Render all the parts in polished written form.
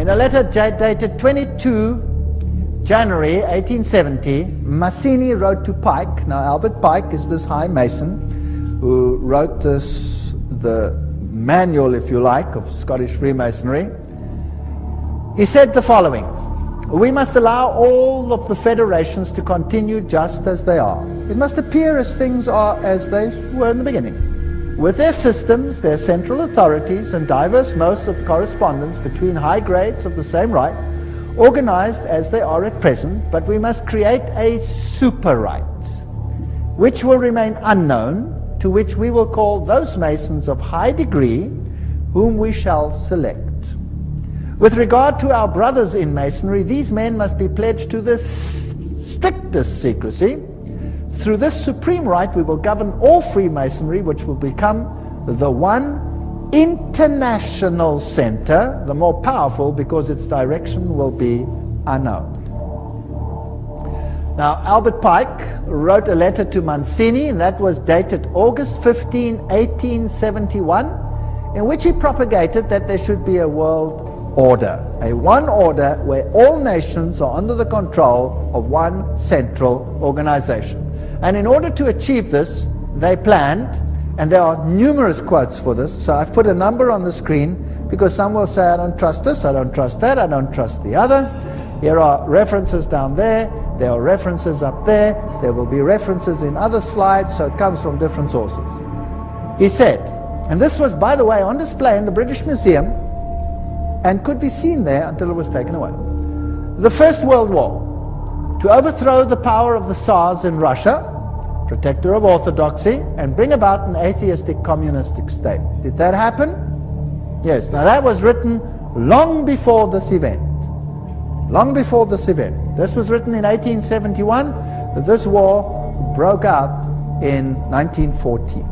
In a letter dated 22 January 1870, Mazzini wrote to Pike. Now, Albert Pike is this high mason who wrote the manual, if you like, of Scottish Freemasonry. He said the following: "We must allow all of the federations to continue just as they are. It must appear as things are as they were in the beginning, with their systems, their central authorities, and diverse modes of correspondence between high grades of the same right, organized as they are at present, but we must create a super right, which will remain unknown, to which we will call those Masons of high degree, whom we shall select. With regard to our brothers in Masonry, these men must be pledged to the strictest secrecy. Through this supreme right, we will govern all Freemasonry, which will become the one international center, the more powerful because its direction will be unknown." Now, Albert Pike wrote a letter to Mazzini, and that was dated August 15, 1871, in which he propagated that there should be a world order, a one order where all nations are under the control of one central organization. And in order to achieve this, they planned, and there are numerous quotes for this, so I've put a number on the screen because some will say, I don't trust this, I don't trust that, I don't trust the other. Here are references down there, there are references up there, there will be references in other slides, so it comes from different sources. He said, and this was, by the way, on display in the British Museum, and could be seen there until it was taken away. The First World War, to overthrow the power of the Tsars in Russia, protector of orthodoxy, and bring about an atheistic communistic state. Did that happen? Yes. Now that was written long before this event. Long before this event. This was written in 1871. This war broke out in 1914.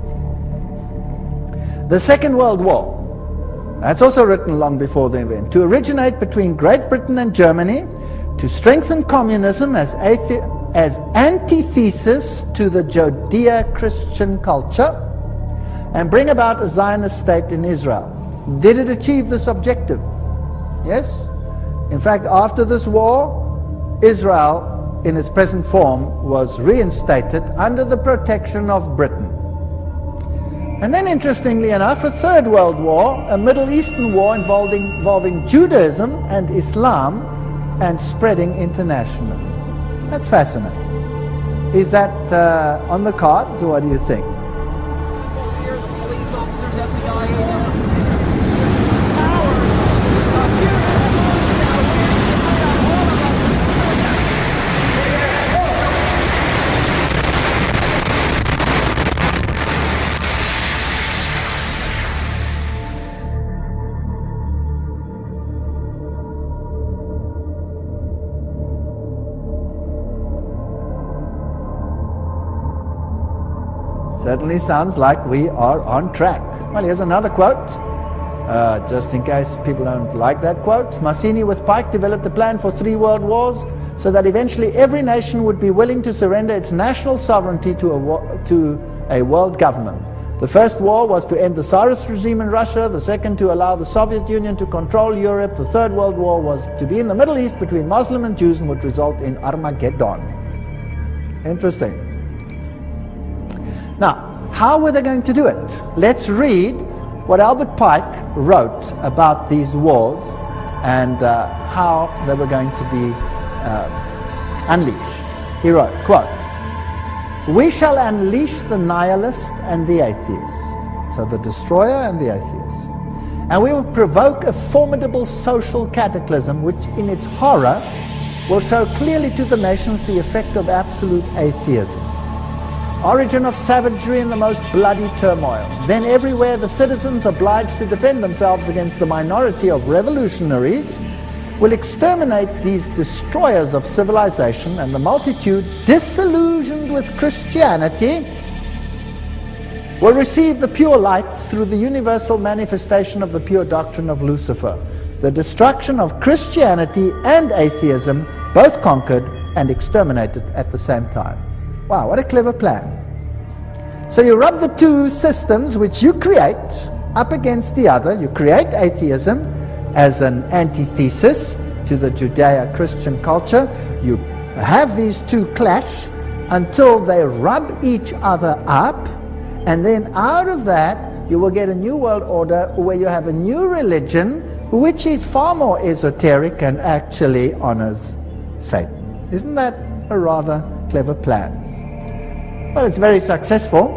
The Second World War, that's also written long before the event. To originate between Great Britain and Germany, to strengthen communism as antithesis to the Judeo-Christian culture, and bring about a Zionist state in Israel. Did it achieve this objective? Yes. In fact, after this war, Israel, in its present form, was reinstated under the protection of Britain. And then, interestingly enough, a Third World War, a Middle Eastern war involving Judaism and Islam and spreading internationally. That's fascinating. Is that on the cards, or what do you think? Here, the police officers, FBI agents, Certainly sounds like we are on track. Well, here's another quote, just in case people don't like that quote. Mazzini with Pike developed a plan for 3 world wars so that eventually every nation would be willing to surrender its national sovereignty to a world government. The first war was to end the Tsarist regime in Russia, the second to allow the Soviet Union to control Europe, the Third World War was to be in the Middle East between Muslim and Jews and would result in Armageddon. Interesting. Now, how were they going to do it? Let's read what Albert Pike wrote about these wars and how they were going to be unleashed. He wrote, quote, "We shall unleash the nihilist and the atheist," so the destroyer and the atheist, "and we will provoke a formidable social cataclysm which in its horror will show clearly to the nations the effect of absolute atheism. Origin of savagery and the most bloody turmoil. Then everywhere the citizens obliged to defend themselves against the minority of revolutionaries will exterminate these destroyers of civilization, and the multitude, disillusioned with Christianity, will receive the pure light through the universal manifestation of the pure doctrine of Lucifer. The destruction of Christianity and atheism, both conquered and exterminated at the same time." Wow, what a clever plan. So you rub the two systems which you create up against the other. You create atheism, as an antithesis to the Judeo-Christian culture. You have these two clash until they rub each other up, and then out of that you will get a new world order where you have a new religion which is far more esoteric and actually honors Satan. Isn't that a rather clever plan? Well, it's very successful.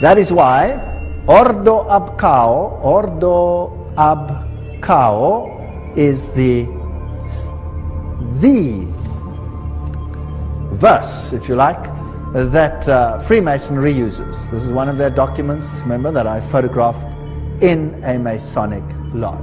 That is why Ordo ab Cao is the verse, if you like, that Freemasonry uses. This is one of their documents, remember, that I photographed in a Masonic lodge.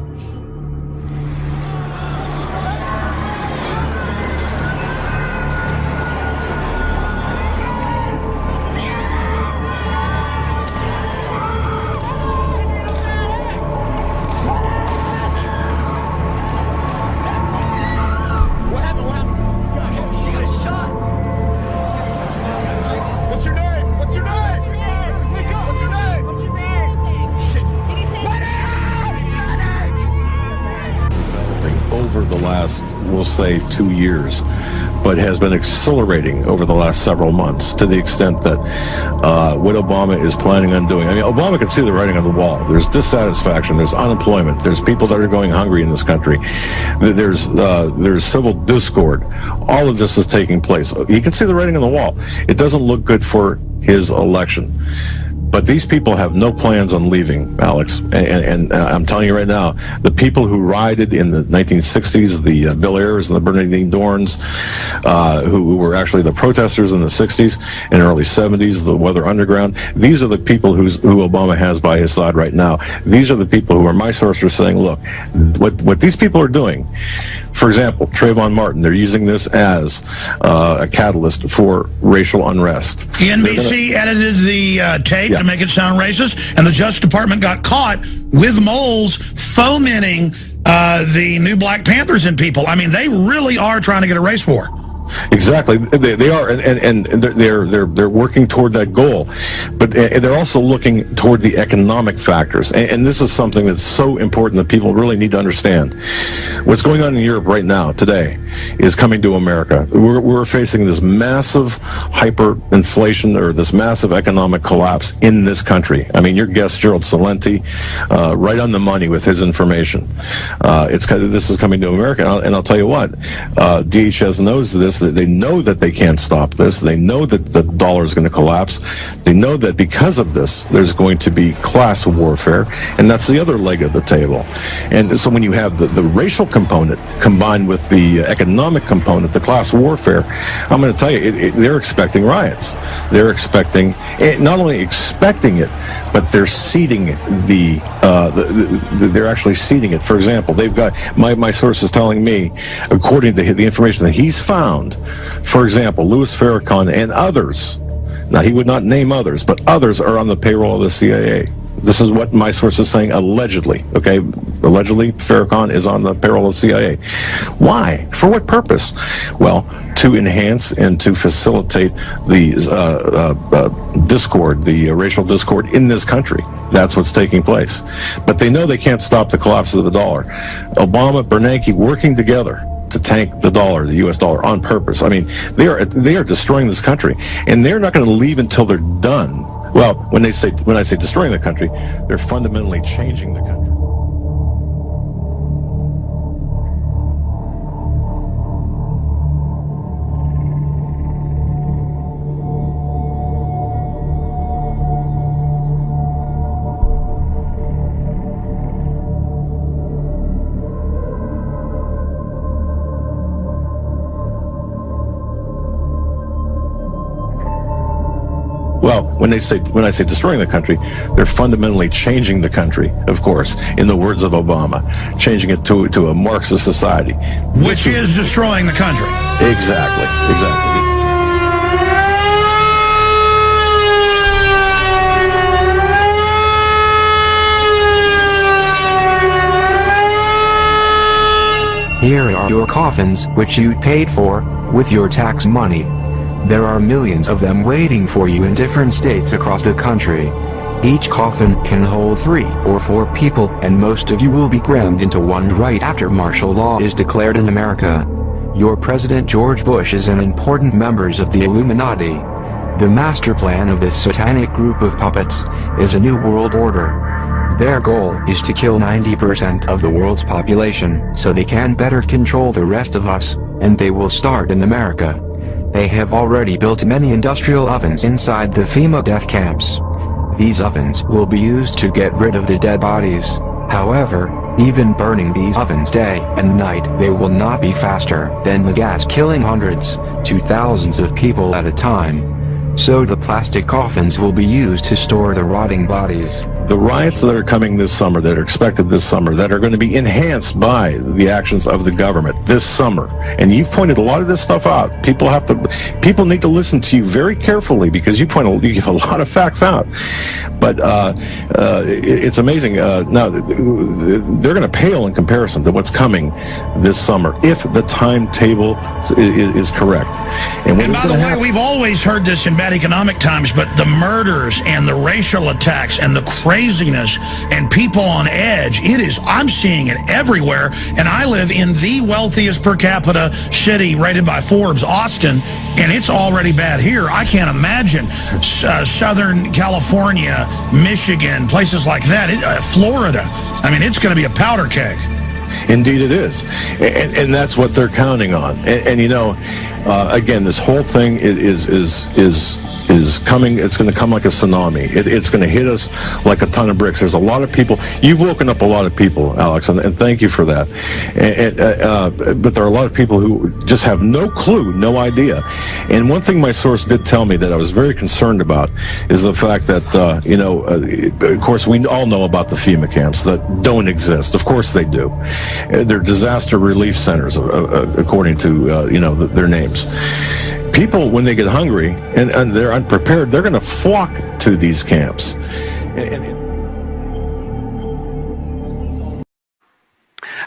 Over the last, we'll say, 2 years, but has been accelerating over the last several months to the extent that what Obama is planning on doing. I mean, Obama can see the writing on the wall. There's dissatisfaction. There's unemployment. There's people that are going hungry in this country. There's civil discord. All of this is taking place. He can see the writing on the wall. It doesn't look good for his election. But these people have no plans on leaving, Alex. And I'm telling you right now, the people who rioted in the 1960s, the Bill Ayers and the Bernardine Dorns, who were actually the protesters in the 60s and early 70s, the Weather Underground, these are the people who Obama has by his side right now. These are the people who are my sources saying, look, what these people are doing, for example, Trayvon Martin, they're using this as a catalyst for racial unrest. NBC edited the tape to make it sound racist, and the Justice Department got caught with moles fomenting the new Black Panthers in people. I mean, they really are trying to get a race war. Exactly, they are, and they're working toward that goal, but they're also looking toward the economic factors, and this is something that's so important that people really need to understand. What's going on in Europe right now, today, is coming to America. We're facing this massive hyperinflation, or this massive economic collapse in this country. I mean, your guest Gerald Celente, right on the money with his information. This is coming to America, and I'll tell you what, DHS knows this. They know that they can't stop this. They know that the dollar is going to collapse. They know that because of this, there's going to be class warfare, and that's the other leg of the table. And so when you have the racial component combined with the economic component, the class warfare, I'm going to tell you, they're expecting riots. They're expecting, not only expecting it, but they're seeding they're actually seeding it. For example, they've got, my source is telling me, according to the information that he's found, for example, Louis Farrakhan and others, now he would not name others, but others are on the payroll of the CIA. This is what my source is saying, allegedly, okay? Allegedly, Farrakhan is on the payroll of the CIA. Why? For what purpose? Well, to enhance and to facilitate the discord, the racial discord in this country. That's what's taking place. But they know they can't stop the collapse of the dollar. Obama, Bernanke working together to tank the dollar, the U.S. dollar, on purpose. I mean, they are destroying this country, and they're not going to leave until they're done. Well, when I say destroying the country, they're fundamentally changing the country. Well, when I say destroying the country, they're fundamentally changing the country, of course, in the words of Obama, changing it to a Marxist society. Which is destroying the country. Exactly. Here are your coffins, which you paid for with your tax money. There are millions of them waiting for you in different states across the country. Each coffin can hold 3 or 4 people, and most of you will be crammed into one right after martial law is declared in America. Your President George Bush is an important member of the Illuminati. The master plan of this satanic group of puppets is a new world order. Their goal is to kill 90% of the world's population so they can better control the rest of us, and they will start in America. They have already built many industrial ovens inside the FEMA death camps. These ovens will be used to get rid of the dead bodies. However, even burning these ovens day and night, they will not be faster than the gas killing hundreds to thousands of people at a time. So the plastic coffins will be used to store the rotting bodies. The riots that are coming this summer, that are expected this summer, that are going to be enhanced by the actions of the government this summer. And you've pointed a lot of this stuff out. People need to listen to you very carefully because you give a lot of facts out. But it's amazing. Now, they're going to pale in comparison to what's coming this summer if the timetable is correct. And by the way, we've always heard this in bad economic times, but the murders and the racial attacks and the craziness and people on edge, I'm seeing it everywhere. And I live in the wealthiest per capita city rated by Forbes, Austin, and it's already bad here. I can't imagine Southern California, Michigan, places like that, Florida. I mean, it's going to be a powder keg. Indeed it is. And that's what they're counting on. And you know, again, this whole thing is coming. It's going to come like a tsunami. It's going to hit us like a ton of bricks. There's a lot of people. You've woken up a lot of people, Alex, and thank you for that. But there are a lot of people who just have no clue, no idea. And one thing my source did tell me that I was very concerned about is the fact that, of course, we all know about the FEMA camps that don't exist. Of course they do. They're disaster relief centers, according to, their names. People, when they get hungry and they're unprepared, they're going to flock to these camps.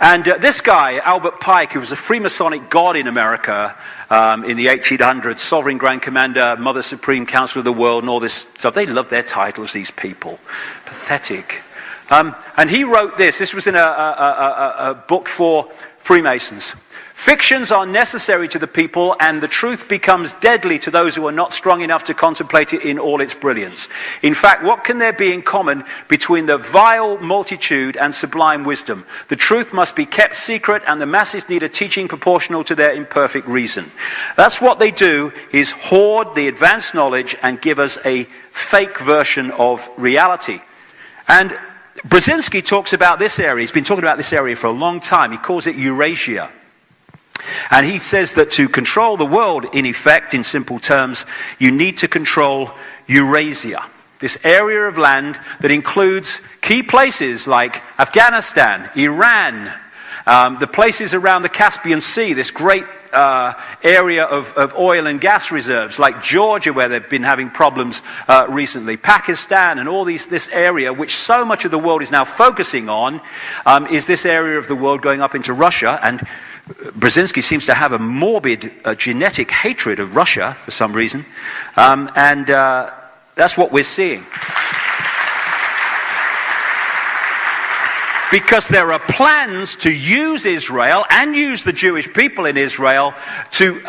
And this guy, Albert Pike, who was a Freemasonic god in America in the 1800s, Sovereign Grand Commander, Mother Supreme Council of the World, and all this stuff, they love their titles, these people. Pathetic. And he wrote this. This was in a book for Freemasons. Fictions are necessary to the people, and the truth becomes deadly to those who are not strong enough to contemplate it in all its brilliance. In fact, what can there be in common between the vile multitude and sublime wisdom? The truth must be kept secret, and the masses need a teaching proportional to their imperfect reason. That's what they do, is hoard the advanced knowledge and give us a fake version of reality. And Brzezinski talks about this area. He's been talking about this area for a long time. He calls it Eurasia. And he says that to control the world, in effect, in simple terms, you need to control Eurasia, this area of land that includes key places like Afghanistan, Iran, the places around the Caspian Sea, this great area of oil and gas reserves, like Georgia, where they've been having problems recently, Pakistan, and all this area, which so much of the world is now focusing on, is this area of the world going up into Russia. And Brzezinski seems to have a morbid genetic hatred of Russia for some reason, and that's what we're seeing. Because there are plans to use Israel and use the Jewish people in Israel to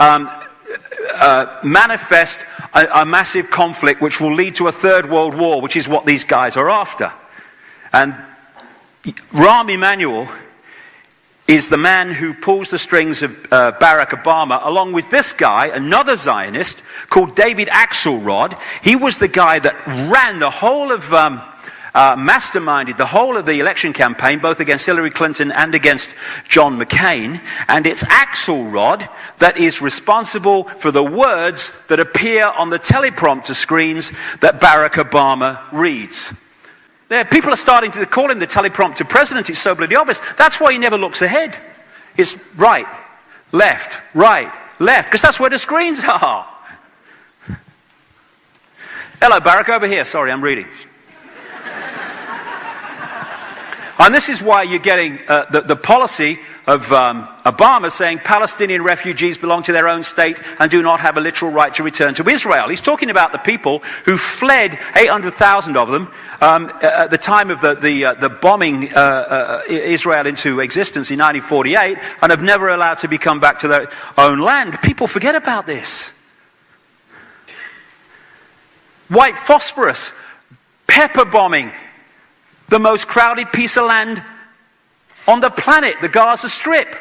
manifest a massive conflict which will lead to a third world war, which is what these guys are after. And Rahm Emanuel is the man who pulls the strings of Barack Obama, along with this guy, another Zionist, called David Axelrod. He was the guy that ran the whole of, masterminded the whole of the election campaign, both against Hillary Clinton and against John McCain. And it's Axelrod that is responsible for the words that appear on the teleprompter screens that Barack Obama reads. People are starting to call him the teleprompter president. It's so bloody obvious. That's why he never looks ahead. It's right, left, because that's where the screens are. Hello, Barack, over here. Sorry, I'm reading. And this is why you're getting the policy of Obama saying Palestinian refugees belong to their own state and do not have a literal right to return to Israel. He's talking about the people who fled, 800,000 of them, at the time of the bombing Israel into existence in 1948, and have never allowed to come back to their own land. People forget about this. White phosphorus, pepper bombing, the most crowded piece of land on the planet, the Gaza Strip.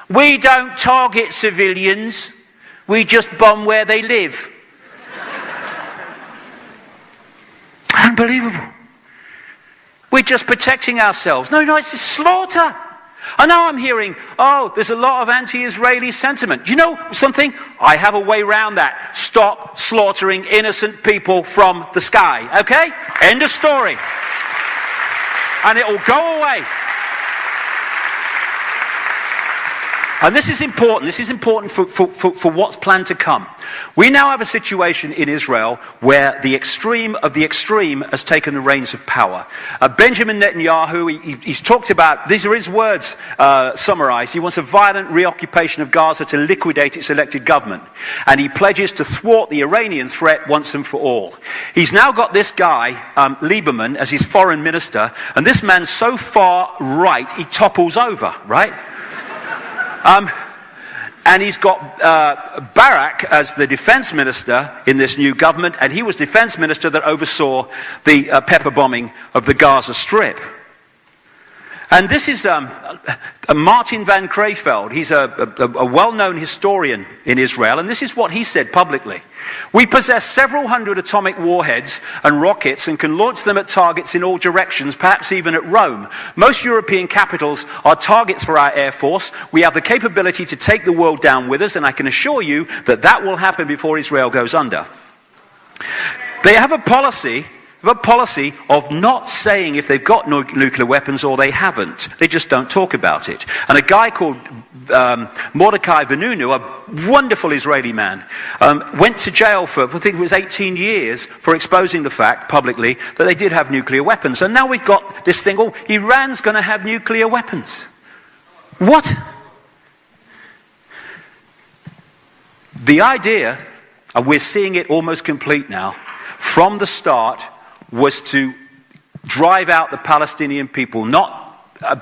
We don't target civilians, we just bomb where they live. Unbelievable. We're just protecting ourselves. No, it's a slaughter. And now I'm hearing, oh, there's a lot of anti-Israeli sentiment. You know something? I have a way around that. Stop slaughtering innocent people from the sky, okay? End of story. And it will go away. And this is important. This is important for what's planned to come. We now have a situation in Israel where the extreme of the extreme has taken the reins of power. Benjamin Netanyahu, he's talked about, these are his words summarized, he wants a violent reoccupation of Gaza to liquidate its elected government. And he pledges to thwart the Iranian threat once and for all. He's now got this guy, Lieberman, as his foreign minister, and this man's so far right, he topples over, right? And he's got Barak as the defense minister in this new government, and he was defense minister that oversaw the pepper bombing of the Gaza Strip. And this is Martin van Creveld. He's a well-known historian in Israel, and this is what he said publicly. We possess several hundred atomic warheads and rockets and can launch them at targets in all directions, perhaps even at Rome. Most European capitals are targets for our Air Force. We have the capability to take the world down with us, and I can assure you that that will happen before Israel goes under. They have a policy of not saying if they've got nuclear weapons or they haven't. They just don't talk about it. And a guy called Mordecai Vanunu, a wonderful Israeli man, went to jail for, I think it was 18 years, for exposing the fact publicly that they did have nuclear weapons. And now we've got this thing, oh, Iran's going to have nuclear weapons. What? The idea, and we're seeing it almost complete now, from the start, was to drive out the Palestinian people, not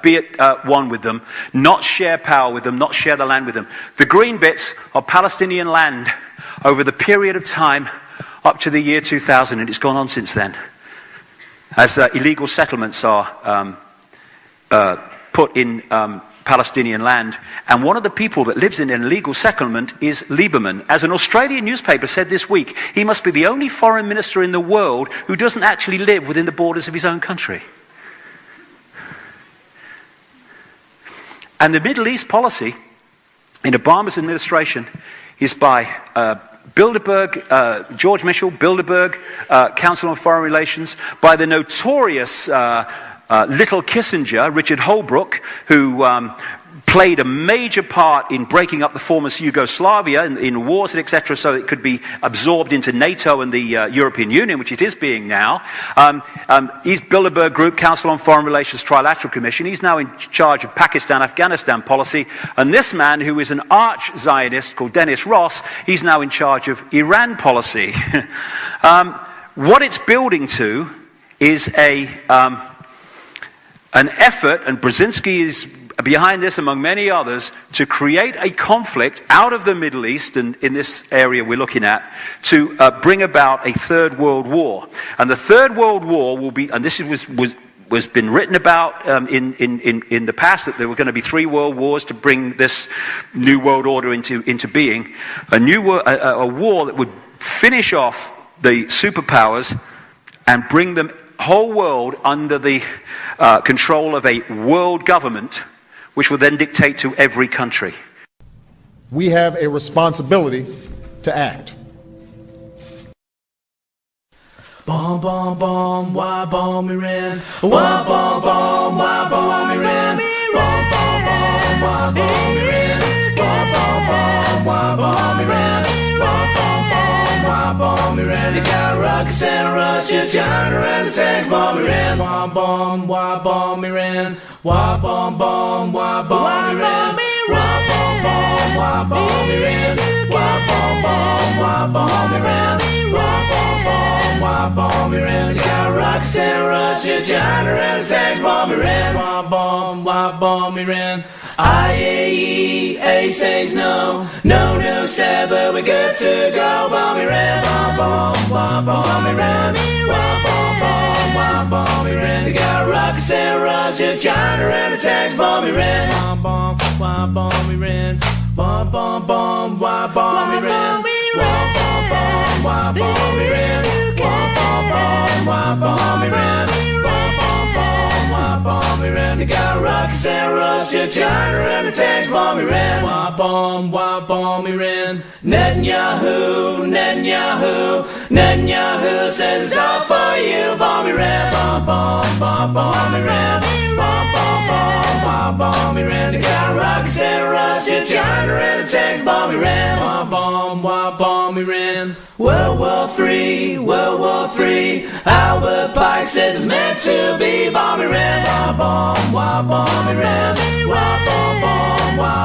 be at one with them, not share power with them, not share the land with them. The green bits are Palestinian land over the period of time up to the year 2000, and it's gone on since then, as illegal settlements are put in Palestinian land. And one of the people that lives in an illegal settlement is Lieberman. As an Australian newspaper said this week, he must be the only foreign minister in the world who doesn't actually live within the borders of his own country. And the Middle East policy in Obama's administration is by Bilderberg, George Mitchell, Bilderberg, Council on Foreign Relations, by the notorious little Kissinger, Richard Holbrooke, who played a major part in breaking up the former Yugoslavia in wars, etc., so it could be absorbed into NATO and the European Union, which it is being now. He's Bilderberg Group, Council on Foreign Relations, Trilateral Commission. He's now in charge of Pakistan-Afghanistan policy. And this man, who is an arch-Zionist called Dennis Ross, he's now in charge of Iran policy. What it's building to is an effort, and Brzezinski is behind this among many others, to create a conflict out of the Middle East, and in this area we're looking at, to bring about a third world war. And the third world war will be, and this was been written about in the past, that there were going to be 3 world wars to bring this new world order into being. A war that would finish off the superpowers and bring the whole world under the control of a world government, which will then dictate to every country. We have a responsibility to act. Bomb, bomb, bomb, why bomb Iran? Why bomb, bomb, why bomb Iran? Bomb, bomb, bomb, why bomb Iran? Bomb, bomb, bomb, why bomb Iran? Bomb, bomb, bomb, why bomb bomb Iran. They got rockets and Russia, China and the tanks bomb Iran. Wah bomb Iran. Wah bomb Iran. Wah bomb Iran. Wah bomb Iran. Wah bomb Iran. Wah bomb Iran. They got rockets and Russia, China and the tanks bomb Iran. Wah bomb Iran. IAEA says no, no nukes there, but we're good to go. Bomb Iran, bomb Iran, bomb Iran. They got rockets and Russia, China and the tanks. Bomb Iran, bomb Iran, bomb Iran, bomb Iran, bomb Iran, bomb Iran. Bomb Iran. They got rockets and Russia, China and the tanks. Bomb Iran. Bomb Iran. Netanyahu says it's all for you. Bomb Iran. Bomb Iran. Bomb Iran. They got rockets and Russia, China and the tanks. Bomb Iran. Bomb Iran. World War III. Albert Pike says it's meant to be. Bomb Iran. Bomb Iran.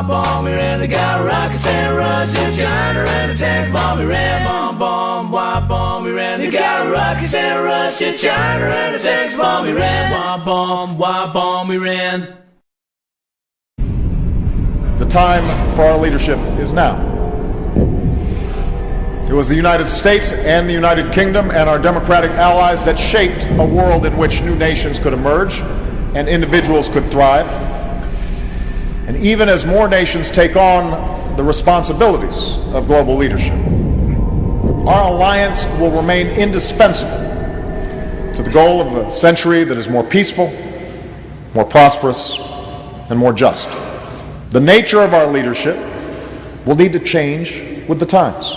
Bomb Iran. They got rockets and Russia, China and the tanks. Bomb Iran. Bomb Iran. They got rockets and Russia, China and the tanks. Bomb Iran. Bomb Iran. The time for our leadership is now. It was the United States and the United Kingdom and our democratic allies that shaped a world in which new nations could emerge and individuals could thrive. And even as more nations take on the responsibilities of global leadership, our alliance will remain indispensable to the goal of a century that is more peaceful, more prosperous, and more just. The nature of our leadership will need to change with the times.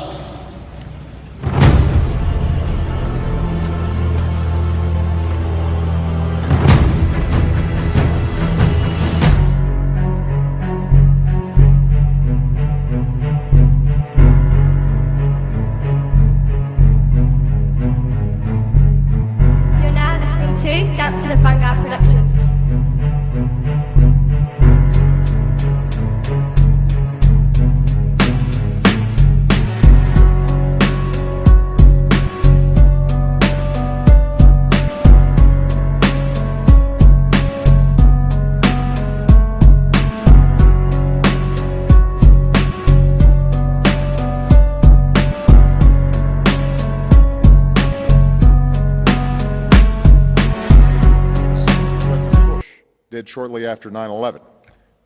Shortly after 9/11,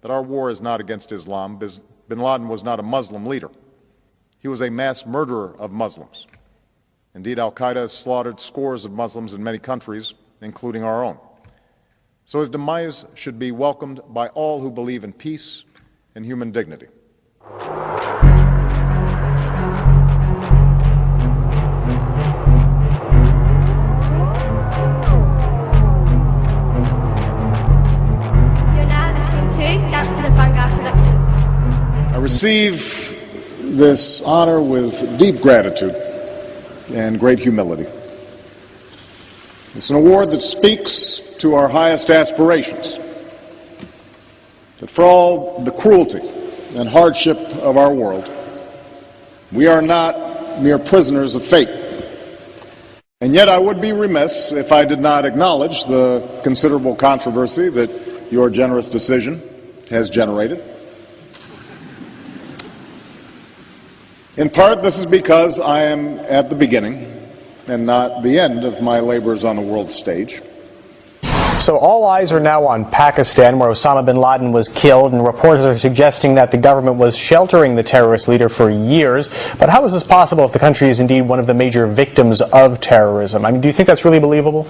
that our war is not against Islam. Bin Laden was not a Muslim leader. He was a mass murderer of Muslims. Indeed, Al-Qaeda has slaughtered scores of Muslims in many countries, including our own. So his demise should be welcomed by all who believe in peace and human dignity. I receive this honor with deep gratitude and great humility. It's an award that speaks to our highest aspirations, that for all the cruelty and hardship of our world, we are not mere prisoners of fate. And yet I would be remiss if I did not acknowledge the considerable controversy that your generous decision has generated. In part, this is because I am at the beginning and not the end of my labors on the world stage. So all eyes are now on Pakistan, where Osama bin Laden was killed, and reporters are suggesting that the government was sheltering the terrorist leader for years. But how is this possible if the country is indeed one of the major victims of terrorism? I mean, do you think that's really believable?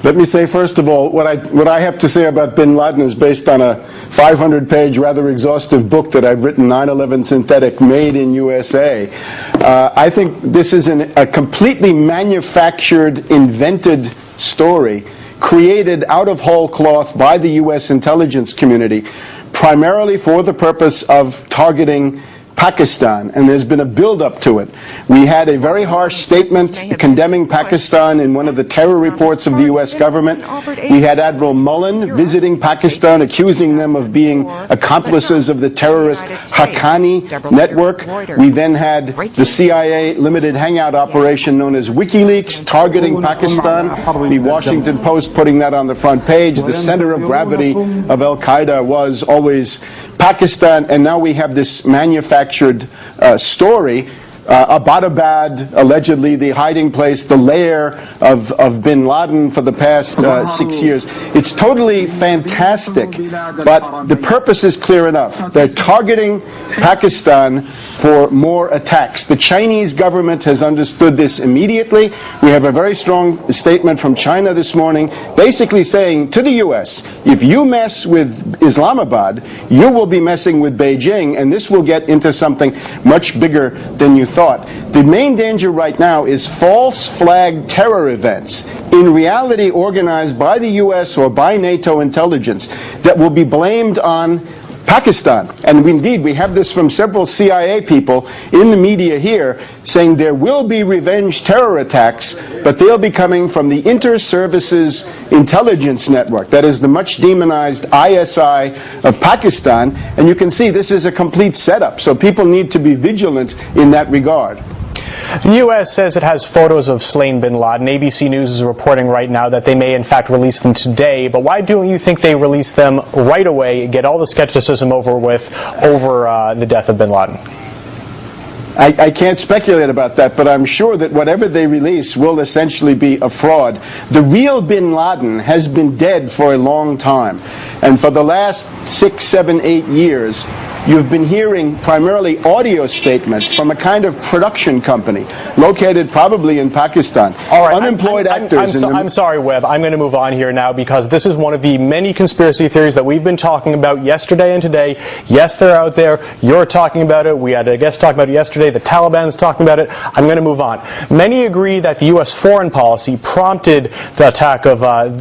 Let me say, first of all, what I have to say about bin Laden is based on a 500-page, rather exhaustive book that I've written, 9/11 Synthetic, Made in USA. I think this is a completely manufactured, invented story created out of whole cloth by the U.S. intelligence community, primarily for the purpose of targeting Pakistan, and there's been a build-up to it. We had a very harsh statement condemning Pakistan in one of the terror reports of the U.S. government. We had Admiral Mullen visiting Pakistan, accusing them of being accomplices of the terrorist Haqqani network. We then had the CIA limited hangout operation known as WikiLeaks targeting Pakistan. The Washington Post putting that on the front page. The center of gravity of Al-Qaeda was always Pakistan, and now we have this manufactured story. Abbottabad, allegedly the hiding place, the lair of bin Laden for the past 6 years. It's totally fantastic, but the purpose is clear enough. They're targeting Pakistan for more attacks. The Chinese government has understood this immediately. We have a very strong statement from China this morning, basically saying to the U.S., if you mess with Islamabad, you will be messing with Beijing, and this will get into something much bigger than you thought. The main danger right now is false flag terror events, in reality organized by the U.S. or by NATO intelligence, that will be blamed on Pakistan. And indeed, we have this from several CIA people in the media here saying there will be revenge terror attacks, but they'll be coming from the Inter-Services Intelligence Network. That is the much demonized ISI of Pakistan. And you can see this is a complete setup. So people need to be vigilant in that regard. The U.S. says it has photos of slain bin Laden. ABC News is reporting right now that they may in fact release them today. But why don't you think they release them right away, get all the skepticism over with over the death of bin Laden? I can't speculate about that, but I'm sure that whatever they release will essentially be a fraud. The real bin Laden has been dead for a long time. And for the last 6, 7, 8 years, you've been hearing primarily audio statements from a kind of production company located probably in Pakistan. All right, unemployed actors. I'm sorry, Webb. I'm going to move on here now because this is one of the many conspiracy theories that we've been talking about yesterday and today. Yes, they're out there. You're talking about it. We had a guest talking about it yesterday. The Taliban's talking about it. I'm going to move on. Many agree that the U.S. foreign policy prompted the attack of,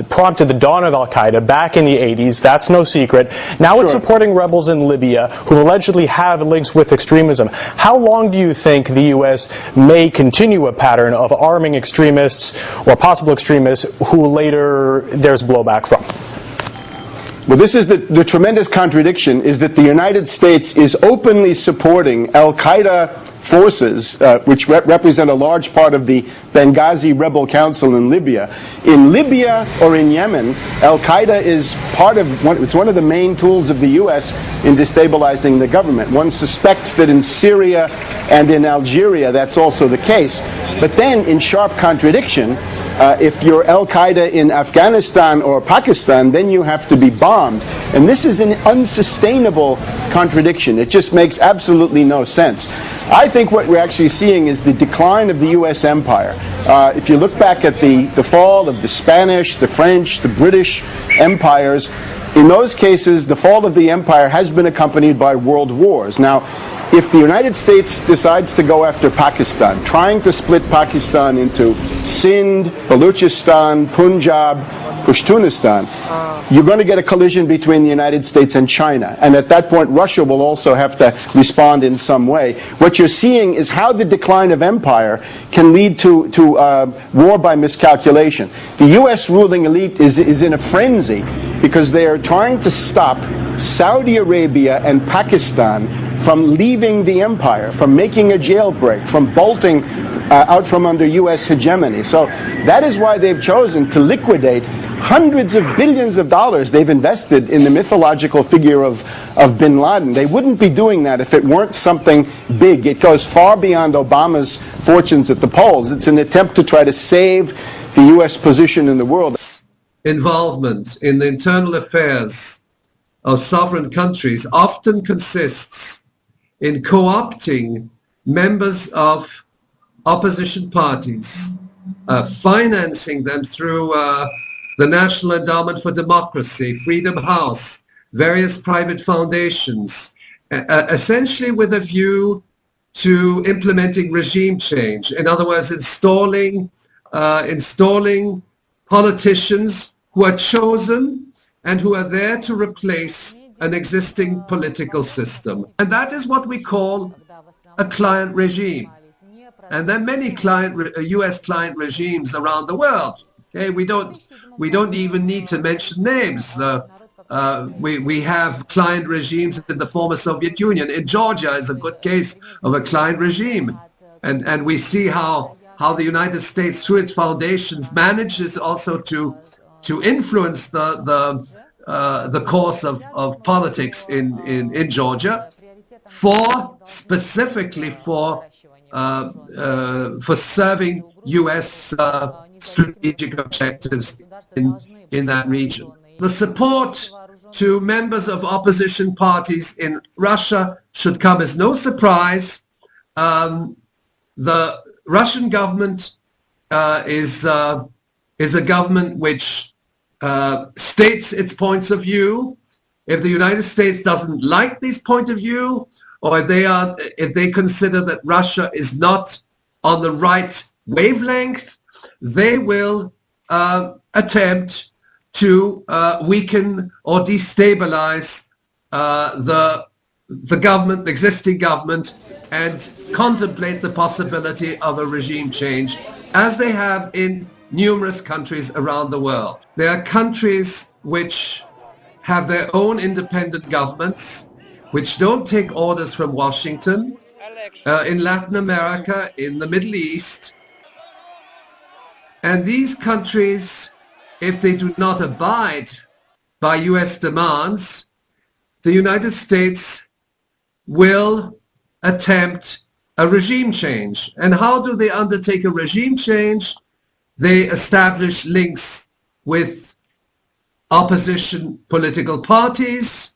prompted the dawn of Al-Qaeda back in the 80s. That's no secret. Now it's supporting rebels in Libya who allegedly have links with extremism. How long do you think the U.S. may continue a pattern of arming extremists or possible extremists who later there's blowback from? Well, this is the tremendous contradiction, is that the United States is openly supporting Al-Qaeda forces, which represent a large part of the Benghazi Rebel Council in Libya. In Libya or in Yemen, Al-Qaeda is it's one of the main tools of the U.S. in destabilizing the government. One suspects that in Syria and in Algeria that's also the case. But then, in sharp contradiction, if you're Al-Qaeda in Afghanistan or Pakistan, then you have to be bombed. And this is an unsustainable contradiction. It just makes absolutely no sense. I think what we're actually seeing is the decline of the U.S. empire. If you look back at the fall of the Spanish, the French, the British empires, in those cases, the fall of the empire has been accompanied by world wars. Now, if the United States decides to go after Pakistan, trying to split Pakistan into Sindh, Baluchistan, Punjab, Pashtunistan, you're going to get a collision between the United States and China. And at that point, Russia will also have to respond in some way. What you're seeing is how the decline of empire can lead to war by miscalculation. The U.S. ruling elite is in a frenzy because they are trying to stop Saudi Arabia and Pakistan from leaving the empire, from making a jailbreak, from bolting out from under U.S. hegemony. So that is why they've chosen to liquidate hundreds of billions of dollars they've invested in the mythological figure of bin Laden. They wouldn't be doing that if it weren't something big. It goes far beyond Obama's fortunes at the polls. It's an attempt to try to save the U.S. position in the world. Involvement in the internal affairs of sovereign countries often consists in co-opting members of opposition parties, financing them through the National Endowment for Democracy, Freedom House, various private foundations, essentially with a view to implementing regime change. In other words, installing politicians who are chosen and who are there to replace an existing political system. And that is what we call a client regime. And there are many U.S. client regimes around the world. Okay? We don't even need to mention names. We have client regimes in the former Soviet Union. In Georgia is a good case of a client regime. And we see how the United States, through its foundations, manages also to influence the course of politics in Georgia, specifically for serving U.S. strategic objectives in that region. The support to members of opposition parties in Russia should come as no surprise. The Russian government is a government which states its points of view. If the United States doesn't like these points of view, or if they consider that Russia is not on the right wavelength, they will attempt to weaken or destabilize the government, the existing government, and contemplate the possibility of a regime change, as they have in numerous countries around the world. There are countries which have their own independent governments, which don't take orders from Washington, in Latin America, in the Middle East. And these countries, if they do not abide by US demands, the United States will attempt a regime change. And how do they undertake a regime change? They establish links with opposition political parties.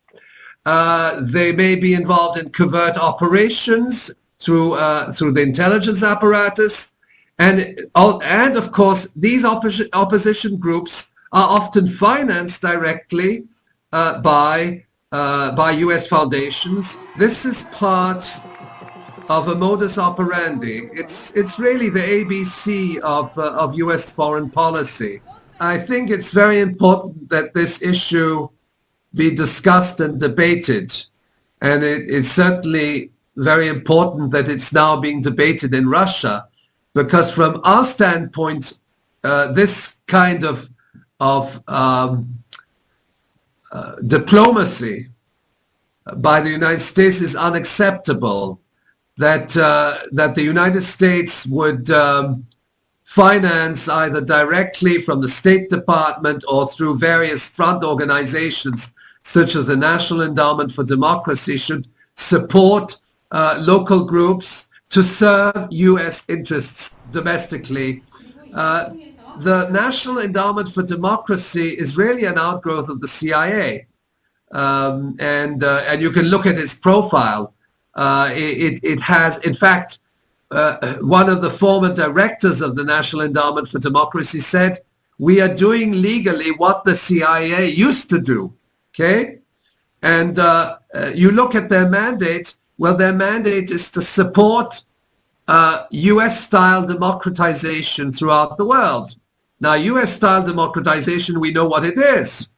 They may be involved in covert operations through the intelligence apparatus. And of course, these opposition groups are often financed directly by US foundations. This is part of a modus operandi. It's really the ABC of US foreign policy. I think it's very important that this issue be discussed and debated. And it's certainly very important that it's now being debated in Russia, because from our standpoint, this kind of diplomacy by the United States is unacceptable. That the United States would finance either directly from the State Department or through various front organizations such as the National Endowment for Democracy, should support local groups to serve US interests domestically. The National Endowment for Democracy is really an outgrowth of the CIA. And you can look at its profile. It has, in fact, one of the former directors of the National Endowment for Democracy said, "We are doing legally what the CIA used to do." Okay? And you look at their mandate, well, their mandate is to support US-style democratization throughout the world. Now, US-style democratization, we know what it is.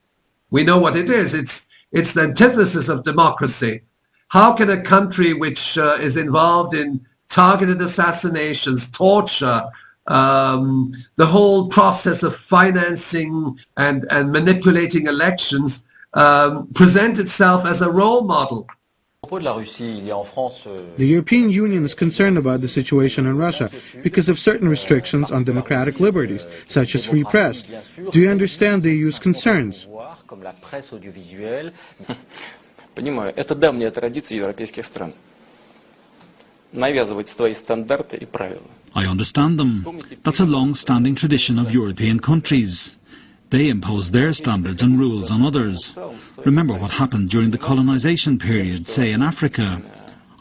We know what it is. It's the antithesis of democracy. How can a country which is involved in targeted assassinations, torture, the whole process of financing and manipulating elections present itself as a role model? The European Union is concerned about the situation in Russia because of certain restrictions on democratic liberties, such as free press. Do you understand the EU's concerns? Понимаю, это давняя традиция европейских стран. Навязывать свои стандарты и правила. I understand them. That's a long-standing tradition of European countries. They impose their standards and rules on others. Remember what happened during the colonization period, say in Africa.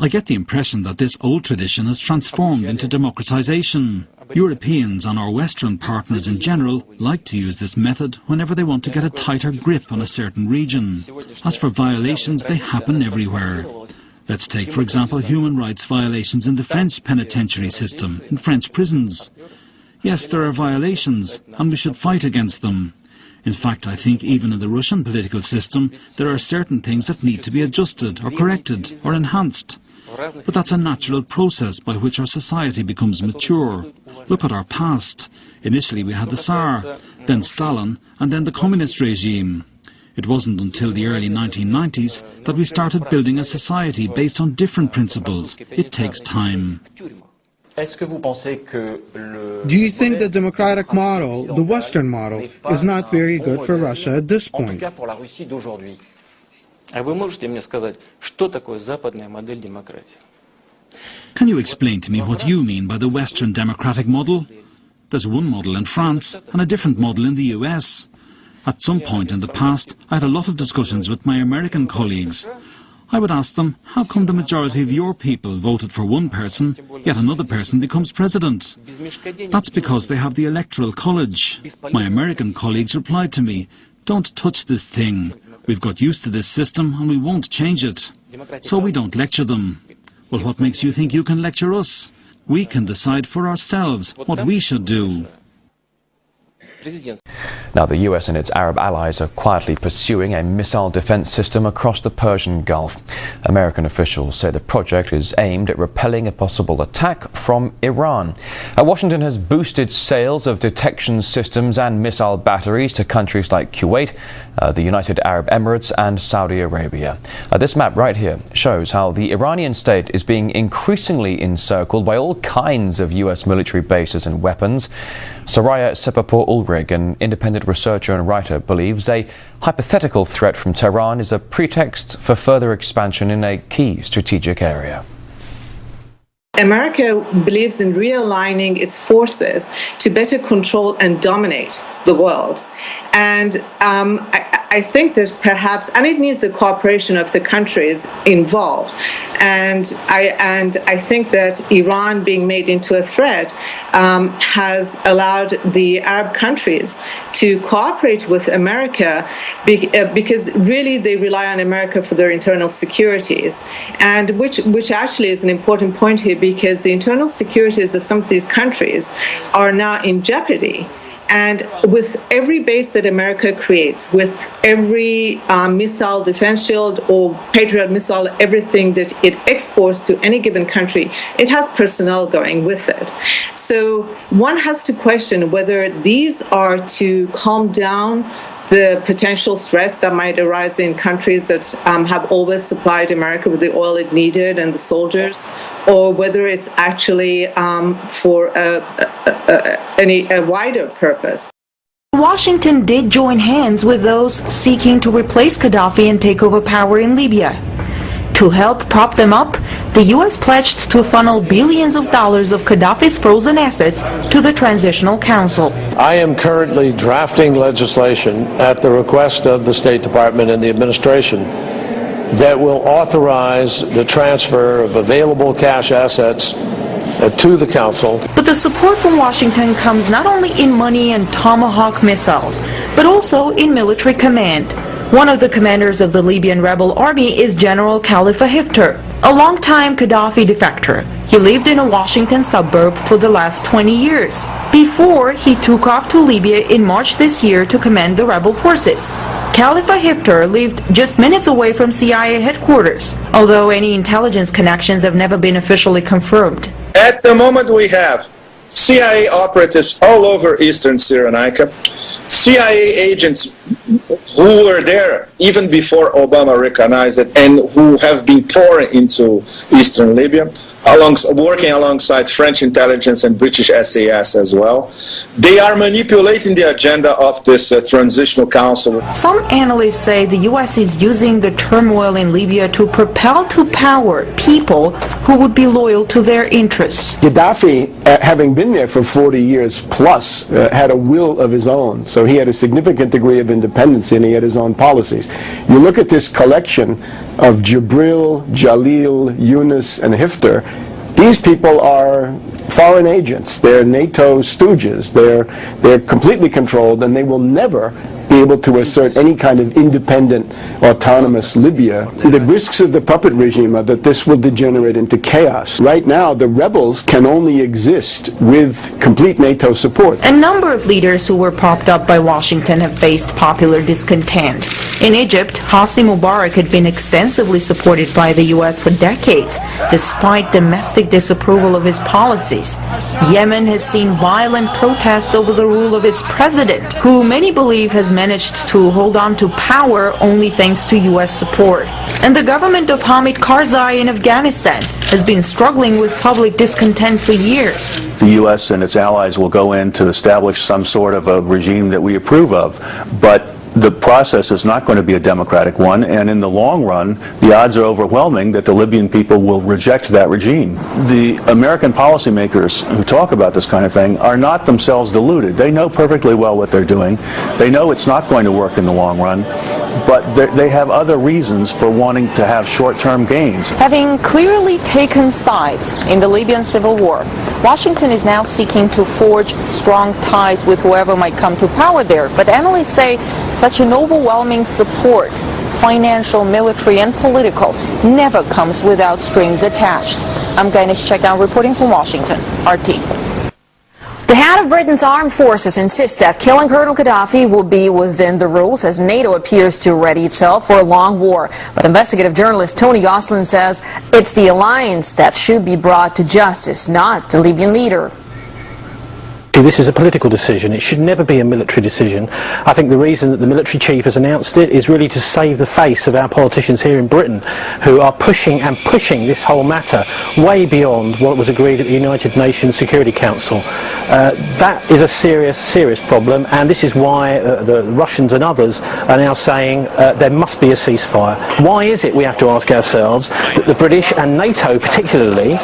I get the impression that this old tradition has transformed into democratization. Europeans and our Western partners in general like to use this method whenever they want to get a tighter grip on a certain region. As for violations, they happen everywhere. Let's take, for example, human rights violations in the French penitentiary system, in French prisons. Yes, there are violations, and we should fight against them. In fact, I think even in the Russian political system, there are certain things that need to be adjusted or corrected or enhanced. But that's a natural process by which our society becomes mature. Look at our past. Initially we had the Tsar, then Stalin, and then the communist regime. It wasn't until the early 1990s that we started building a society based on different principles. It takes time. Do you think the democratic model, the Western model, is not very good for Russia at this point? Can you explain to me what you mean by the Western democratic model? There's one model in France and a different model in the US. At some point in the past, I had a lot of discussions with my American colleagues. I would ask them, how come the majority of your people voted for one person, yet another person becomes president? That's because they have the Electoral College. My American colleagues replied to me, don't touch this thing. We've got used to this system and we won't change it. So we don't lecture them. Well, what makes you think you can lecture us? We can decide for ourselves what we should do. Now, the US and its Arab allies are quietly pursuing a missile defense system across the Persian Gulf. American officials say the project is aimed at repelling a possible attack from Iran. Washington has boosted sales of detection systems and missile batteries to countries like Kuwait, the United Arab Emirates and Saudi Arabia. This map right here shows how the Iranian state is being increasingly encircled by all kinds of US military bases and weapons. Soraya Sepapor-Ulrich, an independent researcher and writer, believes a hypothetical threat from Tehran is a pretext for further expansion in a key strategic area. America believes in realigning its forces to better control and dominate the world. And I think that perhaps, and it needs the cooperation of the countries involved. And I think that Iran being made into a threat has allowed the Arab countries to cooperate with America because really they rely on America for their internal securities, and which actually is an important point here, because the internal securities of some of these countries are now in jeopardy. And with every base that America creates, with every missile defense shield or Patriot missile, everything that it exports to any given country, it has personnel going with it. So one has to question whether these are to calm down the potential threats that might arise in countries that have always supplied America with the oil it needed and the soldiers, or whether it's actually for a wider purpose. Washington did join hands with those seeking to replace Gaddafi and take over power in Libya. To help prop them up, the U.S. pledged to funnel billions of dollars of Gaddafi's frozen assets to the Transitional Council. I am currently drafting legislation at the request of the State Department and the administration that will authorize the transfer of available cash assets to the Council. But the support from Washington comes not only in money and Tomahawk missiles, but also in military command. One of the commanders of the Libyan rebel army is General Khalifa Haftar, a longtime Gaddafi defector. He lived in a Washington suburb for the last 20 years, before he took off to Libya in March this year to command the rebel forces. Khalifa Haftar lived just minutes away from CIA headquarters, although any intelligence connections have never been officially confirmed. At the moment we have CIA operatives all over eastern Cyrenaica, CIA agents who were there even before Obama recognized it and who have been pouring into eastern Libya, working alongside French intelligence and British SAS as well. They are manipulating the agenda of this transitional council. Some analysts say the U.S. is using the turmoil in Libya to propel to power people who would be loyal to their interests. Gaddafi, having been there for 40 years plus, had a will of his own. So he had a significant degree of independence and he had his own policies. You look at this collection of Jibril, Jalil, Yunus, and Haftar. These people are foreign agents. They're NATO stooges. They're completely controlled, and they will never be able to assert any kind of independent, autonomous Libya. The risks of the puppet regime are that this will degenerate into chaos. Right now, the rebels can only exist with complete NATO support. A number of leaders who were propped up by Washington have faced popular discontent. In Egypt, Hosni Mubarak had been extensively supported by the U.S. for decades, despite domestic disapproval of his policies. Yemen has seen violent protests over the rule of its president, who many believe has managed to hold on to power only thanks to U.S. support. And the government of Hamid Karzai in Afghanistan has been struggling with public discontent for years. The U.S. and its allies will go in to establish some sort of a regime that we approve of, but the process is not going to be a democratic one, and in the long run, the odds are overwhelming that the Libyan people will reject that regime. The American policymakers who talk about this kind of thing are not themselves deluded. They know perfectly well what they're doing. They know it's not going to work in the long run, but they have other reasons for wanting to have short-term gains. Having clearly taken sides in the Libyan civil war, Washington is now seeking to forge strong ties with whoever might come to power there. But analysts say such an overwhelming support, financial, military, and political, never comes without strings attached. I'm Ganesh Chekdown reporting from Washington, RT. The head of Britain's armed forces insists that killing Colonel Gaddafi will be within the rules as NATO appears to ready itself for a long war. But investigative journalist Tony Gosselin says it's the alliance that should be brought to justice, not the Libyan leader. This is a political decision. It should never be a military decision. I think the reason that the military chief has announced it is really to save the face of our politicians here in Britain, who are pushing this whole matter way beyond what was agreed at the United Nations Security Council. That is a serious problem, and this is why the Russians and others are now saying there must be a ceasefire. Why is it, we have to ask ourselves, that the British and NATO particularly,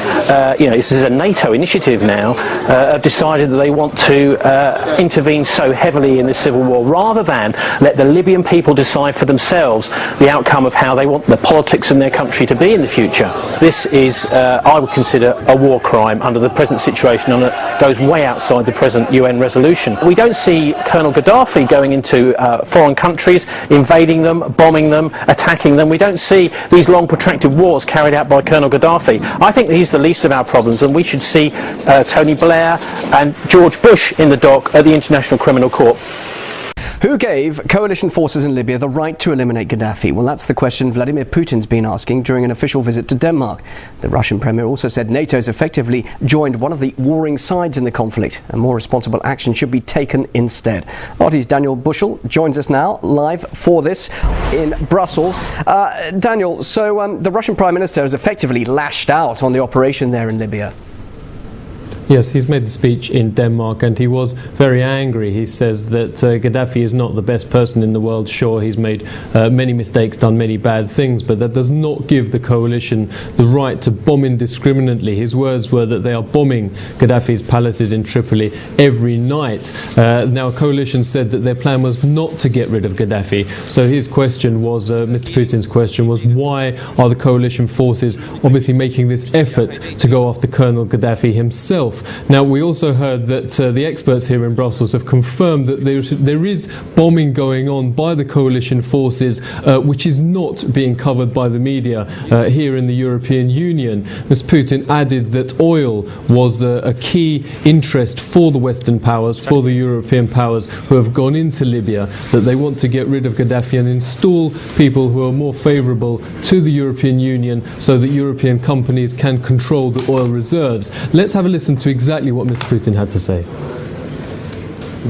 this is a NATO initiative now, have decided that they want to intervene so heavily in this civil war, rather than let the Libyan people decide for themselves the outcome of how they want the politics in their country to be in the future. This is, I would consider, a war crime under the present situation, and it goes way outside the present UN resolution. We don't see Colonel Gaddafi going into foreign countries, invading them, bombing them, attacking them. We don't see these long protracted wars carried out by Colonel Gaddafi. I think he's the least of our problems, and we should see Tony Blair and George Bush in the dock at the International Criminal Court. Who gave coalition forces in Libya the right to eliminate Gaddafi? Well, that's the question Vladimir Putin's been asking during an official visit to Denmark. The Russian premier also said NATO has effectively joined one of the warring sides in the conflict, and more responsible action should be taken instead. RT's Daniel Bushell joins us now live for this in Brussels. Daniel, so the Russian Prime Minister has effectively lashed out on the operation there in Libya. Yes, he's made the speech in Denmark, and he was very angry. He says that Gaddafi is not the best person in the world. Sure, he's made many mistakes, done many bad things, but that does not give the coalition the right to bomb indiscriminately. His words were that they are bombing Gaddafi's palaces in Tripoli every night. Now, a coalition said that their plan was not to get rid of Gaddafi. So his question was, Mr. Putin's question was, why are the coalition forces obviously making this effort to go after Colonel Gaddafi himself? Now, we also heard that the experts here in Brussels have confirmed that there is bombing going on by the coalition forces, which is not being covered by the media here in the European Union. Mr. Putin added that oil was a key interest for the Western powers, for the European powers who have gone into Libya, that they want to get rid of Gaddafi and install people who are more favourable to the European Union so that European companies can control the oil reserves. Let's have a listen to exactly what Mr. Putin had to say.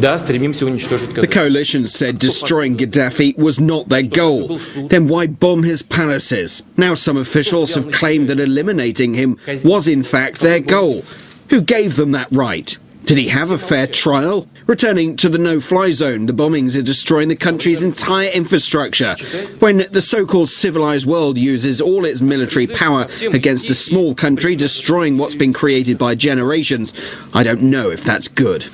The coalition said destroying Gaddafi was not their goal. Then why bomb his palaces? Now some officials have claimed that eliminating him was in fact their goal. Who gave them that right? Did he have a fair trial? Returning to the no-fly zone, the bombings are destroying the country's entire infrastructure. When the so-called civilized world uses all its military power against a small country, destroying what's been created by generations, I don't know if that's good.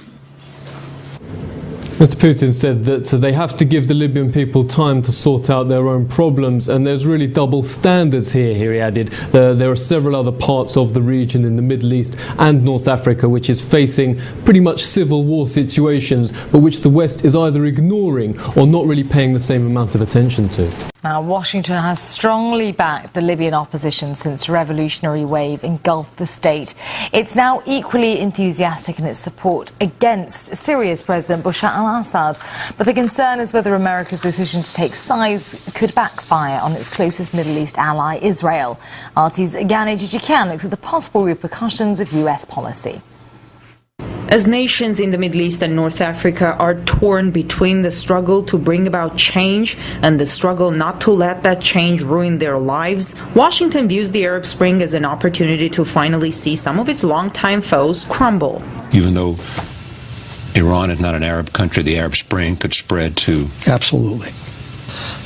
Mr. Putin said that they have to give the Libyan people time to sort out their own problems, and there's really double standards here, he added. There are several other parts of the region in the Middle East and North Africa which is facing pretty much civil war situations, but which the West is either ignoring or not really paying the same amount of attention to. Now, Washington has strongly backed the Libyan opposition since the revolutionary wave engulfed the state. It's now equally enthusiastic in its support against Syria's President Bashar al-Assad. But the concern is whether America's decision to take sides could backfire on its closest Middle East ally, Israel. RT's Gane Jijikian looks at the possible repercussions of US policy. As nations in the Middle East and North Africa are torn between the struggle to bring about change and the struggle not to let that change ruin their lives, Washington views the Arab Spring as an opportunity to finally see some of its longtime foes crumble. Even though Iran is not an Arab country, the Arab Spring could spread to... Absolutely.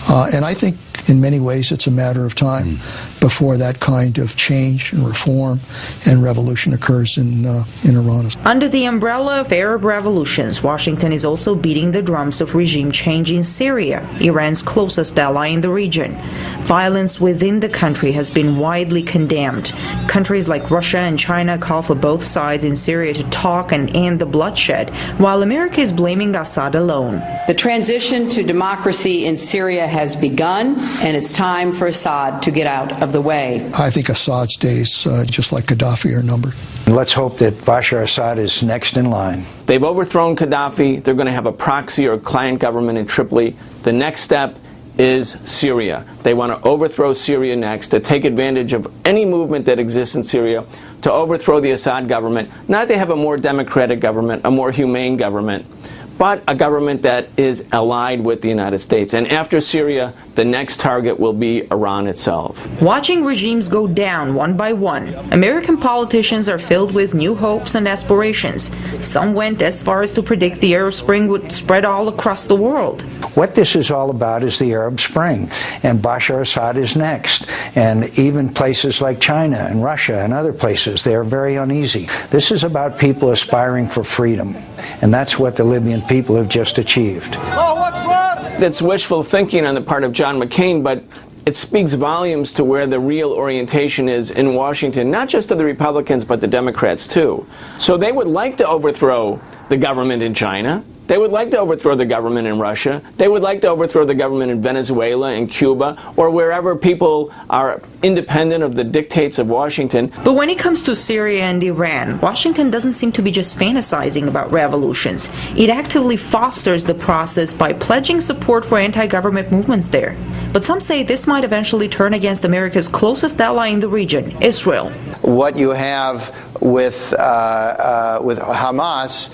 And I think in many ways it's a matter of time before that kind of change and reform and revolution occurs in Iran. Under the umbrella of Arab revolutions, Washington is also beating the drums of regime change in Syria, Iran's closest ally in the region. Violence within the country has been widely condemned. Countries like Russia and China call for both sides in Syria to talk and end the bloodshed, while America is blaming Assad alone. The transition to democracy in Syria has begun, and it's time for Assad to get out of the way. I think Assad's days, just like Gaddafi, are numbered. Let's hope that Bashar Assad is next in line. They've overthrown Gaddafi. They're going to have a proxy or a client government in Tripoli. The next step is Syria. They want to overthrow Syria next, to take advantage of any movement that exists in Syria to overthrow the Assad government. Not to have a more democratic government, a more humane government, but a government that is allied with the United States. And after Syria, the next target will be Iran itself. Watching regimes go down one by one, American politicians are filled with new hopes and aspirations. Some went as far as to predict the Arab Spring would spread all across the world. What this is all about is the Arab Spring, and Bashar Assad is next. And even places like China and Russia and other places, they are very uneasy. This is about people aspiring for freedom, and that's what the Libyan people have just achieved. That's wishful thinking on the part of John McCain, but it speaks volumes to where the real orientation is in Washington, not just of the Republicans, but the Democrats too. So they would like to overthrow the government in China. They would like to overthrow the government in Russia. They would like to overthrow the government in Venezuela and Cuba, or wherever people are independent of the dictates of Washington. But when it comes to Syria and Iran, Washington doesn't seem to be just fantasizing about revolutions. It actively fosters the process by pledging support for anti-government movements there. But some say this might eventually turn against America's closest ally in the region, Israel. What you have with Hamas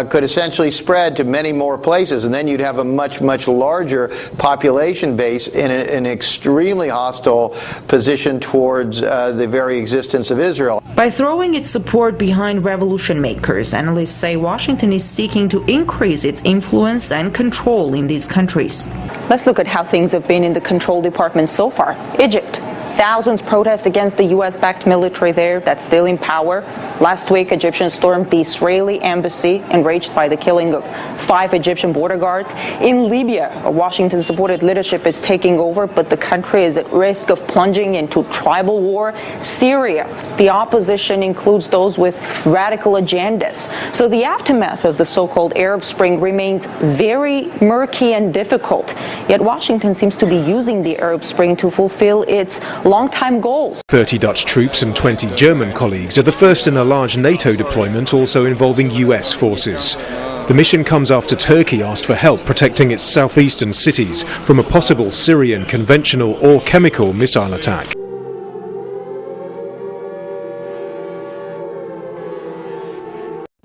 could essentially spread to many more places, and then you'd have a much, much larger population base in an extremely hostile position towards the very existence of Israel. By throwing its support behind revolution makers, analysts say Washington is seeking to increase its influence and control in these countries. Let's look at how things have been in the control department so far. Egypt. Thousands protest against the U.S.-backed military there that's still in power. Last week, Egyptians stormed the Israeli embassy, enraged by the killing of 5 Egyptian border guards. In Libya, a Washington-supported leadership is taking over, but the country is at risk of plunging into tribal war. Syria, the opposition includes those with radical agendas. So the aftermath of the so-called Arab Spring remains very murky and difficult. Yet Washington seems to be using the Arab Spring to fulfill its long-time goals. 30 Dutch troops and 20 German colleagues are the first in a large NATO deployment also involving US forces. The mission comes after Turkey asked for help protecting its southeastern cities from a possible Syrian conventional or chemical missile attack.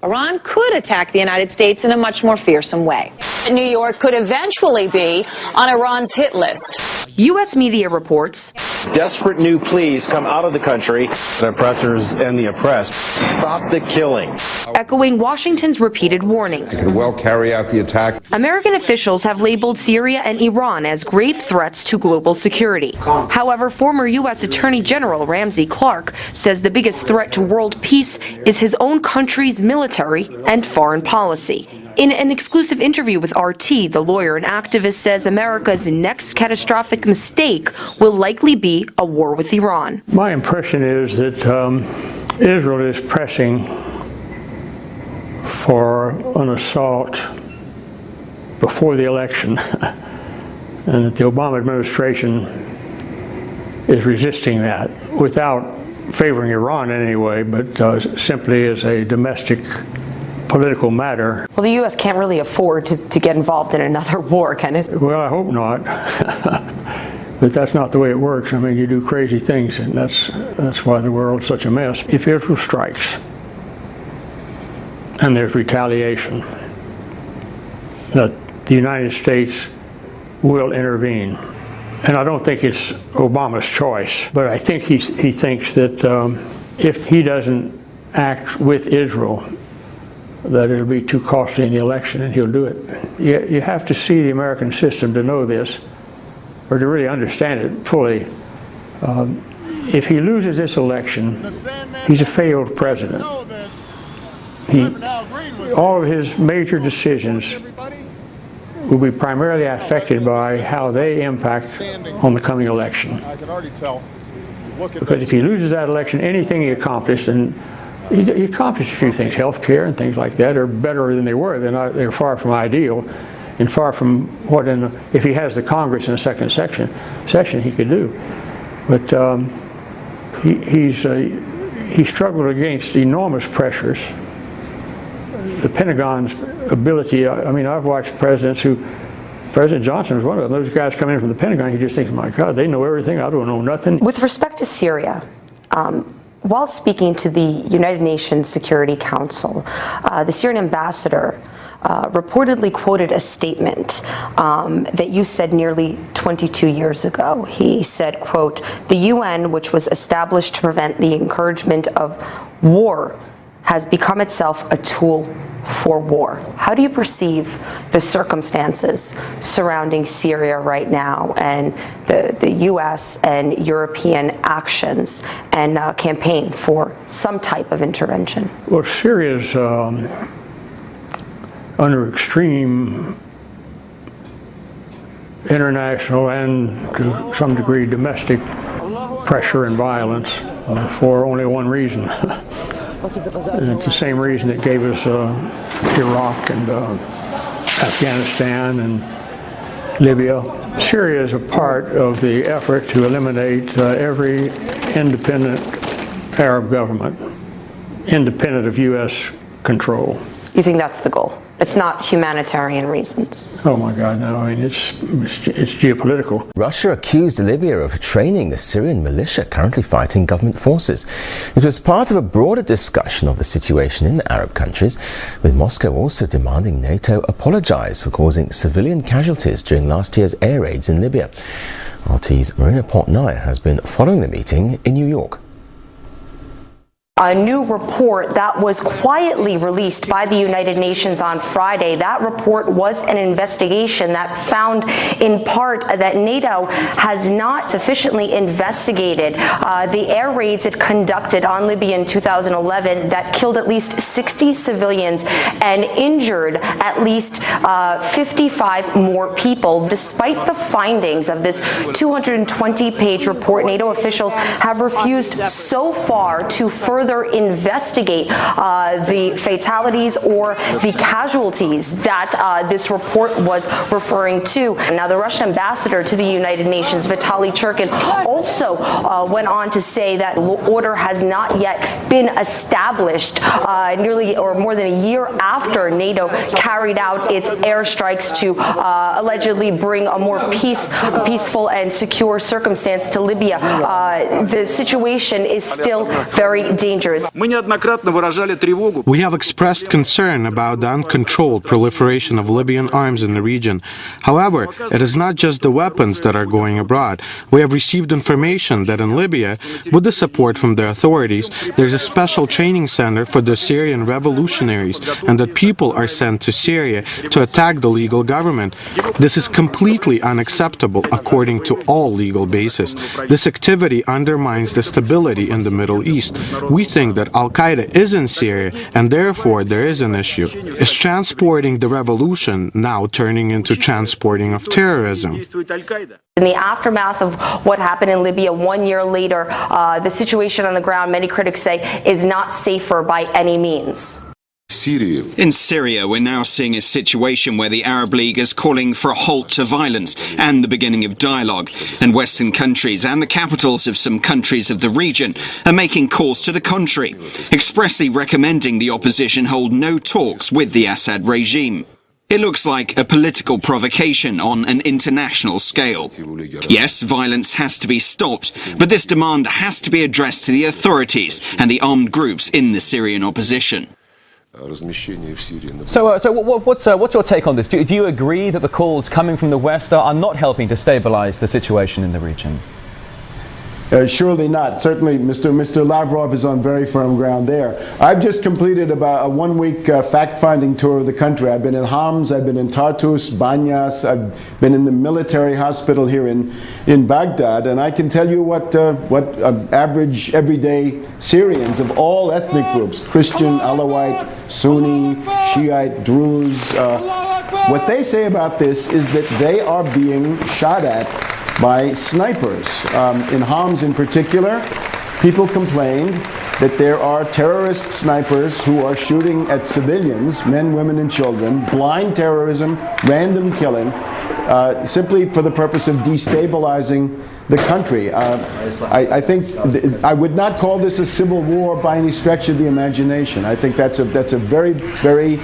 Iran could attack the United States in a much more fearsome way. New York could eventually be on Iran's hit list. U.S. media reports desperate new pleas come out of the country. The oppressors and the oppressed. Stop the killing. Echoing Washington's repeated warnings. It can well carry out the attack. American officials have labeled Syria and Iran as grave threats to global security. However, former U.S. Attorney General Ramsey Clark says the biggest threat to world peace is his own country's military and foreign policy. In an exclusive interview with RT, the lawyer and activist says America's next catastrophic mistake will likely be a war with Iran. My impression is that Israel is pressing for an assault before the election, and that the Obama administration is resisting that without favoring Iran in any way, but simply as a domestic political matter. Well, the U.S. can't really afford to get involved in another war, can it? Well, I hope not. But that's not the way it works. I mean, you do crazy things, and that's why the world's such a mess. If Israel strikes, and there's retaliation, that the United States will intervene. And I don't think it's Obama's choice, but I think he thinks that if he doesn't act with Israel, that it'll be too costly in the election, and he'll do it. You have to see the American system to know this, or to really understand it fully. If he loses this election, he's a failed president. All of his major decisions will be primarily affected by how they impact on the coming election. Because if he loses that election, anything he accomplished, and he accomplished a few things, health care and things like that, are better than they were. They're far from ideal, and far from what, if he has the Congress in a second session, he could do. But he struggled against enormous pressures. The Pentagon's ability, I mean, I've watched presidents President Johnson was one of them. Those guys come in from the Pentagon, you just think, my God, they know everything, I don't know nothing. With respect to Syria, while speaking to the United Nations Security Council, the Syrian ambassador reportedly quoted a statement that you said nearly 22 years ago. He said, quote, "The UN, which was established to prevent the encouragement of war, has become itself a tool for war." How do you perceive the circumstances surrounding Syria right now, and the U.S. and European actions and campaign for some type of intervention? Well, Syria's under extreme international and to some degree domestic pressure and violence for only one reason. And it's the same reason that gave us Iraq and Afghanistan and Libya. Syria is a part of the effort to eliminate every independent Arab government, independent of U.S. control. You think that's the goal? It's not humanitarian reasons? Oh my God, no. I mean, it's geopolitical. Russia accused Libya of training the Syrian militia currently fighting government forces. It was part of a broader discussion of the situation in the Arab countries, with Moscow also demanding NATO apologize for causing civilian casualties during last year's air raids in Libya. RT's Marina Portnaya has been following the meeting in New York. A new report that was quietly released by the United Nations on Friday. That report was an investigation that found in part that NATO has not sufficiently investigated the air raids it conducted on Libya in 2011 that killed at least 60 civilians and injured at least 55 more people. Despite the findings of this 220-page report, NATO officials have refused so far to further investigate the fatalities or the casualties that this report was referring to. Now, the Russian ambassador to the United Nations, Vitaly Churkin, also went on to say that order has not yet been established nearly or more than a year after NATO carried out its airstrikes to allegedly bring a more peaceful and secure circumstance to Libya. The situation is still very dangerous. We have expressed concern about the uncontrolled proliferation of Libyan arms in the region. However, it is not just the weapons that are going abroad. We have received information that in Libya, with the support from the authorities, there is a special training center for the Syrian revolutionaries, and that people are sent to Syria to attack the legal government. This is completely unacceptable according to all legal basis. This activity undermines the stability in the Middle East. We we think that Al-Qaeda is in Syria and therefore there is an issue. Is transporting the revolution now turning into transporting of terrorism? In the aftermath of what happened in Libya 1 year later, the situation on the ground, many critics say, is not safer by any means. In Syria, we're now seeing a situation where the Arab League is calling for a halt to violence and the beginning of dialogue, and Western countries and the capitals of some countries of the region are making calls to the contrary, expressly recommending the opposition hold no talks with the Assad regime. It looks like a political provocation on an international scale. Yes, violence has to be stopped, but this demand has to be addressed to the authorities and the armed groups in the Syrian opposition. So what's your take on this? Do you agree that the calls coming from the West are not helping to stabilize the situation in the region? Surely not. Certainly, Mr. Lavrov is on very firm ground there. I've just completed about a one-week fact-finding tour of the country. I've been in Homs, I've been in Tartus, Banyas, I've been in the military hospital here in Baghdad, and I can tell you what average, everyday Syrians of all ethnic groups, Christian, Alawite, Sunni, Shiite, Druze, what they say about this is that they are being shot at by snipers. In Homs in particular, people complained that there are terrorist snipers who are shooting at civilians, men, women, and children, blind terrorism, random killing, simply for the purpose of destabilizing the country. I think I would not call this a civil war by any stretch of the imagination. I think that's a very, very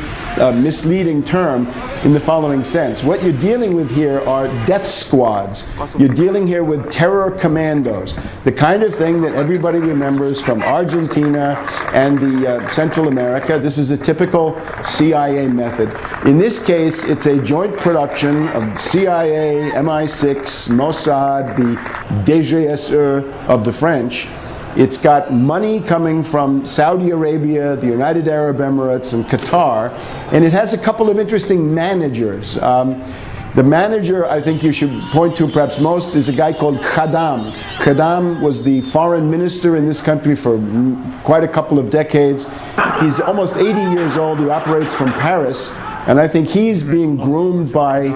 misleading term in the following sense. What you're dealing with here are death squads. You're dealing here with terror commandos, the kind of thing that everybody remembers from Argentina and the Central America. This is a typical CIA method. In this case, it's a joint production of CIA, MI6, Mossad, the DGSE of the French. It's got money coming from Saudi Arabia, the United Arab Emirates, and Qatar, and it has a couple of interesting managers. The manager I think you should point to perhaps most is a guy called Khaddam. Khaddam was the foreign minister in this country for quite a couple of decades. He's almost 80 years old. He operates from Paris. And I think he's being groomed by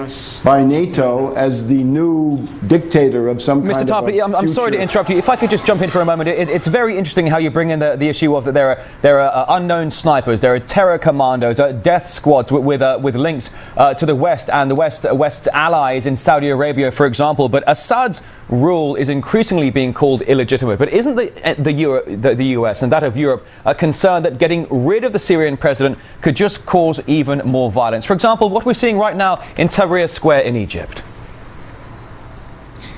NATO as the new dictator of some kind of a future. I'm sorry to interrupt you. If I could just jump in for a moment. It's very interesting how you bring in the issue of that there are unknown snipers, there are terror commandos, death squads with links to the West and the West's allies in Saudi Arabia, for example. But Assad's rule is increasingly being called illegitimate. But isn't the US and that of Europe concerned that getting rid of the Syrian president could just cause even more violence? For example, what we're seeing right now in Tahrir Square in Egypt.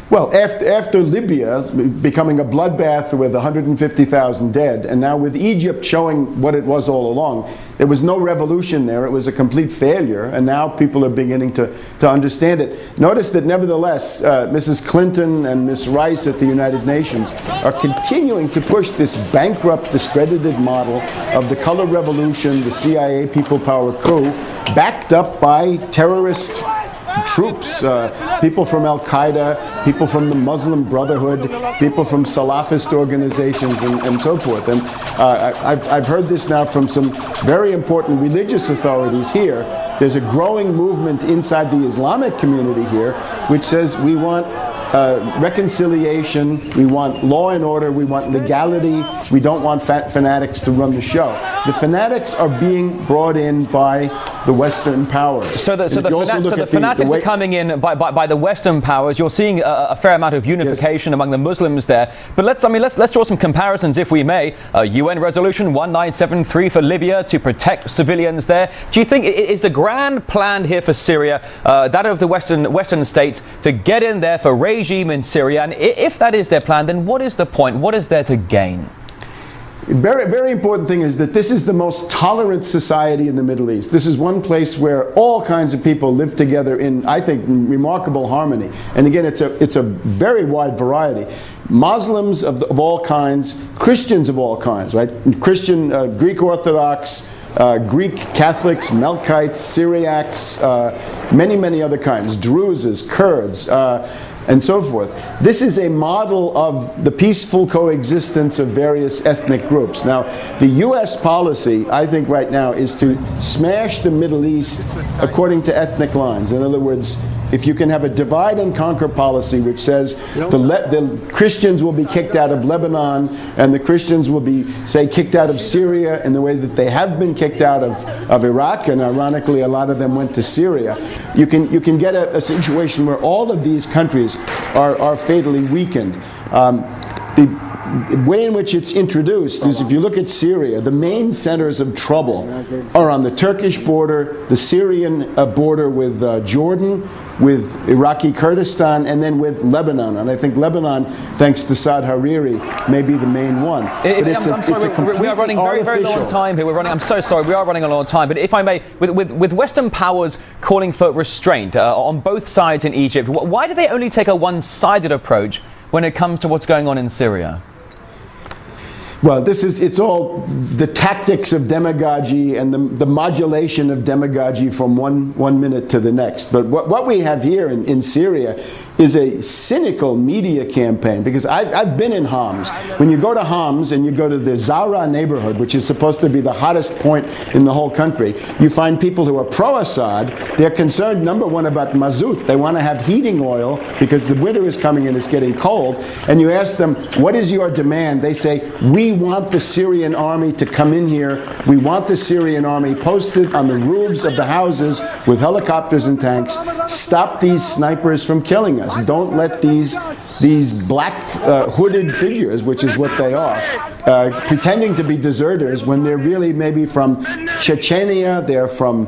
Well, after Libya becoming a bloodbath with 150,000 dead, and now with Egypt showing what it was all along, there was no revolution there. It was a complete failure, and now people are beginning to understand it. Notice that nevertheless, Mrs. Clinton and Ms. Rice at the United Nations are continuing to push this bankrupt, discredited model of the color revolution, the CIA people power coup, backed up by terrorist troops, people from Al-Qaeda, people from the Muslim Brotherhood, people from Salafist organizations, and so forth. And I've heard this now from some very important religious authorities here. There's a growing movement inside the Islamic community here which says we want reconciliation, we want law and order, we want legality, we don't want fanatics to run the show. The fanatics are being brought in by the Western powers. So the fanatics are coming in by the Western powers. You're seeing a fair amount of unification among the Muslims there. But let's draw some comparisons, if we may. UN Resolution 1973 for Libya to protect civilians there. Do you think is the grand plan here for Syria that of the Western states to get in there for regime in Syria? And if that is their plan, then what is the point? What is there to gain? Very, very important thing is that this is the most tolerant society in the Middle East. This is one place where all kinds of people live together in, I think, remarkable harmony. And again, it's a very wide variety. Muslims of all kinds, Christians of all kinds, right? Christian, Greek Orthodox, Greek Catholics, Melkites, Syriacs, many, many other kinds, Druzes, Kurds, and so forth. This is a model of the peaceful coexistence of various ethnic groups. Now, the U.S. policy, I think right now, is to smash the Middle East according to ethnic lines. In other words, if you can have a divide and conquer policy which says the Christians will be kicked out of Lebanon and the Christians will be, say, kicked out of Syria in the way that they have been kicked out of Iraq, and ironically a lot of them went to Syria, you can get a situation where all of these countries are fatally weakened. The way in which it's introduced is, if you look at Syria, the main centers of trouble are on the Turkish border, the Syrian border with Jordan, with Iraqi Kurdistan, and then with Lebanon. And I think Lebanon, thanks to Saad Hariri, may be the main one. We are running very long time here. I'm so sorry. We are running a long time. But if I may, with Western powers calling for restraint on both sides in Egypt, why do they only take a one-sided approach when it comes to what's going on in Syria? Well, it's all the tactics of demagogy and the modulation of demagogy from one minute to the next. But what we have here in Syria is a cynical media campaign, because I've been in Homs. When you go to Homs and you go to the Zahra neighborhood, which is supposed to be the hottest point in the whole country, you find people who are pro-Assad. They're concerned, number one, about mazout. They want to have heating oil because the winter is coming and it's getting cold. And you ask them, what is your demand? They say, we want the Syrian army to come in here. We want the Syrian army posted on the roofs of the houses with helicopters and tanks. Stop these snipers from killing us. Don't let these black hooded figures, which is what they are, pretending to be deserters when they're really maybe from Chechnya, they're from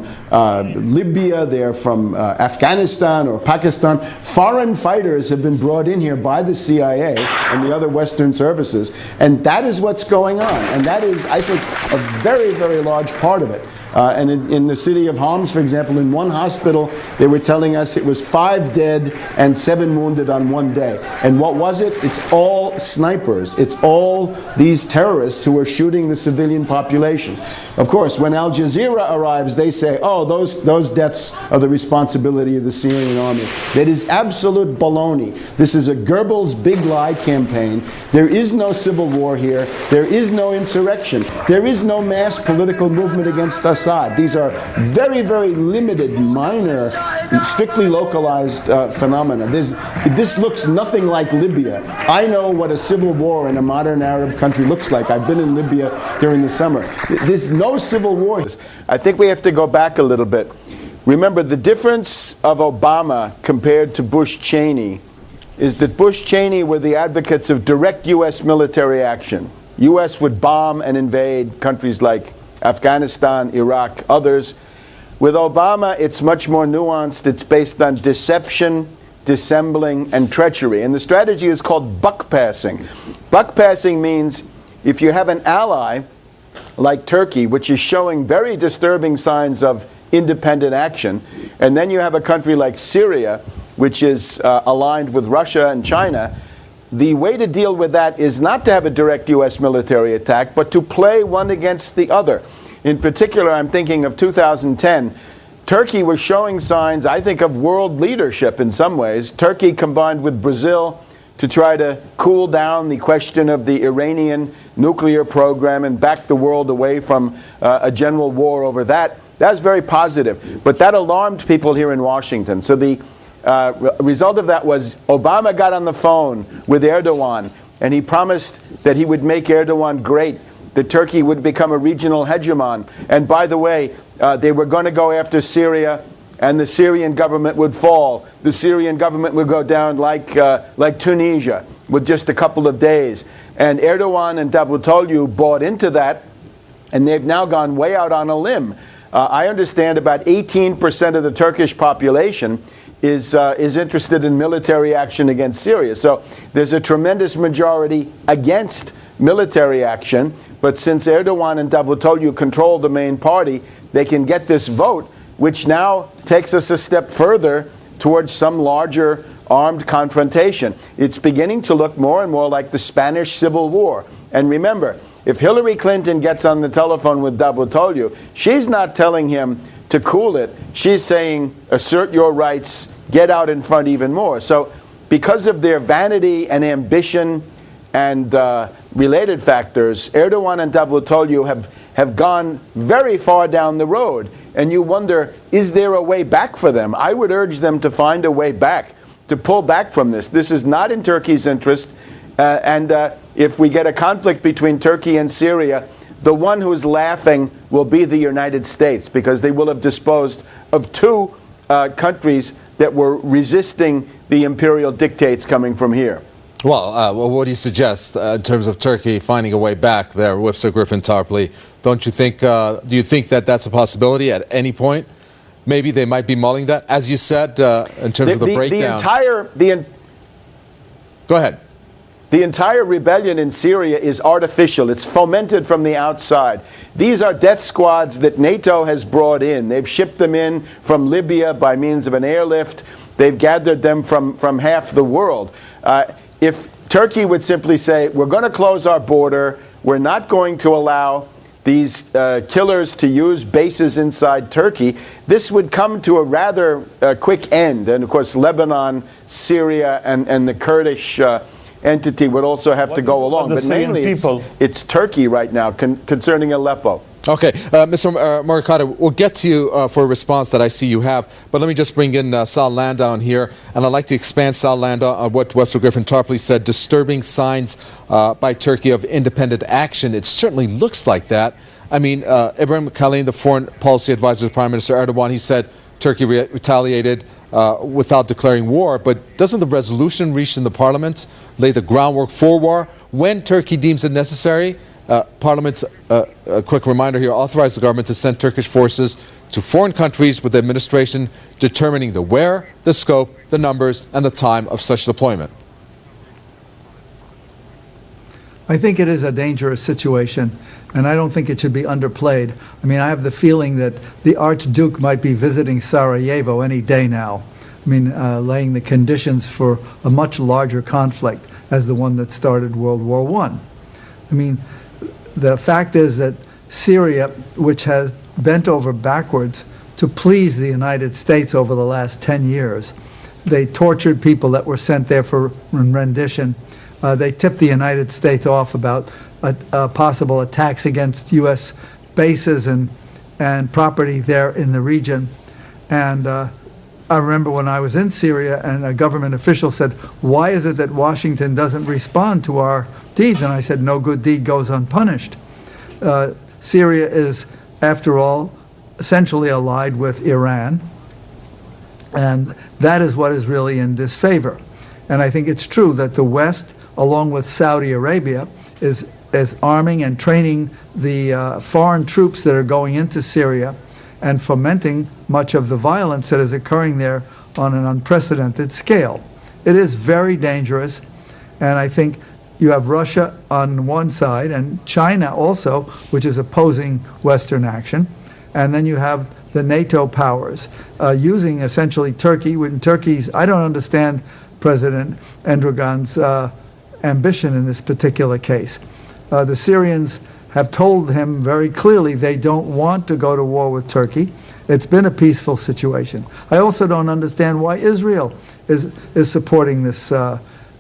Libya, they're from Afghanistan or Pakistan. Foreign fighters have been brought in here by the CIA and the other Western services, and that is what's going on. And that is, I think, a very, very large part of it. And in the city of Homs, for example, in one hospital, they were telling us it was 5 dead and 7 wounded on one day. And what was it? It's all snipers. It's all these terrorists who are shooting the civilian population. Of course, when Al Jazeera arrives, they say, oh, those deaths are the responsibility of the Syrian army. That is absolute baloney. This is a Goebbels big lie campaign. There is no civil war here. There is no insurrection. There is no mass political movement against us. These are very, very limited, minor, strictly localized phenomena. This looks nothing like Libya. I know what a civil war in a modern Arab country looks like. I've been in Libya during the summer. There's no civil war. I think we have to go back a little bit. Remember, the difference of Obama compared to Bush Cheney is that Bush Cheney were the advocates of direct U.S. military action. U.S. would bomb and invade countries like Afghanistan, Iraq, others. With Obama, it's much more nuanced. It's based on deception, dissembling, and treachery. And the strategy is called buck passing. Buck passing means if you have an ally like Turkey, which is showing very disturbing signs of independent action, and then you have a country like Syria, which is aligned with Russia and China, the way to deal with that is not to have a direct U.S. military attack, but to play one against the other. In particular, I'm thinking of 2010. Turkey was showing signs, I think, of world leadership in some ways. Turkey combined with Brazil to try to cool down the question of the Iranian nuclear program and back the world away from a general war over that. That's very positive. But that alarmed people here in Washington. So the result of that was Obama got on the phone with Erdogan, and he promised that he would make Erdogan great, that Turkey would become a regional hegemon. And by the way, they were going to go after Syria, and the Syrian government would fall. The Syrian government would go down like Tunisia with just a couple of days. And Erdogan and Davutoglu bought into that, and they've now gone way out on a limb. I understand about 18% of the Turkish population is interested in military action against Syria. So there's a tremendous majority against military action, but since Erdogan and Davutoglu control the main party, they can get this vote, which now takes us a step further towards some larger armed confrontation. It's beginning to look more and more like the Spanish Civil War. And remember, if Hillary Clinton gets on the telephone with Davutoglu, she's not telling him to cool it. She's saying, assert your rights, get out in front even more. So because of their vanity and ambition and related factors, Erdogan and Davutoglu have gone very far down the road. And you wonder, is there a way back for them? I would urge them to find a way back, to pull back from this. This is not in Turkey's interest. And if we get a conflict between Turkey and Syria, the one who's laughing will be the United States, because they will have disposed of two countries that were resisting the imperial dictates coming from here. Well, what do you suggest in terms of Turkey finding a way back there with Sir Griffin Tarpley? Don't you think? Do you think that that's a possibility at any point? Maybe they might be mulling that, as you said, in terms of the breakdown. Go ahead. The entire rebellion in Syria is artificial. It's fomented from the outside. These are death squads that NATO has brought in. They've shipped them in from Libya by means of an airlift. They've gathered them from half the world. If Turkey would simply say, we're going to close our border, we're not going to allow these killers to use bases inside Turkey, this would come to a rather quick end. And of course, Lebanon, Syria, and the Kurdish entity would also have to go along. But mainly it's Turkey right now concerning Aleppo. Okay, Mr. Morikawa, we'll get to you for a response that I see you have, but let me just bring in Sal Landau here, and I'd like to expand, Sal Landau, on what Sir Griffin Tarpley said, disturbing signs by Turkey of independent action. It certainly looks like that. I mean, Ibrahim Kalin, the foreign policy advisor to Prime Minister Erdogan, he said Turkey retaliated without declaring war, but doesn't the resolution reached in the parliament lay the groundwork for war when Turkey deems it necessary? Parliament, a quick reminder here, authorized the government to send Turkish forces to foreign countries with the administration determining the where, the scope, the numbers, and the time of such deployment. I think it is a dangerous situation, and I don't think it should be underplayed. I mean, I have the feeling that the Archduke might be visiting Sarajevo any day now. I mean, laying the conditions for a much larger conflict as the one that started World War I. I mean, the fact is that Syria, which has bent over backwards to please the United States over the last 10 years, they tortured people that were sent there for rendition. They tipped the United States off about possible attacks against U.S. bases and property there in the region. And I remember when I was in Syria and a government official said, why is it that Washington doesn't respond to our deeds? And I said, no good deed goes unpunished. Syria is, after all, essentially allied with Iran. And that is what is really in disfavor. And I think it's true that the West, along with Saudi Arabia, is arming and training the foreign troops that are going into Syria and fomenting much of the violence that is occurring there on an unprecedented scale. It is very dangerous, and I think you have Russia on one side and China also, which is opposing Western action, and then you have the NATO powers using essentially Turkey. When Turkey's, I don't understand President Erdogan's ambition in this particular case. The Syrians have told him very clearly they don't want to go to war with Turkey. It's been a peaceful situation. I also don't understand why Israel is supporting this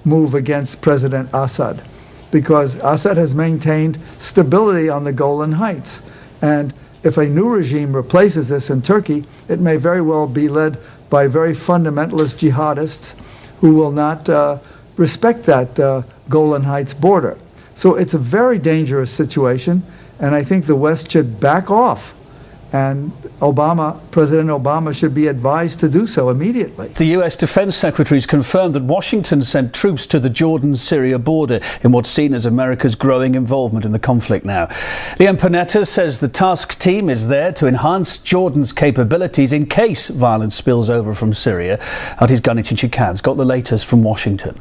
move against President Assad, because Assad has maintained stability on the Golan Heights. And if a new regime replaces this in Turkey, it may very well be led by very fundamentalist jihadists who will not respect that Golan Heights border. So it's a very dangerous situation, and I think the West should back off. And President Obama should be advised to do so immediately. The US Defense Secretary has confirmed that Washington sent troops to the Jordan-Syria border in what's seen as America's growing involvement in the conflict now. Liam Panetta says the task team is there to enhance Jordan's capabilities in case violence spills over from Syria. Artis Ganic in Chicago's got the latest from Washington.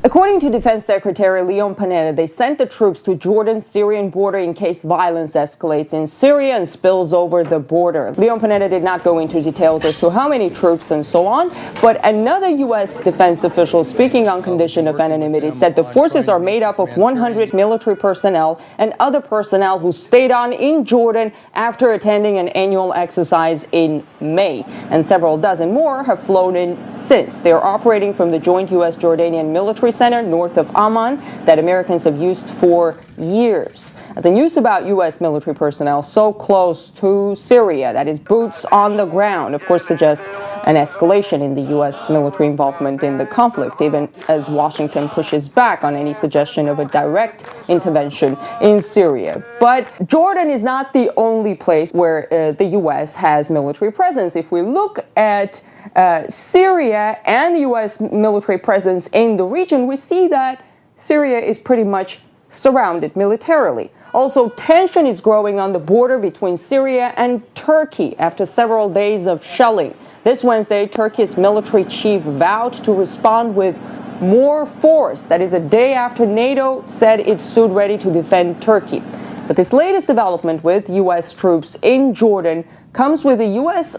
According to Defense Secretary Leon Panetta, they sent the troops to Jordan-Syrian border in case violence escalates in Syria and spills over the border. Leon Panetta did not go into details as to how many troops and so on, but another U.S. defense official, speaking on condition of anonymity, said the forces are made up of 100 military personnel and other personnel who stayed on in Jordan after attending an annual exercise in May, and several dozen more have flown in since. They are operating from the joint U.S.-Jordanian military center north of Amman that Americans have used for years. The news about U.S. military personnel so close to Syria, that is boots on the ground, of course suggests an escalation in the U.S. military involvement in the conflict, even as Washington pushes back on any suggestion of a direct intervention in Syria. But Jordan is not the only place where the U.S. has military presence. If we look at Syria and the U.S. military presence in the region, we see that Syria is pretty much surrounded militarily. Also, tension is growing on the border between Syria and Turkey after several days of shelling. This Wednesday, Turkey's military chief vowed to respond with more force. That is a day after NATO said it stood ready to defend Turkey. But this latest development with U.S. troops in Jordan comes with a U.S.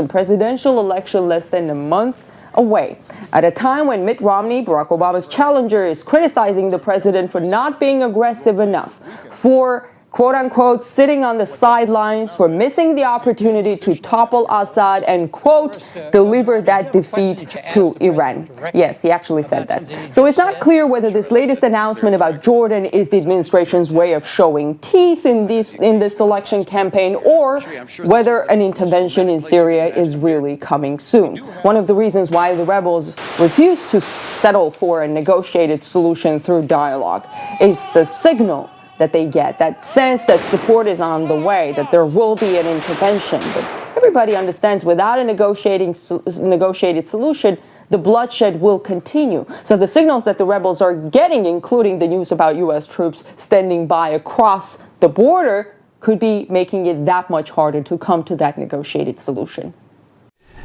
presidential election less than a month away, at a time when Mitt Romney, Barack Obama's challenger, is criticizing the president for not being aggressive enough, for quote-unquote sitting on the sidelines, for missing the opportunity to topple Assad and, quote, deliver that defeat to Iran. Yes, he actually said that. So it's not clear whether this latest announcement about Jordan is the administration's way of showing teeth in this election campaign, or whether an intervention in Syria is really coming soon. One of the reasons why the rebels refuse to settle for a negotiated solution through dialogue is the signal that they get, that sense that support is on the way, that there will be an intervention. But everybody understands without a negotiated solution, the bloodshed will continue. So the signals that the rebels are getting, including the news about U.S. troops standing by across the border, could be making it that much harder to come to that negotiated solution.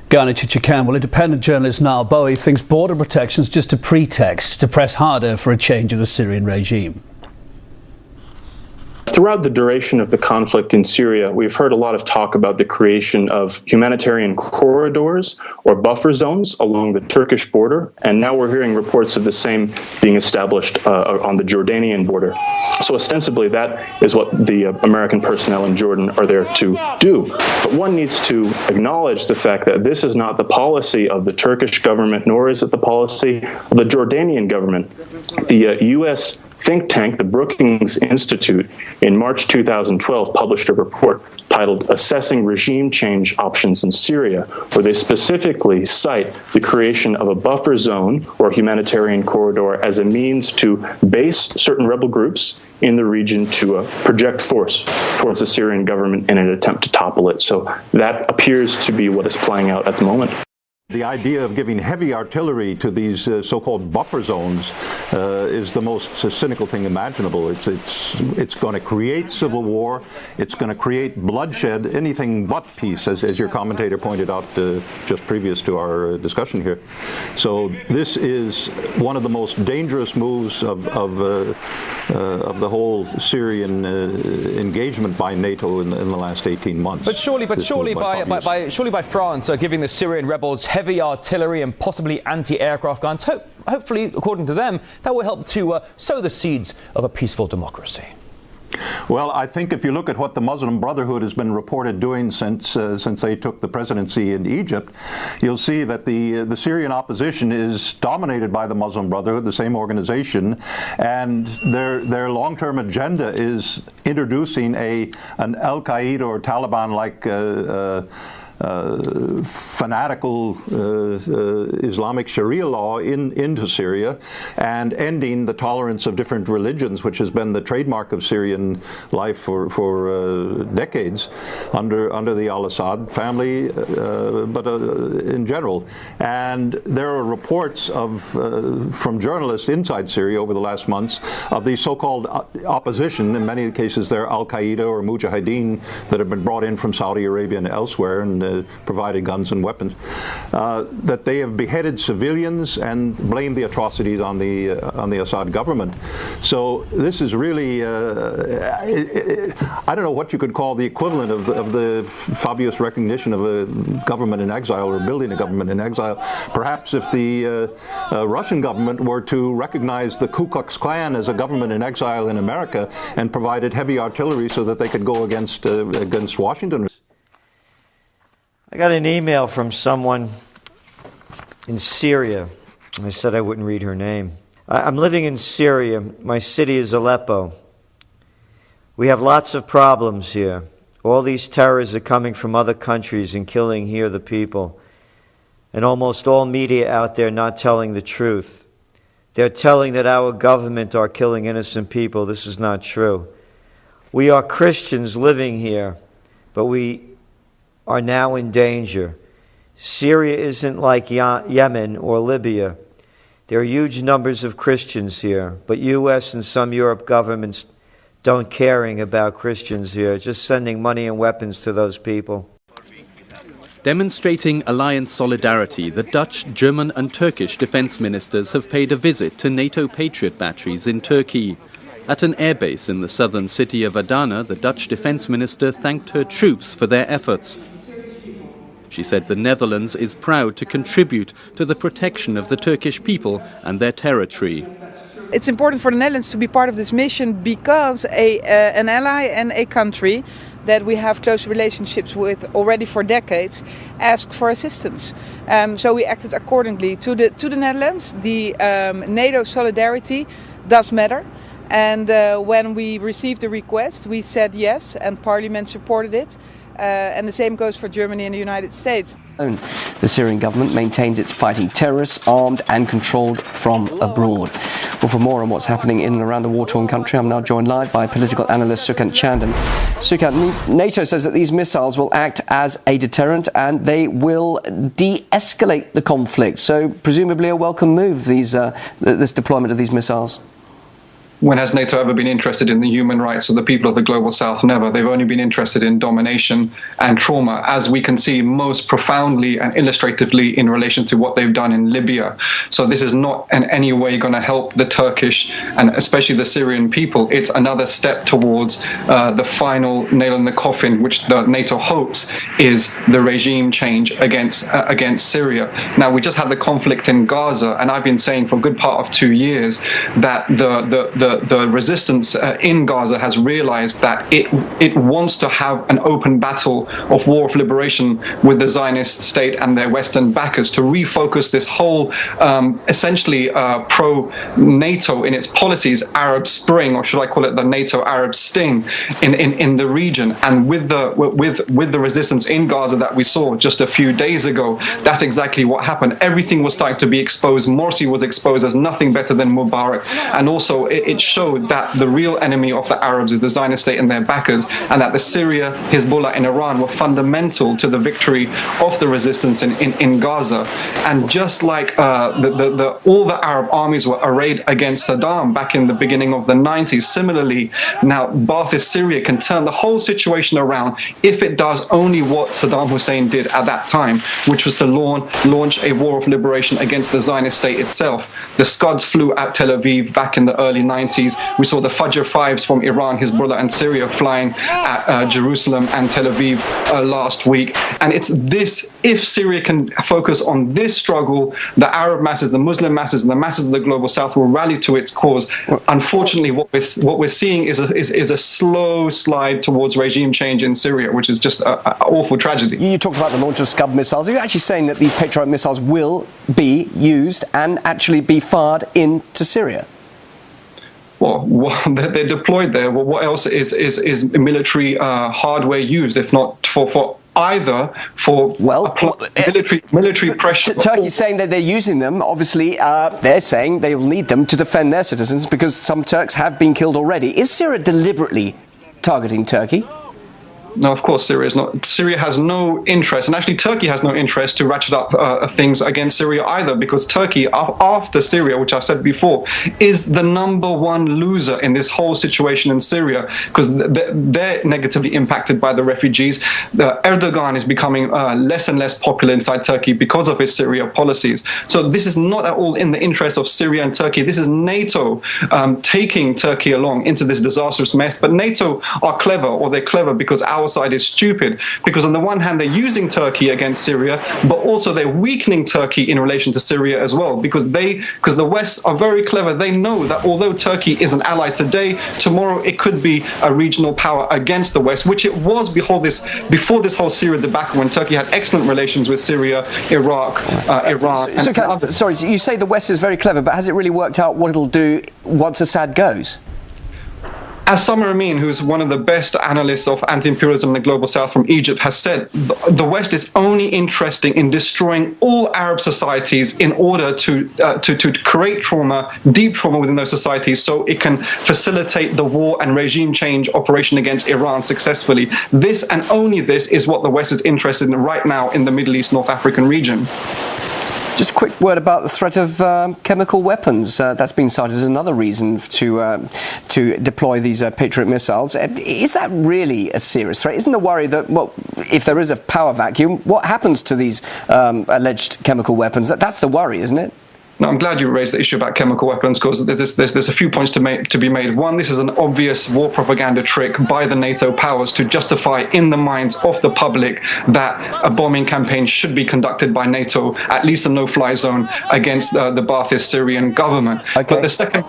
Ghana Chichikan, well, independent journalist Niall Bowie thinks border protection is just a pretext to press harder for a change of the Syrian regime. Throughout the duration of the conflict in Syria, we've heard a lot of talk about the creation of humanitarian corridors or buffer zones along the Turkish border, and now we're hearing reports of the same being established on the Jordanian border. So ostensibly that is what the American personnel in Jordan are there to do. But one needs to acknowledge the fact that this is not the policy of the Turkish government, nor is it the policy of the Jordanian government. The U.S. think tank, the Brookings Institute, in March 2012 published a report titled Assessing Regime Change Options in Syria, where they specifically cite the creation of a buffer zone or humanitarian corridor as a means to base certain rebel groups in the region to project force towards the Syrian government in an attempt to topple it. So that appears to be what is playing out at the moment. The idea of giving heavy artillery to these so-called buffer zones is the most cynical thing imaginable. It's going to create civil war. It's going to create bloodshed, anything but peace, as your commentator pointed out just previous to our discussion here. So this is one of the most dangerous moves of the whole Syrian engagement by NATO in the last 18 months. But surely by France giving the Syrian rebels heavy artillery and possibly anti-aircraft guns, hopefully, according to them, that will help to sow the seeds of a peaceful democracy. Well, I think if you look at what the Muslim Brotherhood has been reported doing since they took the presidency in Egypt, you'll see that the Syrian opposition is dominated by the Muslim Brotherhood, the same organization, and their long-term agenda is introducing an Al-Qaeda or Taliban-like fanatical Islamic Sharia law into Syria and ending the tolerance of different religions, which has been the trademark of Syrian life for decades under the al-Assad family, but in general. And there are reports from journalists inside Syria over the last months of the so-called opposition. In many cases, they're Al-Qaeda or Mujahideen that have been brought in from Saudi Arabia and elsewhere, and provided guns and weapons, that they have beheaded civilians and blamed the atrocities on the Assad government. So this is really, I don't know what you could call the equivalent of the Fabius recognition of a government in exile, or building a government in exile. Perhaps if the Russian government were to recognize the Ku Klux Klan as a government in exile in America and provided heavy artillery so that they could go against Washington. I got an email from someone in Syria. I said I wouldn't read her name. I'm living in Syria. My city is Aleppo. We have lots of problems here. All these terrorists are coming from other countries and killing here the people. And almost all media out there not telling the truth. They're telling that our government are killing innocent people. This is not true. We are Christians living here, but we are now in danger. Syria isn't like Yemen or Libya. There are huge numbers of Christians here, but U.S. and some Europe governments don't caring about Christians here, just sending money and weapons to those people. Demonstrating alliance solidarity, the Dutch, German and Turkish defence ministers have paid a visit to NATO Patriot batteries in Turkey. At an airbase in the southern city of Adana, the Dutch defence minister thanked her troops for their efforts. She said the Netherlands is proud to contribute to the protection of the Turkish people and their territory. It's important for the Netherlands to be part of this mission because an ally and a country that we have close relationships with already for decades asked for assistance. So we acted accordingly to the Netherlands. The NATO solidarity does matter. And when we received the request, we said yes, and Parliament supported it. And the same goes for Germany and the United States. The Syrian government maintains it's fighting terrorists, armed and controlled from abroad. Well, for more on what's happening in and around the war-torn country, I'm now joined live by political analyst Sukant Chandan. Sukant, NATO says that these missiles will act as a deterrent and they will de-escalate the conflict. So presumably a welcome move, this deployment of these missiles. When has NATO ever been interested in the human rights of the people of the global south? Never. They've only been interested in domination and trauma, as we can see most profoundly and illustratively in relation to what they've done in Libya. So this is not in any way going to help the Turkish and especially the Syrian people. It's another step towards the final nail in the coffin, which the NATO hopes is the regime change against Syria. Now, we just had the conflict in Gaza, and I've been saying for a good part of 2 years that the resistance in Gaza has realized that it wants to have an open battle of war of liberation with the Zionist state and their Western backers to refocus this whole essentially pro-NATO in its policies Arab Spring, or should I call it the NATO Arab sting in the region. And with the resistance in Gaza that we saw just a few days ago, that's exactly what happened. Everything was starting to be exposed. Morsi was exposed as nothing better than Mubarak, and also it showed that the real enemy of the Arabs is the Zionist state and their backers, and that the Syria, Hezbollah and Iran were fundamental to the victory of the resistance in Gaza. And just like all the Arab armies were arrayed against Saddam back in the beginning of the 90s, similarly now Ba'athist Syria can turn the whole situation around if it does only what Saddam Hussein did at that time, which was to launch a war of liberation against the Zionist state itself. The Scuds flew at Tel Aviv back in the early 90s. We saw the Fajr 5s from Iran, Hezbollah and Syria flying at Jerusalem and Tel Aviv last week. And it's this, if Syria can focus on this struggle, the Arab masses, the Muslim masses and the masses of the global south will rally to its cause. Unfortunately, what we're seeing is a slow slide towards regime change in Syria, which is just an awful tragedy. You talked about the launch of Scud missiles. Are you actually saying that these Patriot missiles will be used and actually be fired into Syria? Well, they're deployed there. Well, what else is military hardware used, if not for either for military pressure? Turkey's saying that they're using them. Obviously, they're saying they will need them to defend their citizens because some Turks have been killed already. Is Syria deliberately targeting Turkey? No, of course, Syria is not. Syria has no interest, and actually Turkey has no interest to ratchet up things against Syria either, because Turkey, after Syria, which I've said before, is the #1 loser in this whole situation in Syria, because they're negatively impacted by the refugees. Erdogan is becoming less and less popular inside Turkey because of his Syria policies. So this is not at all in the interest of Syria and Turkey. This is NATO taking Turkey along into this disastrous mess. But NATO are clever, or they're clever because our side is stupid, because on the one hand they're using Turkey against Syria, but also they're weakening Turkey in relation to Syria as well, because the West are very clever. They know that although Turkey is an ally today, tomorrow it could be a regional power against the West, which it was before this whole Syria debacle, when Turkey had excellent relations with Syria, Iraq, Iran. Sorry, you say the West is very clever, but has it really worked out what it'll do once Assad goes? As Samar Amin, who's one of the best analysts of anti-imperialism in the global south from Egypt, has said, the West is only interested in destroying all Arab societies in order to create trauma, deep trauma within those societies, so it can facilitate the war and regime change operation against Iran successfully. This and only this is what the West is interested in right now in the Middle East, North African region. Just a quick word about the threat of chemical weapons. That's been cited as another reason to deploy these Patriot missiles. Is that really a serious threat? Isn't the worry that, well, if there is a power vacuum, what happens to these alleged chemical weapons? That's the worry, isn't it? Now, I'm glad you raised the issue about chemical weapons, because there's a few points to be made. One, this is an obvious war propaganda trick by the NATO powers to justify in the minds of the public that a bombing campaign should be conducted by NATO, at least a no-fly zone, against the Ba'athist Syrian government. Okay. But the second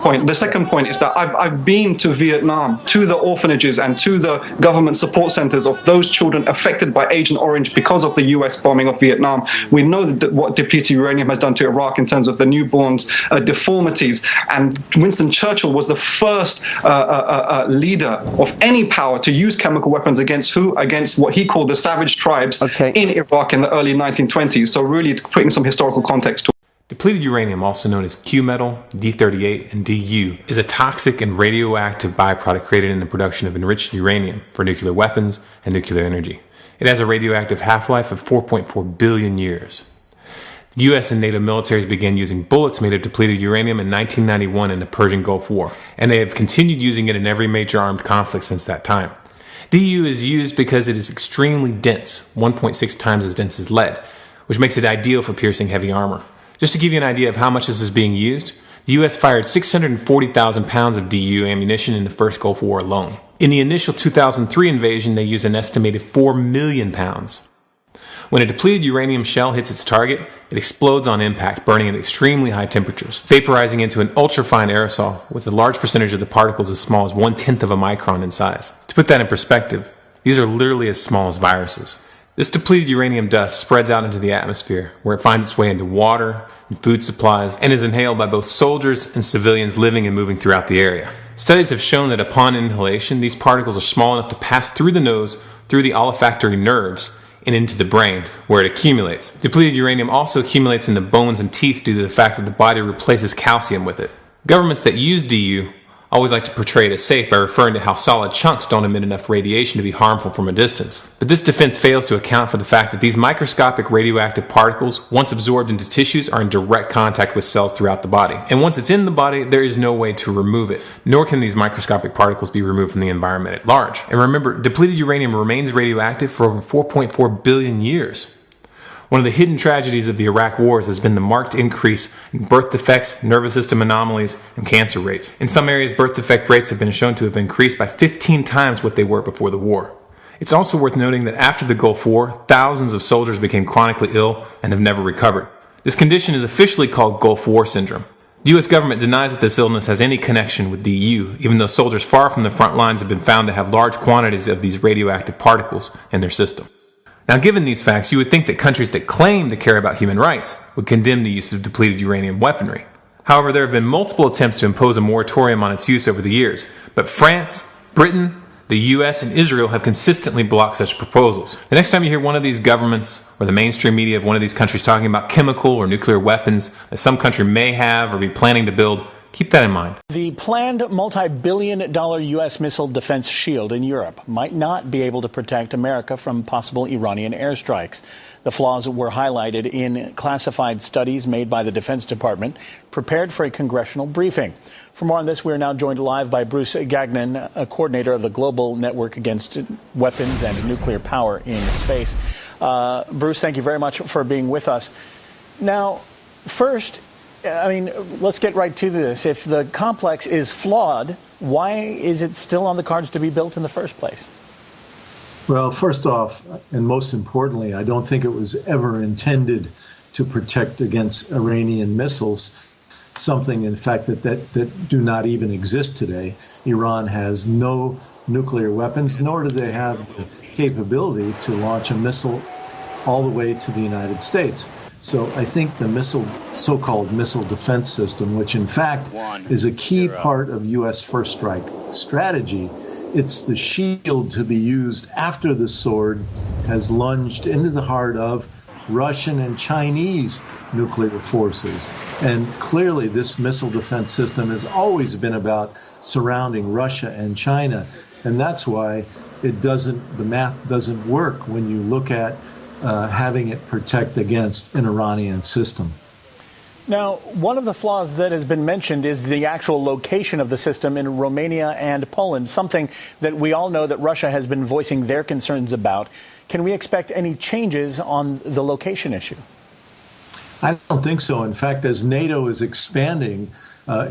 point is that I've been to Vietnam, to the orphanages and to the government support centers of those children affected by Agent Orange because of the US bombing of Vietnam. We know that what depleted uranium has done to Iraq in terms of the newborns' deformities, and Winston Churchill was the first leader of any power to use chemical weapons against who? Against what he called the savage tribes in Iraq in the early 1920s. So really putting some historical context to it. Depleted uranium, also known as Q metal, D38, and Du, is a toxic and radioactive byproduct created in the production of enriched uranium for nuclear weapons and nuclear energy. It has a radioactive half-life of 4.4 billion years. The U.S. and NATO militaries began using bullets made of depleted uranium in 1991 in the Persian Gulf War, and they have continued using it in every major armed conflict since that time. Du is used because it is extremely dense, 1.6 times as dense as lead, which makes it ideal for piercing heavy armor. Just to give you an idea of how much this is being used, the U.S. fired 640,000 pounds of Du ammunition in the first Gulf War alone. In the initial 2003 invasion, they used an estimated 4 million pounds. When a depleted uranium shell hits its target, it explodes on impact, burning at extremely high temperatures, vaporizing into an ultrafine aerosol with a large percentage of the particles as small as 1/10 of a micron in size. To put that in perspective, these are literally as small as viruses. This depleted uranium dust spreads out into the atmosphere, where it finds its way into water and food supplies, and is inhaled by both soldiers and civilians living and moving throughout the area. Studies have shown that upon inhalation, these particles are small enough to pass through the nose, through the olfactory nerves, and into the brain, where it accumulates. Depleted uranium also accumulates in the bones and teeth due to the fact that the body replaces calcium with it. Governments that use Du always like to portray it as safe by referring to how solid chunks don't emit enough radiation to be harmful from a distance. But this defense fails to account for the fact that these microscopic radioactive particles, once absorbed into tissues, are in direct contact with cells throughout the body. And once it's in the body, there is no way to remove it, nor can these microscopic particles be removed from the environment at large. And remember, depleted uranium remains radioactive for over 4.4 billion years. One of the hidden tragedies of the Iraq wars has been the marked increase in birth defects, nervous system anomalies, and cancer rates. In some areas, birth defect rates have been shown to have increased by 15 times what they were before the war. It's also worth noting that after the Gulf War, thousands of soldiers became chronically ill and have never recovered. This condition is officially called Gulf War syndrome. The U.S. government denies that this illness has any connection with DU, even though soldiers far from the front lines have been found to have large quantities of these radioactive particles in their system. Now, given these facts, you would think that countries that claim to care about human rights would condemn the use of depleted uranium weaponry. However, there have been multiple attempts to impose a moratorium on its use over the years, but France, Britain, the US, and Israel have consistently blocked such proposals. The next time you hear one of these governments or the mainstream media of one of these countries talking about chemical or nuclear weapons that some country may have or be planning to build, Keep that in mind. The planned multi-billion-dollar U.S. missile defense shield in Europe might not be able to protect America from possible Iranian airstrikes. The flaws were highlighted in classified studies made by the Defense Department, prepared for a congressional briefing. For more on this, we are now joined live by Bruce Gagnon, a coordinator of the Global Network Against Weapons and Nuclear Power in Space. Bruce, thank you very much for being with us. Now, first, let's get right to this. If the complex is flawed, why is it still on the cards to be built in the first place? Well, first off, and most importantly, I don't think it was ever intended to protect against Iranian missiles, something, in fact, that do not even exist today. Iran has no nuclear weapons, nor do they have the capability to launch a missile all the way to the United States. So I think the so-called missile defense system, which in fact is a key part of U.S. first strike strategy, it's the shield to be used after the sword has lunged into the heart of Russian and Chinese nuclear forces. And clearly this missile defense system has always been about surrounding Russia and China. And that's why the math doesn't work when you look at having it protect against an Iranian system. Now, one of the flaws that has been mentioned is the actual location of the system in Romania and Poland, something that we all know that Russia has been voicing their concerns about. Can we expect any changes on the location issue? I don't think so. In fact, as NATO is expanding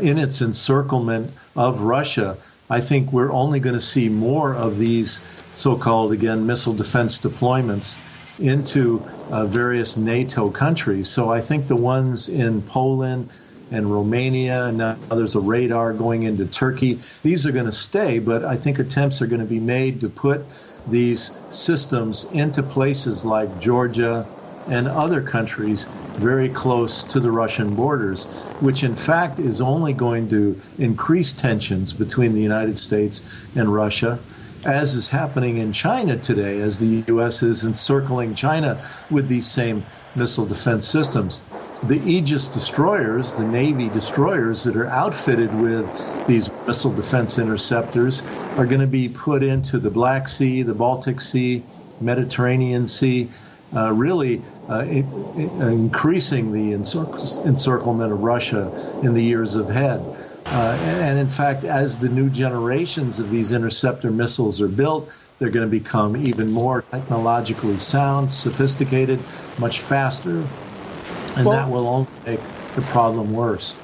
in its encirclement of Russia, I think we're only going to see more of these so-called, again, missile defense deployments into various NATO countries. So I think the ones in Poland and Romania, and now there's a radar going into Turkey, these are going to stay, but I think attempts are going to be made to put these systems into places like Georgia and other countries very close to the Russian borders, which in fact is only going to increase tensions between the United States and Russia, as is happening in China today, as the U.S. is encircling China with these same missile defense systems. The Aegis destroyers, the Navy destroyers that are outfitted with these missile defense interceptors, are going to be put into the Black Sea, the Baltic Sea, Mediterranean Sea, really increasing the encirclement of Russia in the years ahead. And in fact, as the new generations of these interceptor missiles are built, they're going to become even more technologically sound, sophisticated, much faster, and that will only make the problem worse.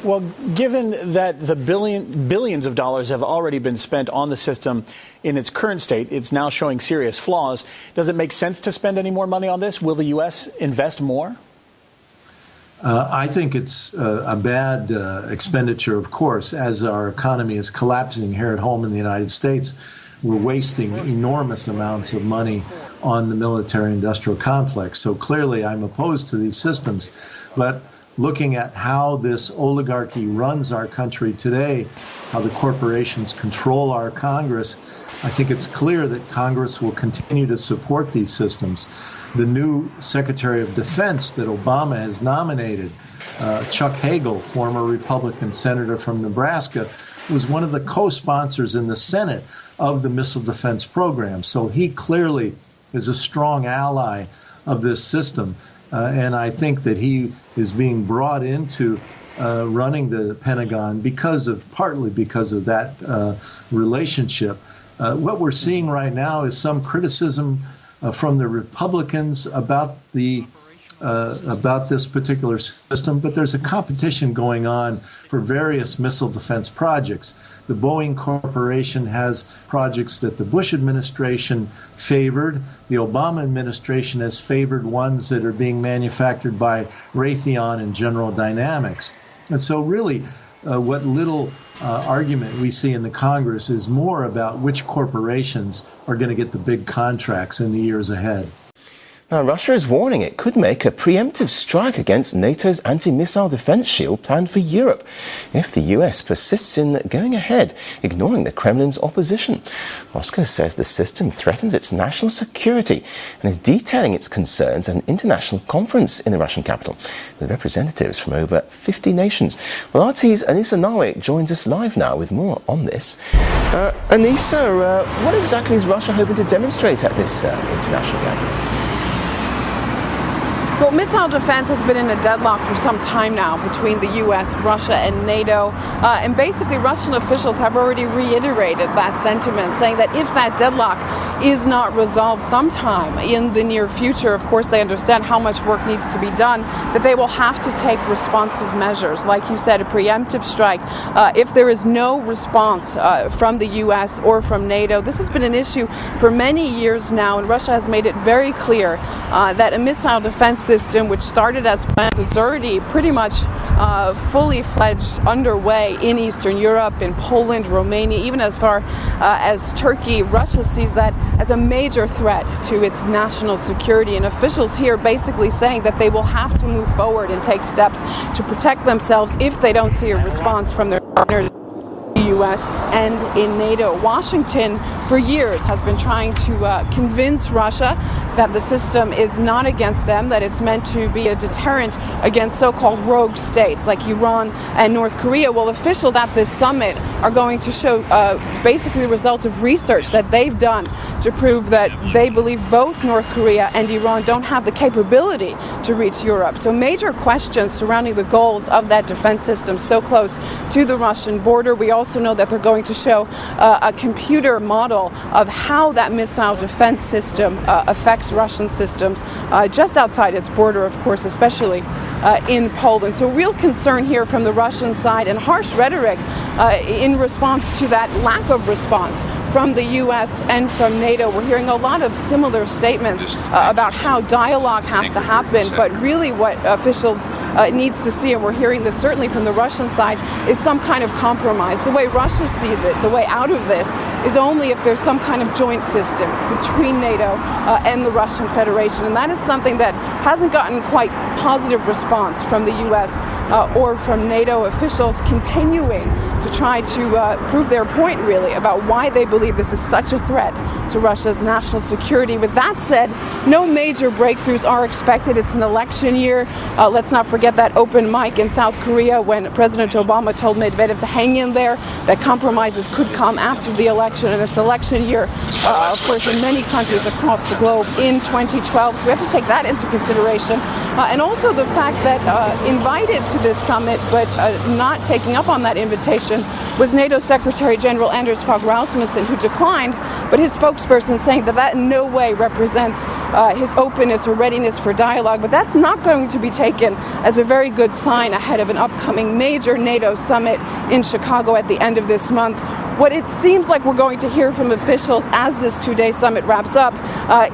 Well, given that the billions of dollars have already been spent on the system in its current state, it's now showing serious flaws. Does it make sense to spend any more money on this? Will the U.S. invest more? I think it's a bad expenditure, of course, as our economy is collapsing here at home in the United States. We're wasting enormous amounts of money on the military-industrial complex. So clearly I'm opposed to these systems. But looking at how this oligarchy runs our country today, how the corporations control our Congress, I think it's clear that Congress will continue to support these systems. The new Secretary of Defense that Obama has nominated, Chuck Hagel, former Republican senator from Nebraska, was one of the co-sponsors in the Senate of the missile defense program. So he clearly is a strong ally of this system. And I think that he is being brought into running the Pentagon partly because of that relationship. What we're seeing right now is some criticism from the Republicans about this particular system, but there's a competition going on for various missile defense projects. The Boeing Corporation has projects that the Bush administration favored. The Obama administration has favored ones that are being manufactured by Raytheon and General Dynamics. And so really, what little argument we see in the Congress is more about which corporations are going to get the big contracts in the years ahead. Now, Russia is warning it could make a preemptive strike against NATO's anti-missile defense shield planned for Europe if the US persists in going ahead, ignoring the Kremlin's opposition. Moscow says the system threatens its national security and is detailing its concerns at an international conference in the Russian capital with representatives from over 50 nations. Well, RT's Anissa Narway joins us live now with more on this. Anissa, what exactly is Russia hoping to demonstrate at this international gathering? Well, missile defense has been in a deadlock for some time now between the U.S., Russia, and NATO. And basically, Russian officials have already reiterated that sentiment, saying that if that deadlock is not resolved sometime in the near future, of course, they understand how much work needs to be done, that they will have to take responsive measures. Like you said, a preemptive strike. If there is no response from the U.S. or from NATO, this has been an issue for many years now, and Russia has made it very clear that a missile defense system, which started as planned, is already pretty much fully fledged underway in Eastern Europe, in Poland, Romania, even as far as Turkey. Russia sees that as a major threat to its national security, and officials here basically saying that they will have to move forward and take steps to protect themselves if they don't see a response from their partners, U.S. and in NATO. Washington for years has been trying to convince Russia that the system is not against them, that it's meant to be a deterrent against so-called rogue states like Iran and North Korea. Well, officials at this summit are going to show basically the results of research that they've done to prove that they believe both North Korea and Iran don't have the capability to reach Europe. So major questions surrounding the goals of that defense system so close to the Russian border. We also know that they're going to show a computer model of how that missile defense system affects Russian systems just outside its border, of course, especially in Poland. So real concern here from the Russian side and harsh rhetoric in response to that lack of response from the U.S. and from NATO. We're hearing a lot of similar statements about how dialogue has to happen, but really what officials needs to see, and we're hearing this certainly from the Russian side, is some kind of compromise. The way Russia sees it, the way out of this, is only if there's some kind of joint system between NATO and the Russian Federation, and that is something that hasn't gotten quite positive response from the U.S. Or from NATO officials, continuing to try to prove their point, really, about why they believe this is such a threat to Russia's national security. With that said, no major breakthroughs are expected. It's an election year. Let's not forget that open mic in South Korea when President Obama told Medvedev to hang in there, that compromises could come after the election, and it's election year, of course, in many countries across the globe in 2012. So we have to take that into consideration. And also the fact that invited to this summit, but not taking up on that invitation, was NATO Secretary General Anders Fogh Rasmussen, who declined, but his spokesperson saying that that in no way represents his openness or readiness for dialogue. But that's not going to be taken as a very good sign ahead of an upcoming major NATO summit in Chicago at the end of this month. What it seems like we're going to hear from officials as this two-day summit wraps up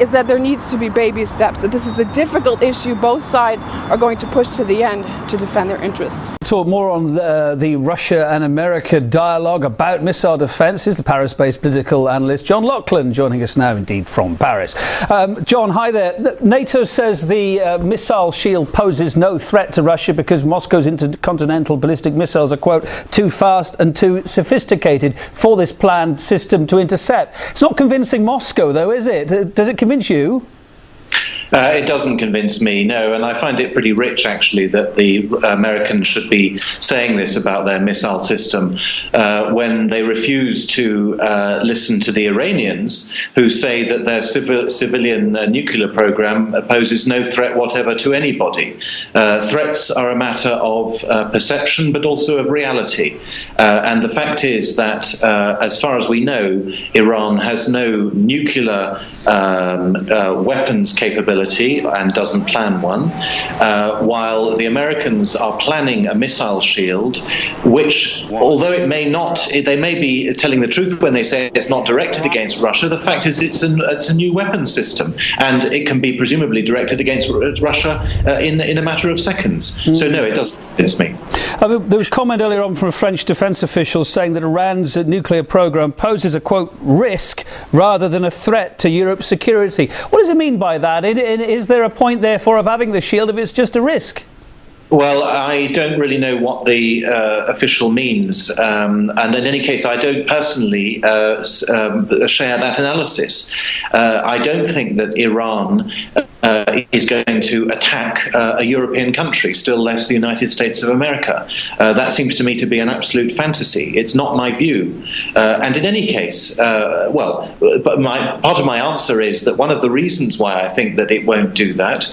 is that there needs to be baby steps, that this is a difficult issue. Both sides are going to push to the end to defend their interests. Talk more on the Russia and America dialogue about missile defence is the Paris-based political analyst John Laughlin, joining us now indeed from Paris. John, hi there. NATO says the missile shield poses no threat to Russia because Moscow's intercontinental ballistic missiles are, quote, too fast and too sophisticated for this planned system to intercept. It's not convincing Moscow, though, is it? Does it convince you? It doesn't convince me, no, and I find it pretty rich, actually, that the Americans should be saying this about their missile system when they refuse to listen to the Iranians, who say that their civilian nuclear program poses no threat whatever to anybody. Threats are a matter of perception, but also of reality. And the fact is that, as far as we know, Iran has no nuclear weapons capability and doesn't plan one, while the Americans are planning a missile shield, which, although it may not, they may be telling the truth when they say it's not directed against Russia, the fact is it's a new weapon system, and it can be presumably directed against Russia in a matter of seconds. So no, it doesn't convince me. There was comment earlier on from a French defence official saying that Iran's nuclear programme poses a, quote, risk rather than a threat to Europe's security. What does it mean by that? Is there a point, therefore, of having the shield if it's just a risk? Well, I don't really know what the official means, and in any case, I don't personally share that analysis. I don't think that Iran is going to attack a European country, still less the United States of America. That seems to me to be an absolute fantasy. It's not my view. And in any case, part of my answer is that one of the reasons why I think that it won't do that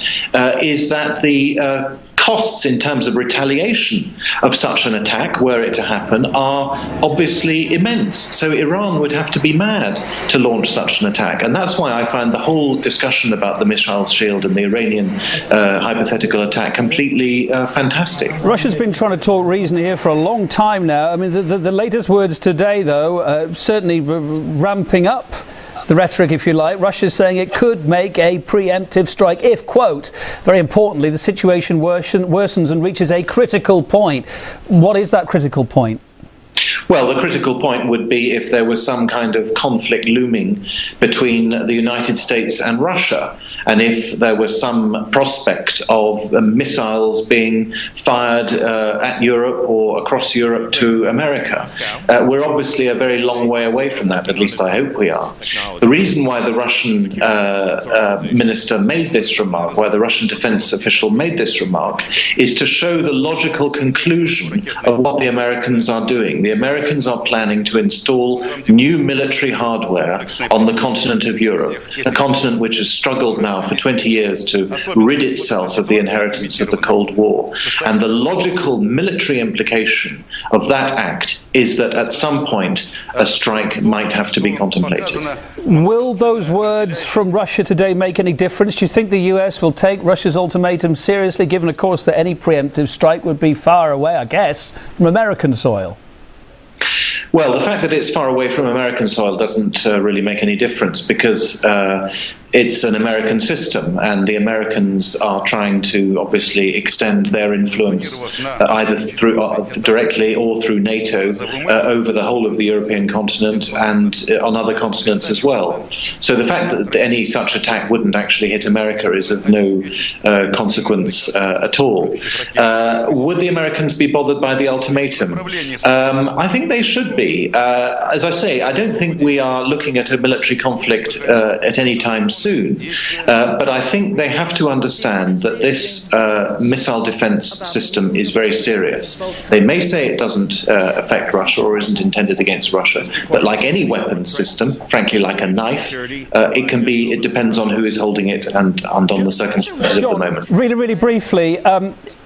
is that the costs in terms of retaliation of such an attack, were it to happen, are obviously immense. So Iran would have to be mad to launch such an attack. And that's why I find the whole discussion about the missile shield and the Iranian hypothetical attack completely fantastic. Russia's been trying to talk reason here for a long time now. I mean, the latest words today, though, certainly ramping up the rhetoric, if you like. Russia's saying it could make a preemptive strike if, quote, very importantly, the situation worsens and reaches a critical point. What is that critical point? Well, the critical point would be if there was some kind of conflict looming between the United States and Russia, and if there was some prospect of missiles being fired at Europe or across Europe to America. We're obviously a very long way away from that, at least I hope we are. The reason why the Russian minister made this remark, why the Russian defense official made this remark, is to show the logical conclusion of what the Americans are doing. The Americans are planning to install new military hardware on the continent of Europe, a continent which has struggled now for 20 years to rid itself of the inheritance of the Cold War. And the logical military implication of that act is that at some point a strike might have to be contemplated. Will those words from Russia today make any difference? Do you think the US will take Russia's ultimatum seriously, given, of course, that any preemptive strike would be far away, I guess, from American soil? Well, the fact that it's far away from American soil doesn't really make any difference, because it's an American system, and the Americans are trying to obviously extend their influence either through directly or through NATO over the whole of the European continent and on other continents as well. So the fact that any such attack wouldn't actually hit America is of no consequence at all. Would the Americans be bothered by the ultimatum? I think they should be. As I say, I don't think we are looking at a military conflict at any time soon. But I think they have to understand that this missile defense system is very serious. They may say it doesn't affect Russia or isn't intended against Russia, but like any weapons system, frankly, like a knife, it depends on who is holding it and on the circumstances of the moment. Really, really briefly,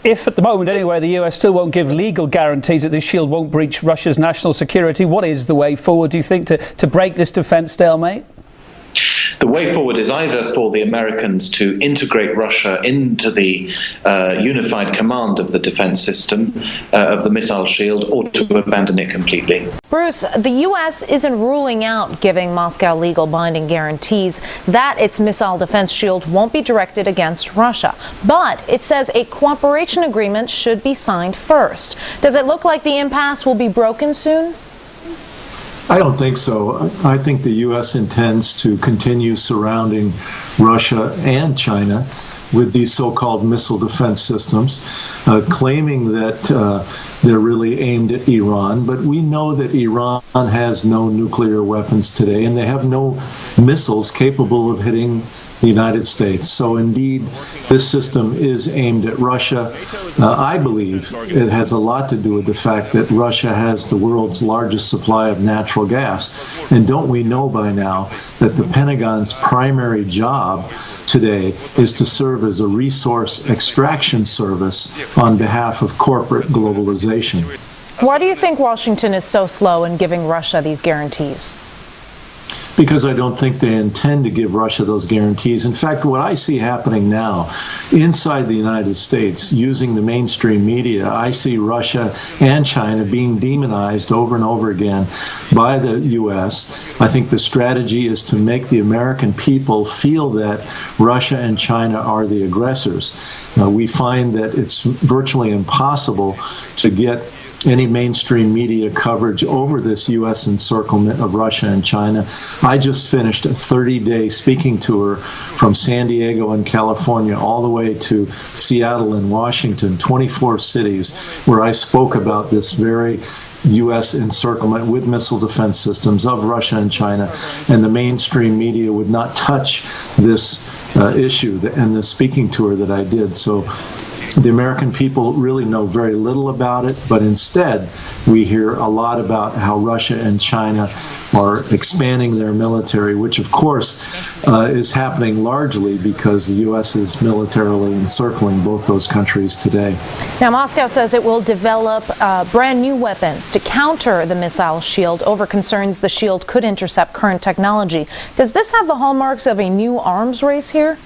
if at the moment anyway the US still won't give legal guarantees that this shield won't breach Russia's national security, what is the way forward, do you think, to break this defense stalemate? The way forward is either for the Americans to integrate Russia into the unified command of the defense system, of the missile shield, or to abandon it completely. Bruce, the U.S. isn't ruling out giving Moscow legal binding guarantees that its missile defense shield won't be directed against Russia. But it says a cooperation agreement should be signed first. Does it look like the impasse will be broken soon? I don't think so. I think the U.S. intends to continue surrounding Russia and China with these so-called missile defense systems, claiming that they're really aimed at Iran. But we know that Iran has no nuclear weapons today, and they have no missiles capable of hitting the United States. So indeed, this system is aimed at Russia. I believe it has a lot to do with the fact that Russia has the world's largest supply of natural gas. And don't we know by now that the Pentagon's primary job today is to serve as a resource extraction service on behalf of corporate globalization. Why do you think Washington is so slow in giving Russia these guarantees? because I don't think they intend to give Russia those guarantees. In fact, what I see happening now inside the United States, using the mainstream media, I see Russia and China being demonized over and over again by the U.S. I think the strategy is to make the American people feel that Russia and China are the aggressors. We find that it's virtually impossible to get any mainstream media coverage over this U.S. encirclement of Russia and China. I just finished a 30-day speaking tour from San Diego and California all the way to Seattle and Washington, 24 cities, where I spoke about this very U.S. encirclement with missile defense systems of Russia and China, and the mainstream media would not touch this issue and the speaking tour that I did. So the American people really know very little about it, but instead we hear a lot about how Russia and China are expanding their military, which of course is happening largely because the U.S. is militarily encircling both those countries today. Now, Moscow says it will develop brand new weapons to counter the missile shield over concerns the shield could intercept current technology. Does this have the hallmarks of a new arms race here?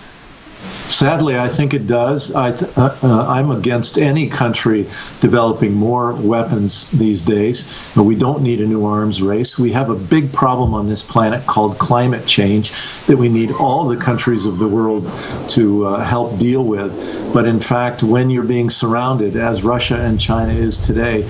Sadly, I think it does. I'm against any country developing more weapons these days. We don't need a new arms race. We have a big problem on this planet called climate change that we need all the countries of the world to help deal with. But in fact, when you're being surrounded, as Russia and China is today,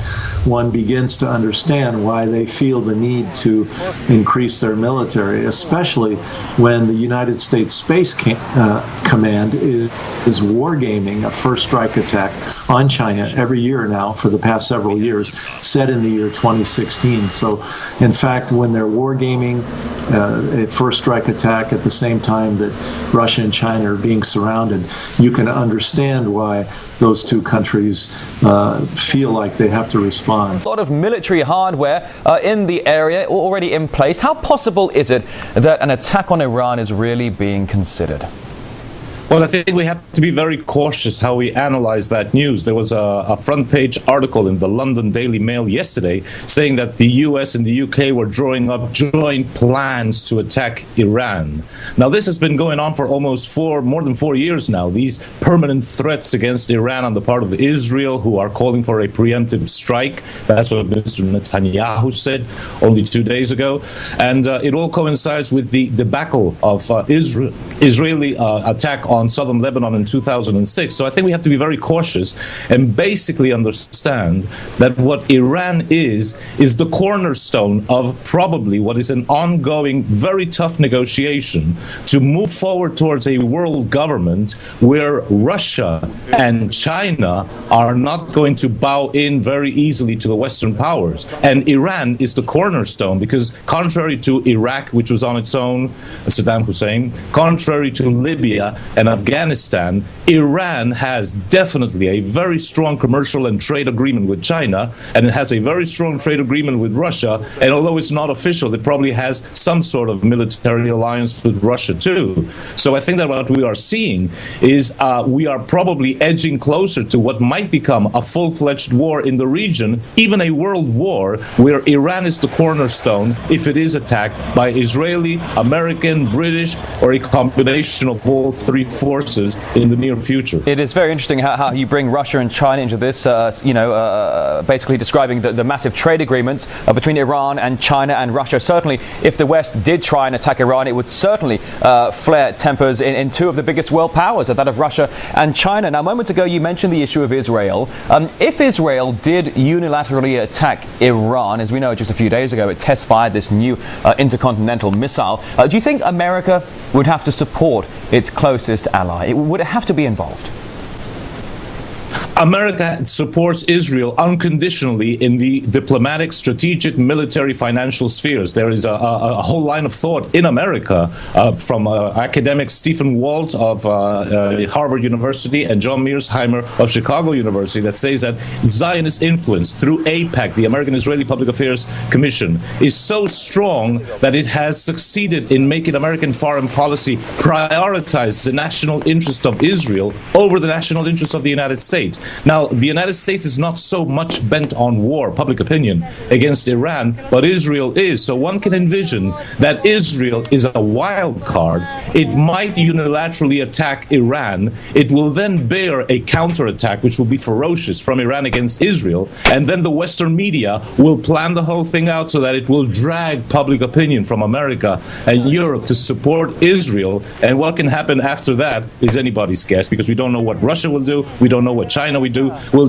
one begins to understand why they feel the need to increase their military, especially when the United States Space Command is wargaming a first strike attack on China every year now for the past several years, set in the year 2016. So, in fact, when they're wargaming a first strike attack at the same time that Russia and China are being surrounded, you can understand why those two countries feel like they have to respond. A lot of military hardware in the area already in place. How possible is it that an attack on Iran is really being considered? Well, I think we have to be very cautious how we analyze that news. There was a front-page article in the London Daily Mail yesterday saying that the US and the UK were drawing up joint plans to attack Iran. Now, this has been going on for almost more than 4 years now. These permanent threats against Iran on the part of Israel, who are calling for a preemptive strike. That's what Mr. Netanyahu said only 2 days ago. And it all coincides with the debacle of Israeli attack on southern Lebanon in 2006. So I think we have to be very cautious and basically understand that what Iran is the cornerstone of probably what is an ongoing, very tough negotiation to move forward towards a world government where Russia and China are not going to bow in very easily to the Western powers. And Iran is the cornerstone because contrary to Iraq, which was on its own, Saddam Hussein, contrary to Libya and Afghanistan, Iran has definitely a very strong commercial and trade agreement with China, and it has a very strong trade agreement with Russia, and although it's not official, it probably has some sort of military alliance with Russia too. So I think that what we are seeing is we are probably edging closer to what might become a full-fledged war in the region, even a world war where Iran is the cornerstone if it is attacked by Israeli, American, British, or a combination of all three forces in the near future. It is very interesting how you bring Russia and China into this, basically describing the massive trade agreements between Iran and China and Russia. Certainly, if the West did try and attack Iran, it would certainly flare tempers in two of the biggest world powers, that of Russia and China. Now, moments ago, you mentioned the issue of Israel. If Israel did unilaterally attack Iran, as we know just a few days ago, it test-fired this new intercontinental missile, do you think America would have to support its closest ally? Would it have to be involved? America supports Israel unconditionally in the diplomatic, strategic, military, financial spheres. There is a whole line of thought in America from academic Stephen Walt of Harvard University and John Mearsheimer of Chicago University that says that Zionist influence through AIPAC, the American Israeli Public Affairs Commission, is so strong that it has succeeded in making American foreign policy prioritize the national interest of Israel over the national interest of the United States. States. Now, the United States is not so much bent on war, public opinion, against Iran, but Israel is. So one can envision that Israel is a wild card. It might unilaterally attack Iran. It will then bear a counterattack, which will be ferocious, from Iran against Israel. And then the Western media will plan the whole thing out so that it will drag public opinion from America and Europe to support Israel. And what can happen after that is anybody's guess, because we don't know what Russia will do. We don't know what China will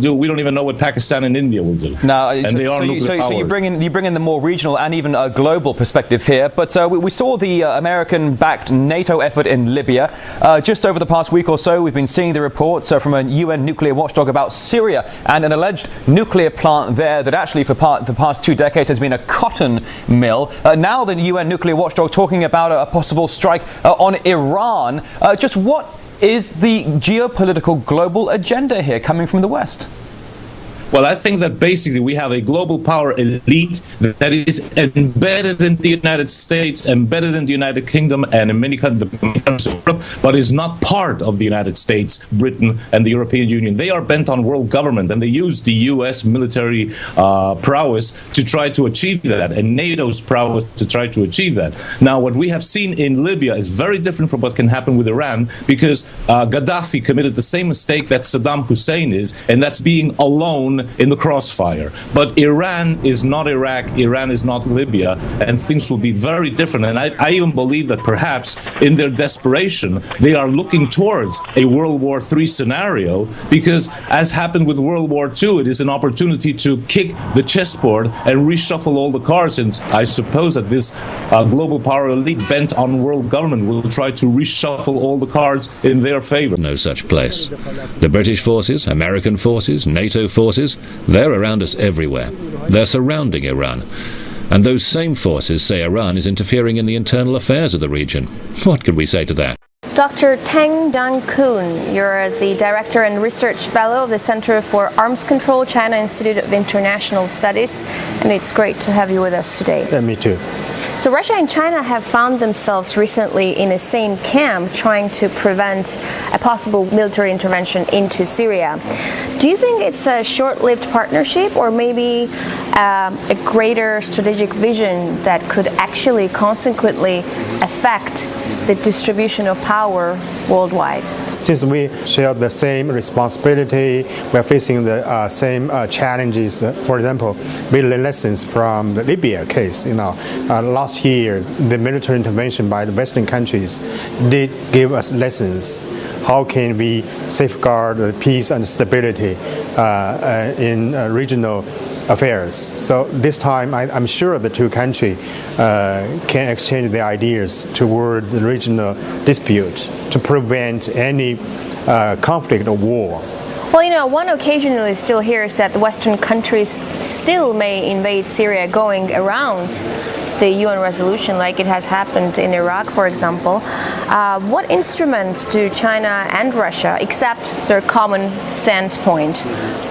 do. We don't even know what Pakistan and India will do. Now, and they are nuclear powers. So you bring in the more regional and even a global perspective here. But we saw the American-backed NATO effort in Libya. Just over the past week or so, we've been seeing the reports from a UN nuclear watchdog about Syria and an alleged nuclear plant there that actually for the past 2 decades has been a cotton mill. Now the UN nuclear watchdog talking about a possible strike on Iran. Just what is the geopolitical global agenda here coming from the West? Well, I think that basically we have a global power elite that is embedded in the United States, embedded in the United Kingdom, and in many countries of Europe, but is not part of the United States, Britain, and the European Union. They are bent on world government, and they use the U.S. military prowess to try to achieve that, and NATO's prowess to try to achieve that. Now, what we have seen in Libya is very different from what can happen with Iran, because Gaddafi committed the same mistake that Saddam Hussein is, and that's being alone in the crossfire. But Iran is not Iraq, Iran is not Libya, and things will be very different. And I even believe that perhaps in their desperation, they are looking towards a World War III scenario, because as happened with World War II, it is an opportunity to kick the chessboard and reshuffle all the cards. And I suppose that this global power elite bent on world government will try to reshuffle all the cards in their favor. No such place. The British forces, American forces, NATO forces, they're around us everywhere. They're surrounding Iran. And those same forces say Iran is interfering in the internal affairs of the region. What could we say to that? Dr. Tang Dan-kun, you're the Director and Research Fellow of the Center for Arms Control, China Institute of International Studies, and it's great to have you with us today. Yeah, me too. So Russia and China have found themselves recently in the same camp trying to prevent a possible military intervention into Syria. Do you think it's a short-lived partnership, or maybe a greater strategic vision that could actually consequently affect the distribution of power worldwide? Since we share the same responsibility, we're facing the same challenges. For example, we learned lessons from the Libya case. Last year, the military intervention by the Western countries did give us lessons. How can we safeguard the peace and stability in regional affairs? So this time, I'm sure the two countries can exchange their ideas toward the regional dispute to prevent any conflict or war. Well, one occasionally still hears that the Western countries still may invade Syria going around the UN resolution, like it has happened in Iraq, for example. What instruments do China and Russia, except their common standpoint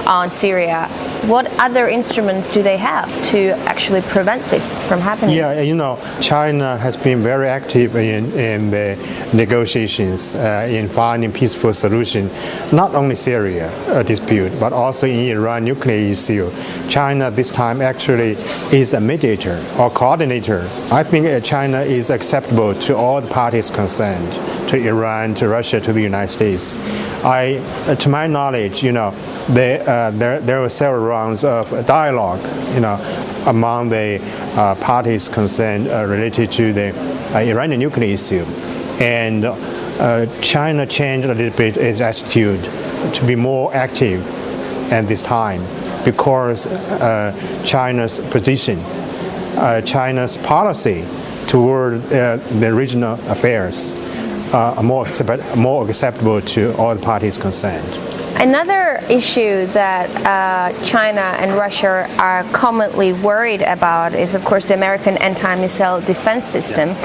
on Syria, what other instruments do they have to actually prevent this from happening? Yeah, China has been very active in the negotiations, in finding peaceful solution, not only Syria dispute, but also in Iran nuclear issue. China this time actually is a mediator or coordinator. I think China is acceptable to all the parties concerned, to Iran, to Russia, to the United States. To my knowledge, there were several rounds of dialogue, among the parties concerned related to the Iranian nuclear issue. And China changed a little bit its attitude to be more active at this time because China's position, China's policy toward the regional affairs are more acceptable to all the parties concerned. Another issue that China and Russia are commonly worried about is, of course, the American anti-missile defense system.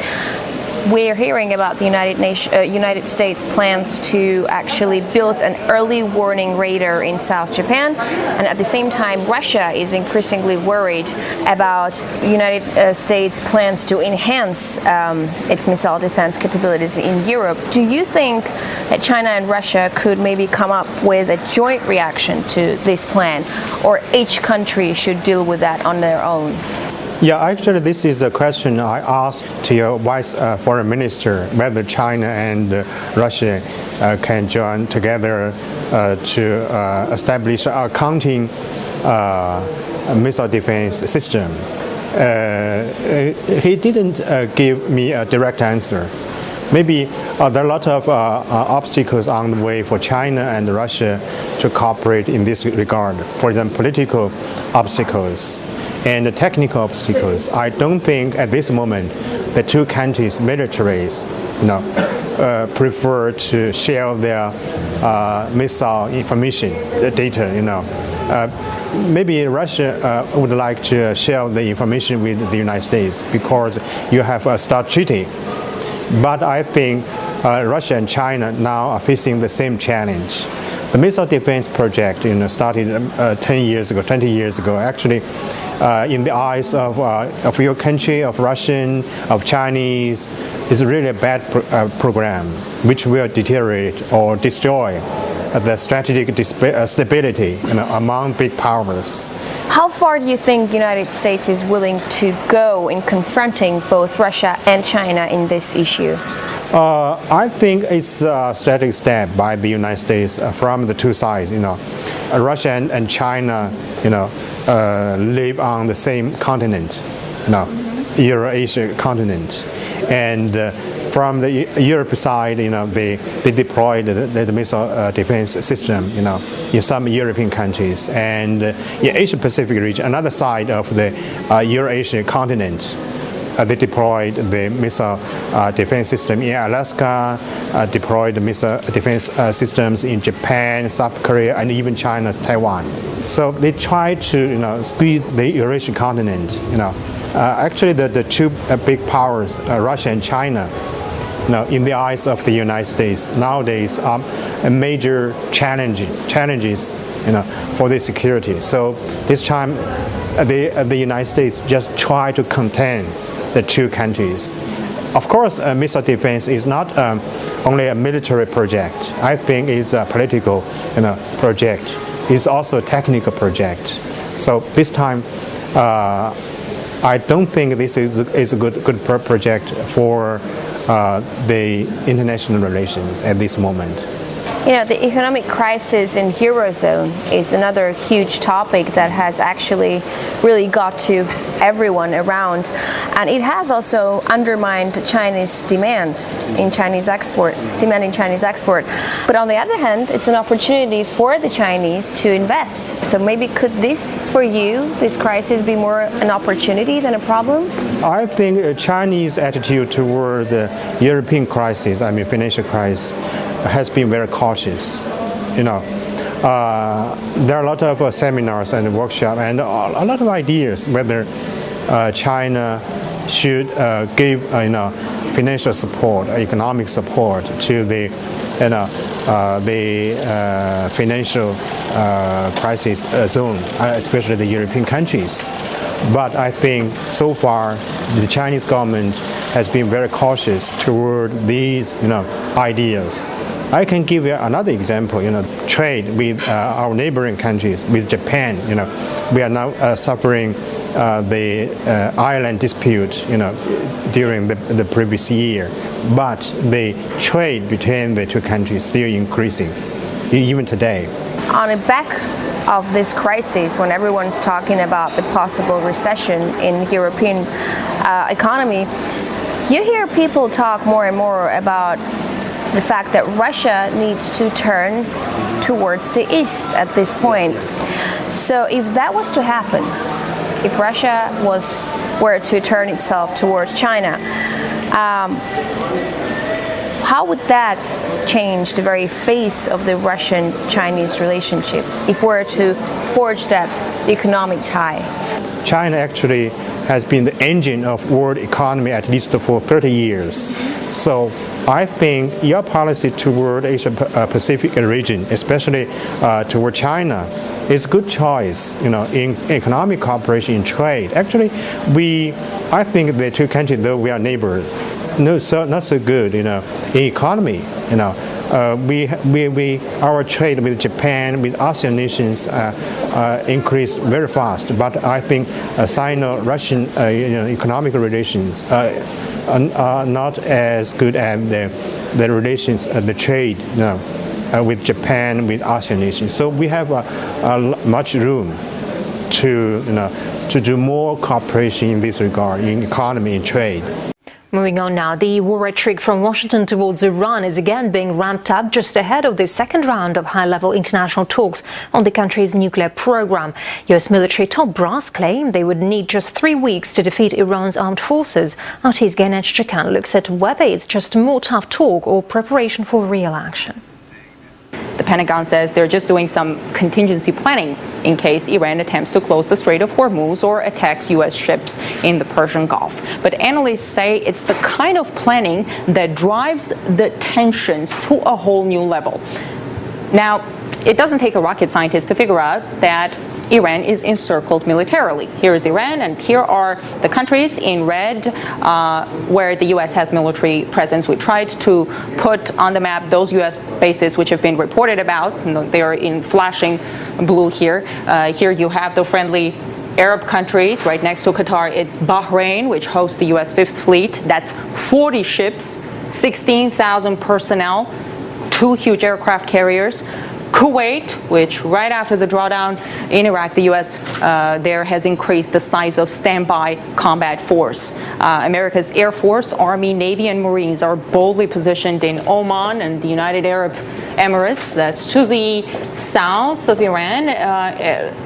we're hearing about the United States plans to actually build an early warning radar in South Japan, and at the same time Russia is increasingly worried about United States plans to enhance its missile defense capabilities in Europe. Do you think that China and Russia could maybe come up with a joint reaction to this plan, or each country should deal with that on their own? Yeah, actually, this is a question I asked to your Vice Foreign Minister, whether China and Russia can join together to establish a counting missile defense system. He didn't give me a direct answer. Maybe there are a lot of obstacles on the way for China and Russia to cooperate in this regard. For example, political obstacles and the technical obstacles. I don't think at this moment the two countries' militaries, prefer to share their missile information, the data. Maybe Russia would like to share the information with the United States because you have a START treaty. But I think Russia and China now are facing the same challenge. The missile defense project, started 10 years ago, 20 years ago. Actually, in the eyes of your country, of Russian, of Chinese, is really a bad program, which will deteriorate or destroy the strategic stability among big powers. How far do you think the United States is willing to go in confronting both Russia and China in this issue? I think it's a strategic step by the United States from the two sides. Russia and China, live on the same continent, Eurasia continent, and from the Europe side, they deployed the missile defense system, in some European countries, and in Asia Pacific region, another side of the Eurasia continent. They deployed the missile defense system in Alaska, deployed the missile defense systems in Japan, South Korea, and even China's Taiwan. So they tried to squeeze the Eurasian continent. Actually, the two big powers, Russia and China, in the eyes of the United States nowadays are major challenges for their security. So this time, the United States just try to contain the two countries. Of course, missile defense is not only a military project. I think it's a political project. It's also a technical project. So this time, I don't think this is a good project for the international relations at this moment. The economic crisis in Eurozone is another huge topic that has actually really got to everyone around, and it has also undermined Chinese demand in Chinese export. But on the other hand, it's an opportunity for the Chinese to invest. So maybe could this, for you, this crisis be more an opportunity than a problem? I think a Chinese attitude toward the European crisis, financial crisis, has been very cautious. There are a lot of seminars and workshops and a lot of ideas whether China should give financial support, economic support to the financial crisis zone, especially the European countries. But I think so far the Chinese government has been very cautious toward these ideas. I can give you another example. Trade with our neighboring countries, with Japan. We are now suffering the island dispute. During the previous year, but the trade between the two countries is still increasing, even today. On the back of this crisis, when everyone's talking about the possible recession in European economy, you hear people talk more and more about the fact that Russia needs to turn towards the east at this point. So if that was to happen, if Russia were to turn itself towards China, how would that change the very face of the Russian-Chinese relationship if we were to forge that economic tie? China actually has been the engine of world economy at least for 30 years. So I think your policy toward Asia Pacific region, especially toward China, is a good choice, in economic cooperation in trade. Actually, I think the two countries, though we are neighbors, not so good, in economy, our trade with Japan, with ASEAN nations increased very fast. But I think Sino-Russian economic relations are not as good as the relations, the trade, with Japan, with ASEAN nations. So we have much room to do more cooperation in this regard, in economy and trade. Moving on now, the war rhetoric from Washington towards Iran is again being ramped up just ahead of the second round of high-level international talks on the country's nuclear program. U.S. military top brass claimed they would need just 3 weeks to defeat Iran's armed forces. Our TV's Ganesh Chakan looks at whether it's just more tough talk or preparation for real action. The Pentagon says they're just doing some contingency planning in case Iran attempts to close the Strait of Hormuz or attacks U.S. ships in the Persian Gulf. But analysts say it's the kind of planning that drives the tensions to a whole new level. Now, it doesn't take a rocket scientist to figure out that Iran is encircled militarily. Here is Iran, and here are the countries in red where the U.S. has military presence. We tried to put on the map those U.S. bases which have been reported about. They are in flashing blue here. Here you have the friendly Arab countries. Right next to Qatar, it's Bahrain, which hosts the U.S. Fifth Fleet. That's 40 ships, 16,000 personnel, 2 huge aircraft carriers. Kuwait, which right after the drawdown in Iraq, the U.S. There has increased the size of standby combat force. America's Air Force, Army, Navy, and Marines are boldly positioned in Oman and the United Arab Emirates. That's to the south of Iran,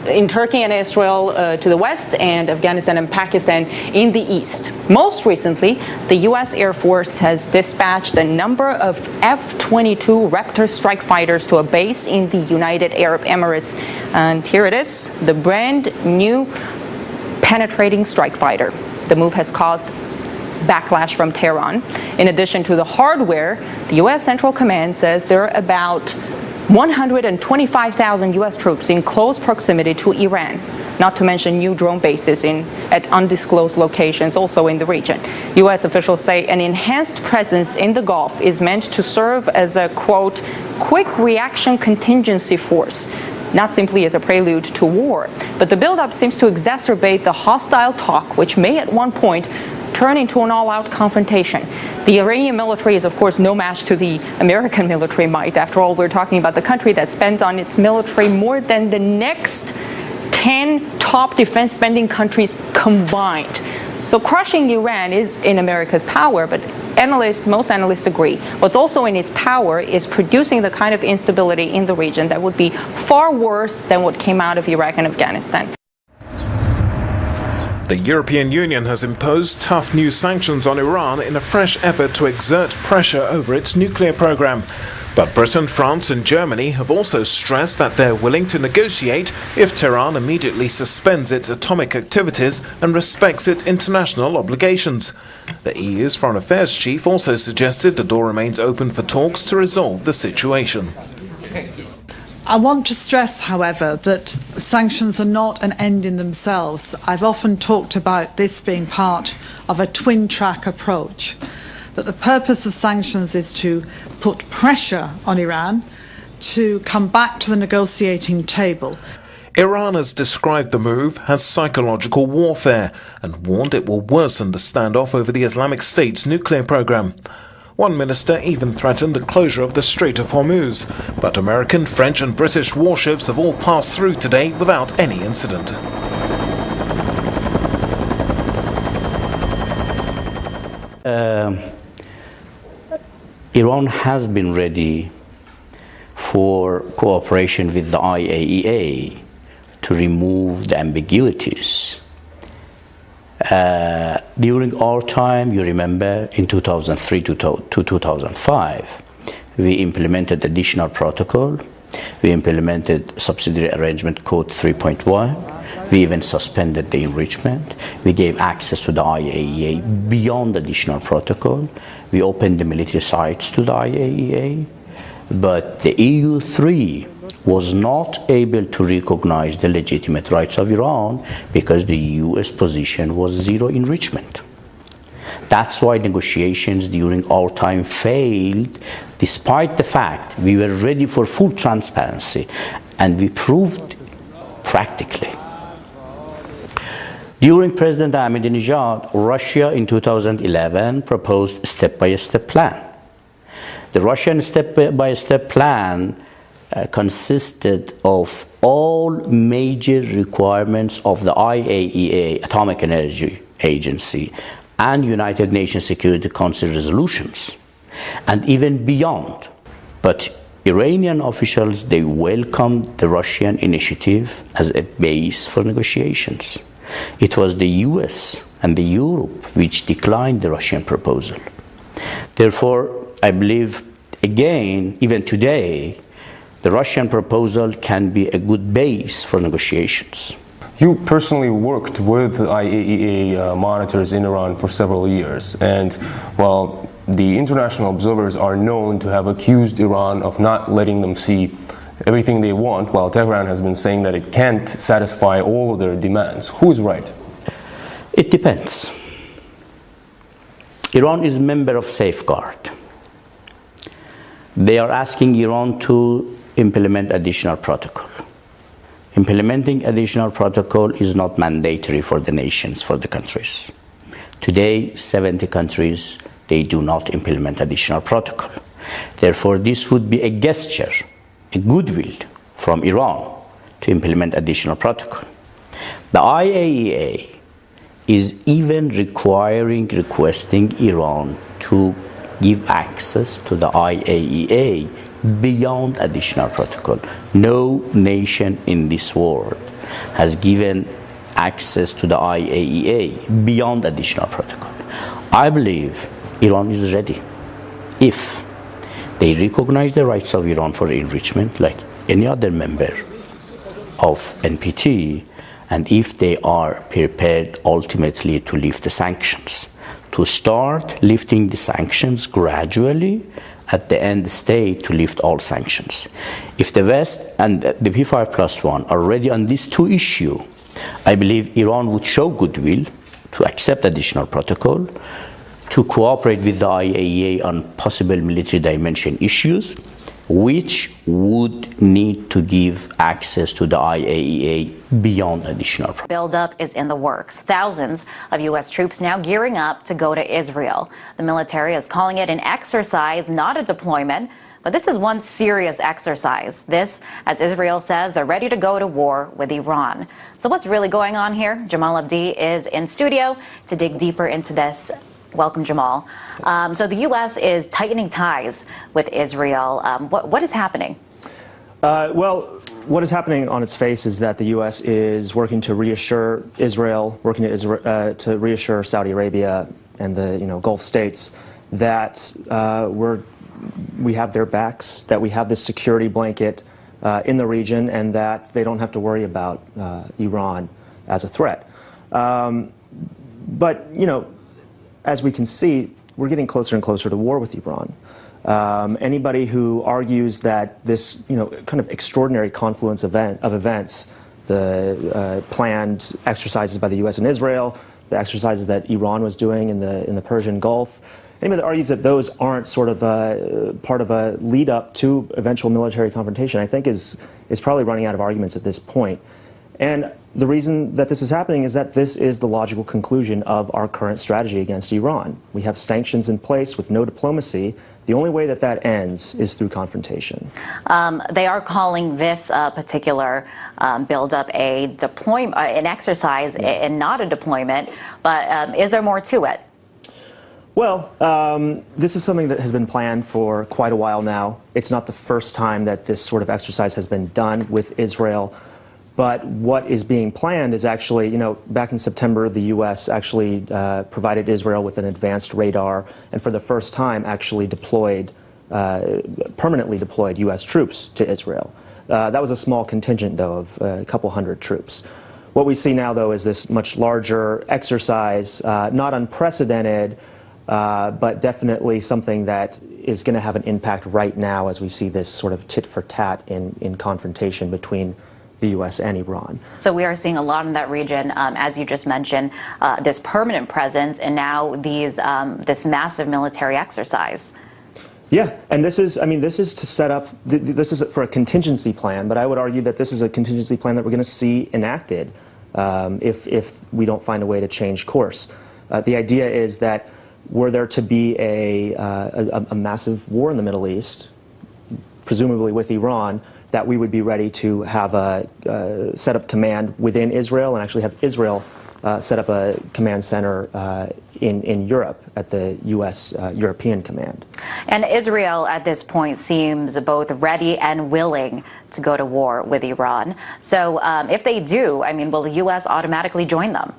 in Turkey and Israel to the west, and Afghanistan and Pakistan in the east. Most recently, the U.S. Air Force has dispatched a number of F-22 Raptor strike fighters to a base in the United Arab Emirates. And here it is, the brand new penetrating strike fighter. The move has caused backlash from Tehran. In addition to the hardware, the U.S. Central Command says there are about 125,000 U.S. troops in close proximity to Iran, not to mention new drone bases at undisclosed locations also in the region. U.S. officials say an enhanced presence in the Gulf is meant to serve as a, quote, quick reaction contingency force, not simply as a prelude to war. But the buildup seems to exacerbate the hostile talk, which may at one point turn into an all-out confrontation. The Iranian military is, of course, no match to the American military might. After all, we're talking about the country that spends on its military more than the next 10 top defense spending countries combined. So crushing Iran is in America's power, but most analysts agree. What's also in its power is producing the kind of instability in the region that would be far worse than what came out of Iraq and Afghanistan. The European Union has imposed tough new sanctions on Iran in a fresh effort to exert pressure over its nuclear program. But Britain, France and Germany have also stressed that they're willing to negotiate if Tehran immediately suspends its atomic activities and respects its international obligations. The EU's Foreign Affairs Chief also suggested the door remains open for talks to resolve the situation. I want to stress, however, that sanctions are not an end in themselves. I've often talked about this being part of a twin-track approach, that the purpose of sanctions is to put pressure on Iran to come back to the negotiating table. Iran has described the move as psychological warfare and warned it will worsen the standoff over the Islamic State's nuclear program. One minister even threatened the closure of the Strait of Hormuz, but American, French and British warships have all passed through today without any incident. Iran has been ready for cooperation with the IAEA to remove the ambiguities. During our time, you remember, in 2003 to 2005, we implemented additional protocol. We implemented subsidiary arrangement code 3.1. We even suspended the enrichment. We gave access to the IAEA beyond additional protocol. We opened the military sites to the IAEA. But the EU3 was not able to recognize the legitimate rights of Iran because the US position was zero enrichment. That's why negotiations during our time failed, despite the fact we were ready for full transparency, and we proved practically. During President Ahmadinejad, Russia in 2011 proposed a step-by-step plan. The Russian step-by-step plan consisted of all major requirements of the IAEA, Atomic Energy Agency, and United Nations Security Council resolutions, and even beyond. But Iranian officials, they welcomed the Russian initiative as a base for negotiations. It was the US and the Europe which declined the Russian proposal. Therefore, I believe, again, even today, the Russian proposal can be a good base for negotiations. You personally worked with IAEA monitors in Iran for several years, and while the international observers are known to have accused Iran of not letting them see everything they want, while Tehran has been saying that it can't satisfy all of their demands. Who is right? It depends. Iran is a member of Safeguard. They are asking Iran to implement additional protocol. Implementing additional protocol is not mandatory for the nations, for the countries. Today, 70 countries, they do not implement additional protocol. Therefore, this would be a gesture, a goodwill from Iran to implement additional protocol. The IAEA is even requesting Iran to give access to the IAEA beyond additional protocol. No nation in this world has given access to the IAEA beyond additional protocol. I believe Iran is ready. If they recognize the rights of Iran for enrichment like any other member of NPT, and if they are prepared ultimately to lift the sanctions, to start lifting the sanctions gradually, at the end state to lift all sanctions. If the West and the P5+1 are ready on these two issues, I believe Iran would show goodwill to accept additional protocol, to cooperate with the IAEA on possible military dimension issues, which would need to give access to the IAEA beyond additional. Buildup is in the works. Thousands of U.S. troops now gearing up to go to Israel. The military is calling it an exercise, not a deployment. But this is one serious exercise. This, as Israel says, they're ready to go to war with Iran. So what's really going on here? Jamal Abdi is in studio to dig deeper into this. Welcome, Jamal. So the U.S. is tightening ties with Israel. What is happening? Well, what is happening on its face is that the U.S. is working to reassure Israel, to reassure Saudi Arabia and the Gulf states that we have their backs, that we have this security blanket in the region, and that they don't have to worry about Iran as a threat. But as we can see, we're getting closer and closer to war with Iran. Anybody who argues that this, kind of extraordinary confluence of events, the planned exercises by the U.S. and Israel, the exercises that Iran was doing in the Persian Gulf, anybody that argues that those aren't sort of part of a lead up to eventual military confrontation, I think is probably running out of arguments at this point. And the reason that this is happening is that this is the logical conclusion of our current strategy against Iran. We have sanctions in place with no diplomacy. The only way that that ends is through confrontation. They are calling this particular buildup an exercise and not a deployment. But is there more to it? Well, this is something that has been planned for quite a while now. It's not the first time that this sort of exercise has been done with Israel. But what is being planned is actually, back in September, the U.S. actually provided Israel with an advanced radar, and for the first time actually permanently deployed U.S. troops to Israel. That was a small contingent, though, of a couple hundred troops. What we see now, though, is this much larger exercise, not unprecedented, but definitely something that is going to have an impact right now as we see this sort of tit for tat in confrontation between the U.S. and Iran. So we are seeing a lot in that region, as you just mentioned, this permanent presence, and now this massive military exercise. Yeah, and this is to set up, this is for a contingency plan, but I would argue that this is a contingency plan that we're going to see enacted if we don't find a way to change course. The idea is that were there to be a massive war in the Middle East, presumably with Iran, that we would be ready to have set up command within Israel and actually have Israel set up a command center in Europe at the U.S. European Command. And Israel at this point seems both ready and willing to go to war with Iran. So if they do, I mean, will the U.S. automatically join them?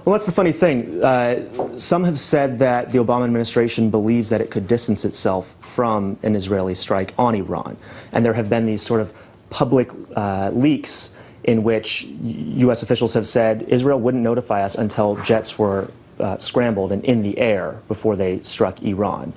Well, that's the funny thing. Some have said that the Obama administration believes that it could distance itself from an Israeli strike on Iran. And there have been these sort of public leaks in which U.S. officials have said Israel wouldn't notify us until jets were scrambled and in the air before they struck Iran.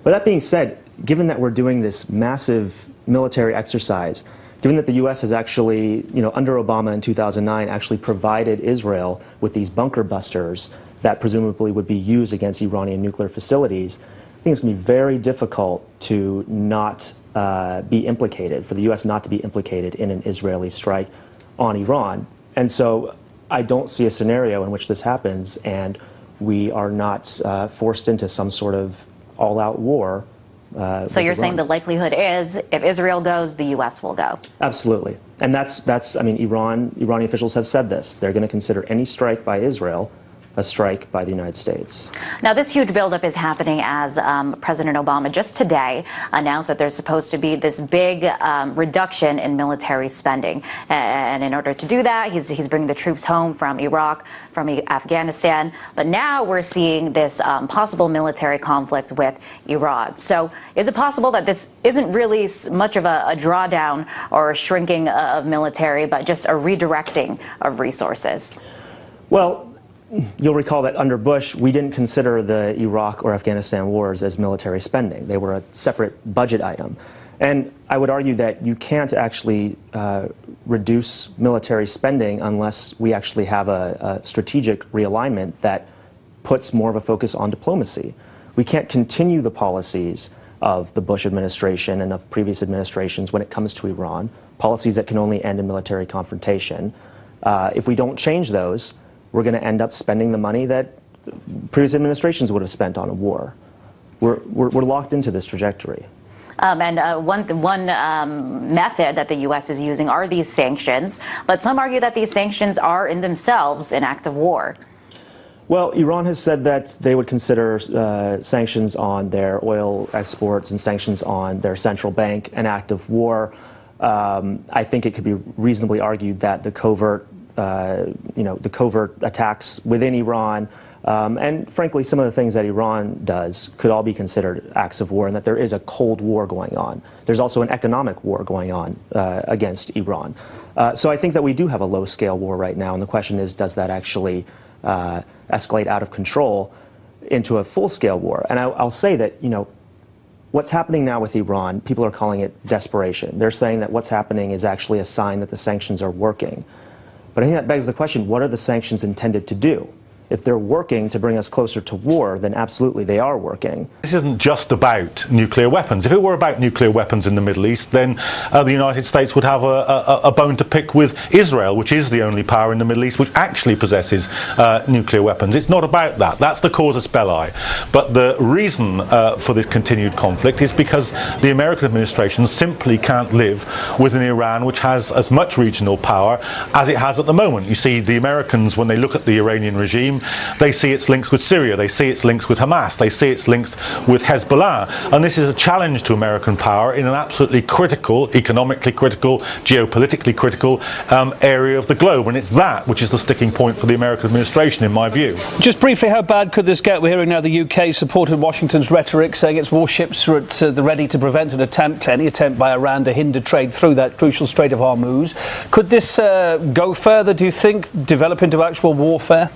But that being said, given that we're doing this massive military exercise, given that the U.S. has actually, under Obama in 2009, actually provided Israel with these bunker busters that presumably would be used against Iranian nuclear facilities, I think it's going to be very difficult to not be implicated, for the U.S. not to be implicated in an Israeli strike on Iran. And so I don't see a scenario in which this happens and we are not forced into some sort of all-out war. So you're saying the likelihood is if Israel goes, the U.S. will go? Absolutely. And that's I mean, Iranian officials have said this. They're going to consider any strike by Israel a strike by the United States. Now, this huge buildup is happening as President Obama just today announced that there's supposed to be this big reduction in military spending. And in order to do that, he's bringing the troops home from Iraq, from Afghanistan. But now we're seeing this possible military conflict with Iran. So is it possible that this isn't really much of a drawdown or a shrinking of military, but just a redirecting of resources? Well, you'll recall that under Bush, we didn't consider the Iraq or Afghanistan wars as military spending. They were a separate budget item. And I would argue that you can't actually reduce military spending unless we actually have a strategic realignment that puts more of a focus on diplomacy. We can't continue the policies of the Bush administration and of previous administrations when it comes to Iran, policies that can only end in military confrontation. If we don't change those, we're going to end up spending the money that previous administrations would have spent on a war. We're locked into this trajectory. And one method that the U.S. is using are these sanctions, but some argue that these sanctions are in themselves an act of war. Well, Iran has said that they would consider sanctions on their oil exports and sanctions on their central bank an act of war. I think it could be reasonably argued that the covert attacks within Iran, and frankly, some of the things that Iran does could all be considered acts of war, and that there is a Cold War going on. There's also an economic war going on against Iran. So I think that we do have a low-scale war right now, and the question is, does that actually escalate out of control into a full-scale war? And I'll say that, what's happening now with Iran, people are calling it desperation. They're saying that what's happening is actually a sign that the sanctions are working. But I think that begs the question, what are the sanctions intended to do? If they're working to bring us closer to war, then absolutely they are working. This isn't just about nuclear weapons. If it were about nuclear weapons in the Middle East, then the United States would have a bone to pick with Israel, which is the only power in the Middle East which actually possesses nuclear weapons. It's not about that. That's the casus belli. But the reason for this continued conflict is because the American administration simply can't live with an Iran which has as much regional power as it has at the moment. You see, the Americans, when they look at the Iranian regime, regime. They see its links with Syria. They see its links with Hamas. They see its links with Hezbollah. And this is a challenge to American power in an absolutely critical, economically critical, geopolitically critical area of the globe. And it's that which is the sticking point for the American administration, in my view. Just briefly, how bad could this get? We're hearing now the UK supported Washington's rhetoric, saying its warships are at the ready to prevent any attempt by Iran to hinder trade through that crucial Strait of Hormuz. Could this go further, do you think, develop into actual warfare?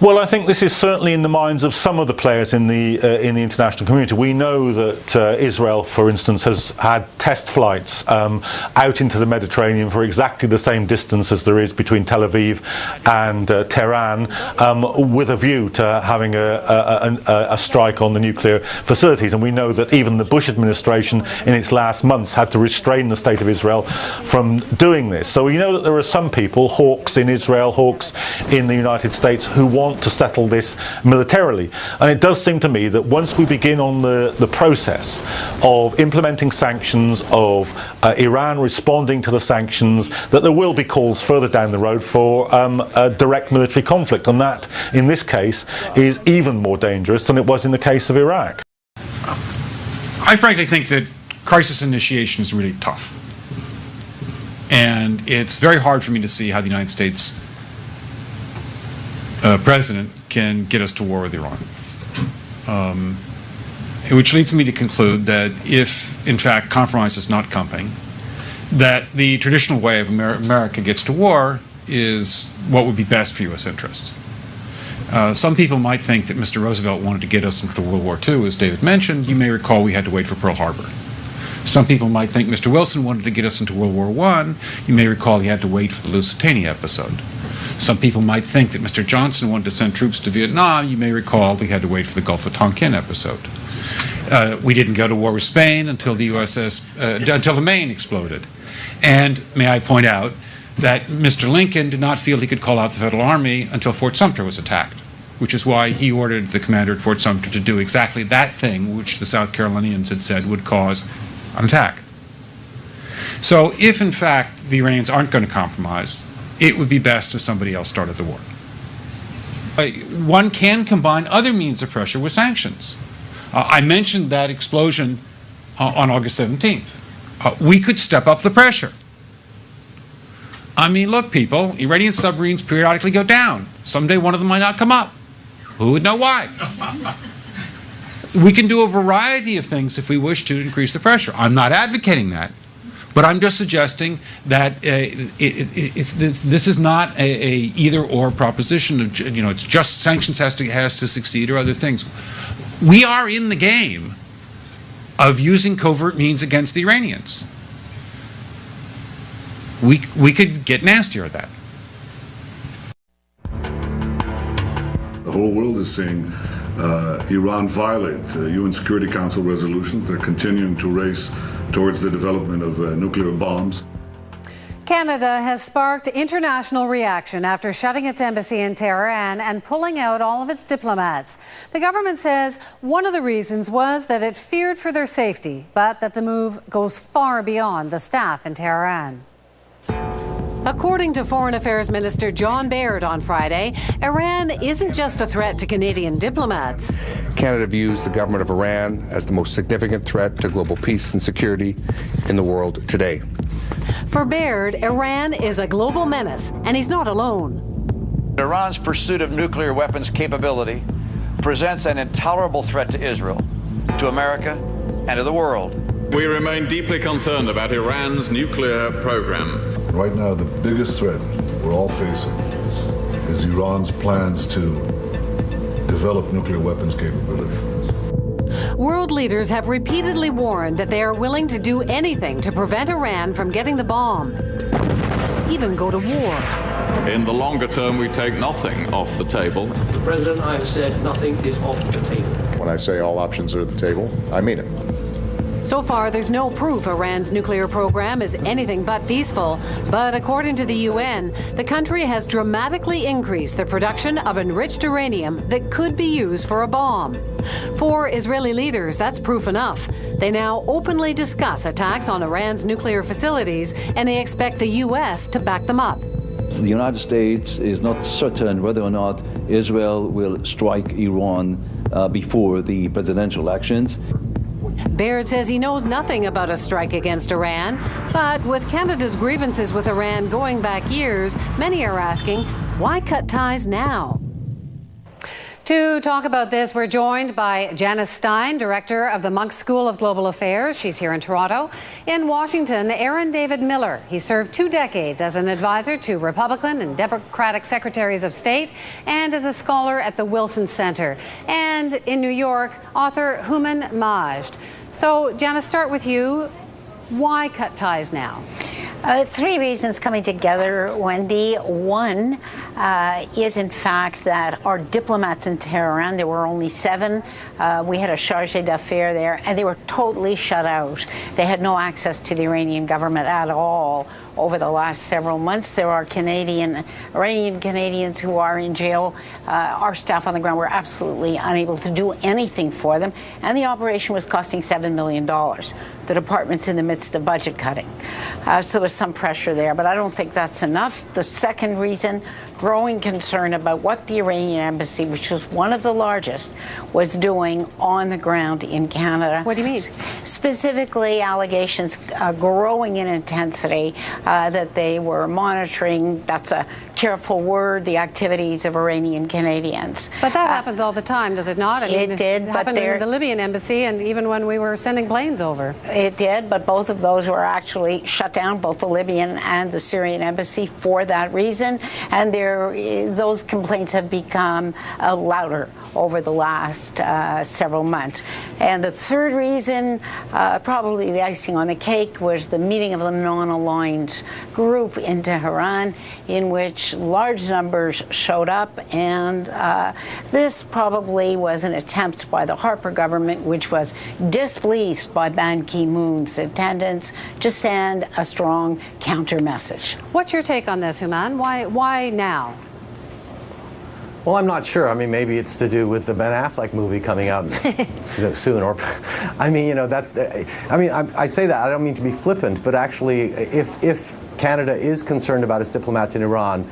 Well, I think this is certainly in the minds of some of the players in the international community. We know that Israel, for instance, has had test flights out into the Mediterranean for exactly the same distance as there is between Tel Aviv and Tehran, with a view to having a strike on the nuclear facilities. And we know that even the Bush administration in its last months had to restrain the state of Israel from doing this. So we know that there are some people, hawks in Israel, hawks in the United States, who want to settle this militarily. And it does seem to me that once we begin on the process of implementing sanctions, of Iran responding to the sanctions, that there will be calls further down the road for a direct military conflict. And that, in this case, is even more dangerous than it was in the case of Iraq. I frankly think that crisis initiation is really tough. And it's very hard for me to see how the United States president can get us to war with Iran. Which leads me to conclude that if, in fact, compromise is not coming, that the traditional way of America gets to war is what would be best for U.S. interests. Some people might think that Mr. Roosevelt wanted to get us into World War II, as David mentioned. You may recall we had to wait for Pearl Harbor. Some people might think Mr. Wilson wanted to get us into World War I. You may recall he had to wait for the Lusitania episode. Some people might think that Mr. Johnson wanted to send troops to Vietnam. You may recall we had to wait for the Gulf of Tonkin episode. We didn't go to war with Spain until the until the Maine exploded. And may I point out that Mr. Lincoln did not feel he could call out the Federal Army until Fort Sumter was attacked, which is why he ordered the commander at Fort Sumter to do exactly that thing which the South Carolinians had said would cause an attack. So if, in fact, the Iranians aren't going to compromise, it would be best if somebody else started the war. One can combine other means of pressure with sanctions. I mentioned that explosion on August 17th. We could step up the pressure. I mean, look, people, Iranian submarines periodically go down. Someday one of them might not come up. Who would know why? We can do a variety of things if we wish to increase the pressure. I'm not advocating that. But I'm just suggesting that this is not a either-or proposition. Of, it's just sanctions has to succeed or other things. We are in the game of using covert means against the Iranians. We could get nastier at that. The whole world is saying Iran violate UN Security Council resolutions. They're continuing to race towards the development of nuclear bombs. Canada has sparked international reaction after shutting its embassy in Tehran and pulling out all of its diplomats. The government says one of the reasons was that it feared for their safety, but that the move goes far beyond the staff in Tehran. According to Foreign Affairs Minister John Baird on Friday, Iran isn't just a threat to Canadian diplomats. Canada views the government of Iran as the most significant threat to global peace and security in the world today. For Baird, Iran is a global menace, and he's not alone. Iran's pursuit of nuclear weapons capability presents an intolerable threat to Israel, to America, and to the world. We remain deeply concerned about Iran's nuclear program. Right now, the biggest threat we're all facing is Iran's plans to develop nuclear weapons capability. World leaders have repeatedly warned that they are willing to do anything to prevent Iran from getting the bomb, even go to war. In the longer term, we take nothing off the table. The President and I have said nothing is off the table. When I say all options are at the table, I mean it. So far, there's no proof Iran's nuclear program is anything but peaceful. But according to the UN, the country has dramatically increased the production of enriched uranium that could be used for a bomb. For Israeli leaders, that's proof enough. They now openly discuss attacks on Iran's nuclear facilities, and they expect the U.S. to back them up. the United States is not certain whether or not Israel will strike Iran before the presidential elections. Baird says he knows nothing about a strike against Iran, but with Canada's grievances with Iran going back years, many are asking, why cut ties now? To talk about this, we're joined by Janice Stein, director of the Munk School of Global Affairs. She's here in Toronto. In Washington, Aaron David Miller. He served 2 decades as an advisor to Republican and Democratic secretaries of state and as a scholar at the Wilson Center. And in New York, author Houman Majd. So, Janice, start with you. Why cut ties now? 3 reasons coming together, Wendy. One is, in fact, that our diplomats in Tehran, there were only 7. We had a charge d'affaires there, and they were totally shut out. They had no access to the Iranian government at all over the last several months. There are Iranian Canadians who are in jail. Our staff on the ground were absolutely unable to do anything for them, and the operation was costing $7 million. The department's in the midst of budget cutting. So there was some pressure there, but I don't think that's enough. The second reason, growing concern about what the Iranian embassy, which was one of the largest, was doing on the ground in Canada. What do you mean? Specifically, allegations growing in intensity that they were monitoring, that's a careful word, the activities of Iranian Canadians. But that happens all the time, does it not? I mean, it did. It happened in the Libyan embassy, and even when we were sending planes over. It did, but both of those were actually shut down, both the Libyan and the Syrian embassy, for that reason. And those complaints have become louder over the last several months. And the third reason, probably the icing on the cake, was the meeting of the non-aligned group in Tehran, in which large numbers showed up. And this probably was an attempt by the Harper government, which was displeased by Ban Ki-moon's attendance, to send a strong counter message. What's your take on this, Houman? Why now? Well, I'm not sure. I mean, maybe it's to do with the Ben Affleck movie coming out soon. Or, I mean, you know, that's. I mean, I say that. I don't mean to be flippant, but actually, if Canada is concerned about its diplomats in Iran,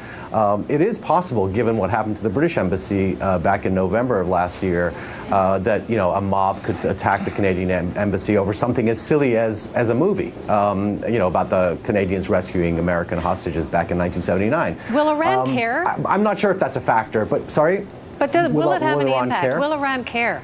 it is possible, given what happened to the British embassy back in November of last year, that a mob could attack the Canadian embassy over something as silly as a movie, about the Canadians rescuing American hostages back in 1979. Will Iran care? I'm not sure if that's a factor, but sorry. But will it have any impact? Will Iran care?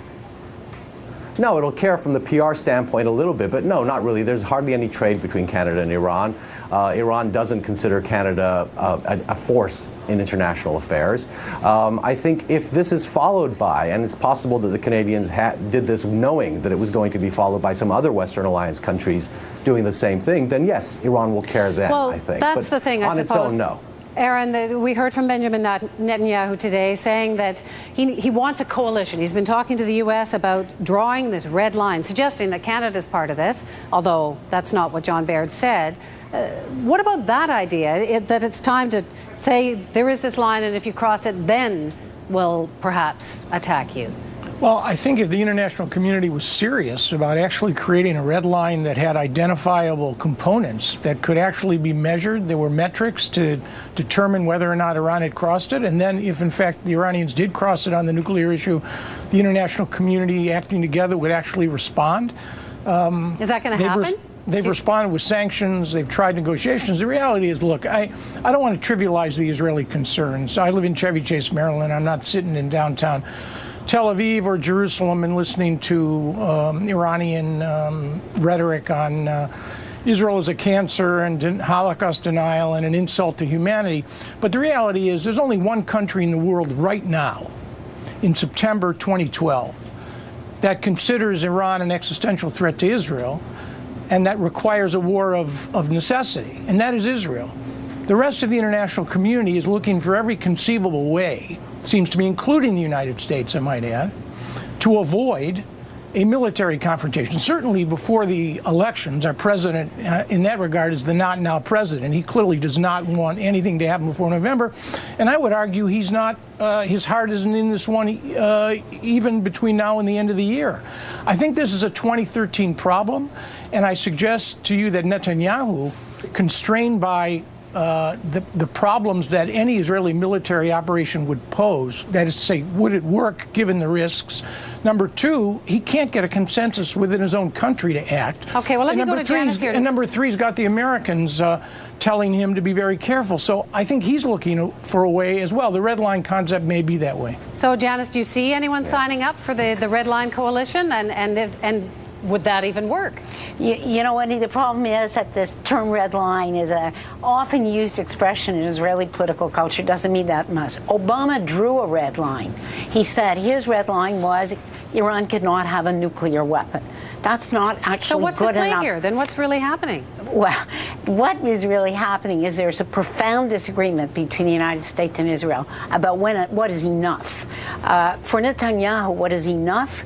No, it'll care from the PR standpoint a little bit, but no, not really. There's hardly any trade between Canada and Iran. Iran doesn't consider Canada a force in international affairs. I think if this is followed by, and it's possible that the Canadians did this knowing that it was going to be followed by some other Western alliance countries doing the same thing, then yes, Iran will care then, I think. Well, that's the thing, I suppose. On its own, no. Aaron, we heard from Benjamin Netanyahu today saying that he wants a coalition. He's been talking to the U.S. about drawing this red line, suggesting that Canada's part of this, although that's not what John Baird said. What about that idea, that it's time to say there is this line, and if you cross it, then we'll perhaps attack you? Well, I think if the international community was serious about actually creating a red line that had identifiable components that could actually be measured, there were metrics to determine whether or not Iran had crossed it, and then if in fact the Iranians did cross it on the nuclear issue, the international community acting together would actually respond. Is that going to happen? They've responded with sanctions. They've tried negotiations. The reality is, look, I don't want to trivialize the Israeli concerns. I live in Chevy Chase, Maryland. I'm not sitting in downtown Tel Aviv or Jerusalem and listening to Iranian rhetoric on Israel as a cancer and Holocaust denial and an insult to humanity. But the reality is there's only one country in the world right now, in September 2012, that considers Iran an existential threat to Israel, and that requires a war of necessity, and that is Israel. The rest of the international community is looking for every conceivable way, seems to be including the United States, I might add, to avoid a military confrontation. Certainly before the elections, our president in that regard is the not now president. He clearly does not want anything to happen before November. And I would argue he's not, his heart isn't in this one even between now and the end of the year. I think this is a 2013 problem. And I suggest to you that Netanyahu, constrained by the problems that any Israeli military operation would pose. That is to say, would it work given the risks? Number two, he can't get a consensus within his own country to act. Okay, well, let me go to Janice here. And number three, he's got the Americans telling him to be very careful. So I think he's looking for a way as well. The red line concept may be that way. So, Janice, do you see anyone signing up for the red line coalition? And would that even work? You know, Wendy, the problem is that this term red line is a often used expression in Israeli political culture. It doesn't mean that much. Obama drew a red line. He said his red line was Iran could not have a nuclear weapon. That's not actually good enough. So what's at play here? Then what's really happening? Well, what is really happening is there's a profound disagreement between the United States and Israel about what is enough. For Netanyahu, what is enough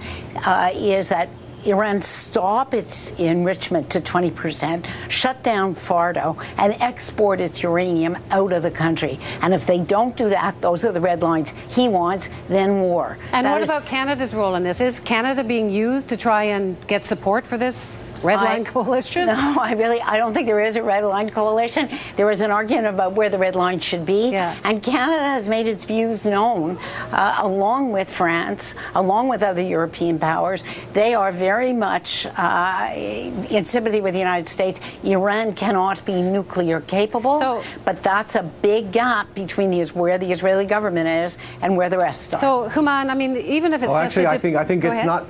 is that Iran stop its enrichment to 20%, shut down Fordo, and export its uranium out of the country. And if they don't do that, those are the red lines he wants, then war. And what about Canada's role in this? Is Canada being used to try and get support for this red line coalition? No, I don't think there is a red line coalition. There is an argument about where the red line should be. Yeah. And Canada has made its views known, along with France, along with other European powers. They are very much in sympathy with the United States. Iran cannot be nuclear capable, but that's a big gap between where the Israeli government is and where the rest are. So, Human, I mean, even if it's actually, I think it's not.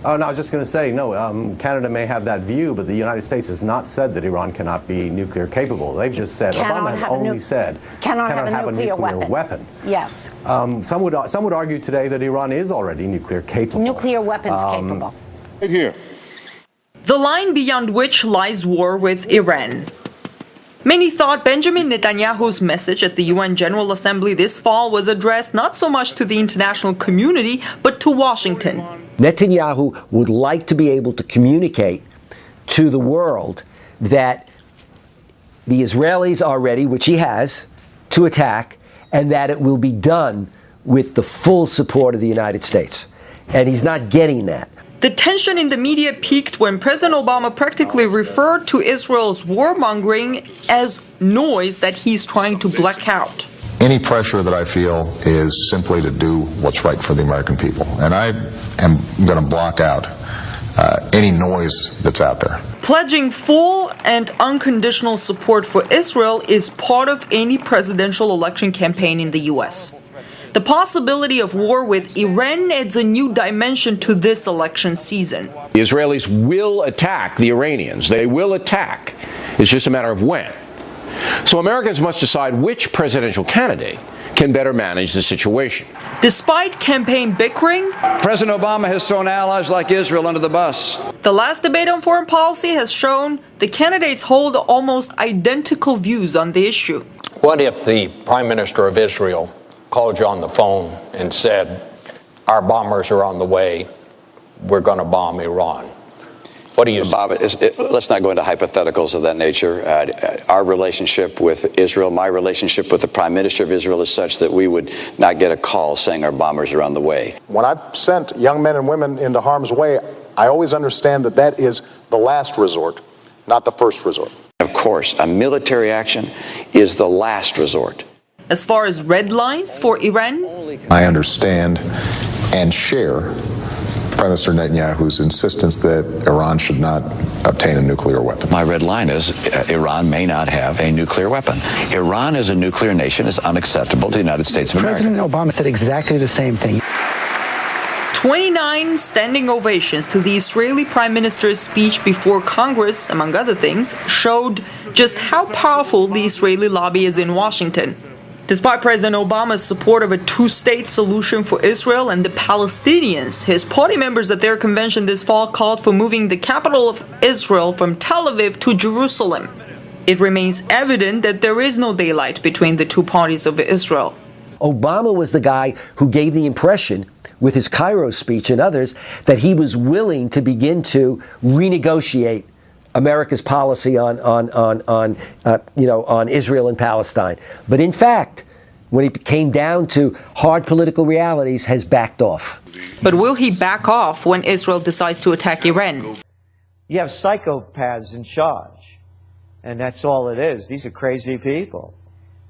Oh, no, I was just going to say, no, Canada may have that view, but the United States has not said that Iran cannot be nuclear capable. They've just said, Obama has only said, cannot have a nuclear weapon. Yes. Some would argue today that Iran is already nuclear capable. Nuclear weapons capable. Right here. The line beyond which lies war with Iran. Many thought Benjamin Netanyahu's message at the UN General Assembly this fall was addressed not so much to the international community, but to Washington. Netanyahu would like to be able to communicate to the world that the Israelis are ready, which he has, to attack, and that it will be done with the full support of the United States. And he's not getting that. The tension in the media peaked when President Obama practically referred to Israel's warmongering as noise that he's trying to black out. Any pressure that I feel is simply to do what's right for the American people. And I am going to block out any noise that's out there. Pledging full and unconditional support for Israel is part of any presidential election campaign in the U.S. The possibility of war with Iran adds a new dimension to this election season. The Israelis will attack the Iranians. They will attack. It's just a matter of when. So Americans must decide which presidential candidate can better manage the situation. Despite campaign bickering, President Obama has thrown allies like Israel under the bus. The last debate on foreign policy has shown the candidates hold almost identical views on the issue. What if the Prime Minister of Israel called you on the phone and said, our bombers are on the way, we're going to bomb Iran? What do you say? Bob, let's not go into hypotheticals of that nature. Our relationship with Israel, my relationship with the Prime Minister of Israel is such that we would not get a call saying our bombers are on the way. When I've sent young men and women into harm's way, I always understand that that is the last resort, not the first resort. Of course, a military action is the last resort. As far as red lines for Iran, I understand and share Prime Minister Netanyahu's insistence that Iran should not obtain a nuclear weapon. My red line is Iran may not have a nuclear weapon. Iran as a nuclear nation is unacceptable to the United States of America. President Obama said exactly the same thing. 29 standing ovations to the Israeli Prime Minister's speech before Congress, among other things, showed just how powerful the Israeli lobby is in Washington. Despite President Obama's support of a two-state solution for Israel and the Palestinians, his party members at their convention this fall called for moving the capital of Israel from Tel Aviv to Jerusalem. It remains evident that there is no daylight between the two parties of Israel. Obama was the guy who gave the impression, with his Cairo speech and others, that he was willing to begin to renegotiate America's policy on Israel and Palestine. But in fact, when it came down to hard political realities, has backed off. But will he back off when Israel decides to attack Iran? You have psychopaths in charge. And that's all it is. These are crazy people.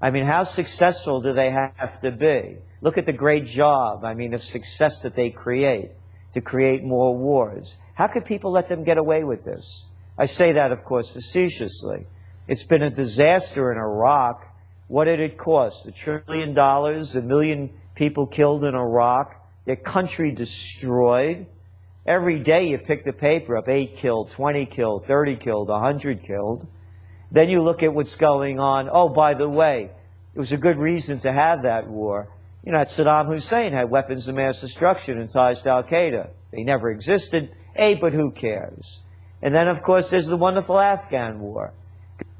I mean, how successful do they have to be? Look at the great job, I mean, of success that they create to create more wars. How could people let them get away with this? I say that, of course, facetiously. It's been a disaster in Iraq. What did it cost? $1 trillion, 1 million people killed in Iraq, their country destroyed. Every day you pick the paper up, 8 killed, 20 killed, 30 killed, 100 killed. Then you look at what's going on. Oh, by the way, it was a good reason to have that war. You know, Saddam Hussein had weapons of mass destruction and ties to Al-Qaeda. They never existed, but who cares? And then, of course, there's the wonderful Afghan war,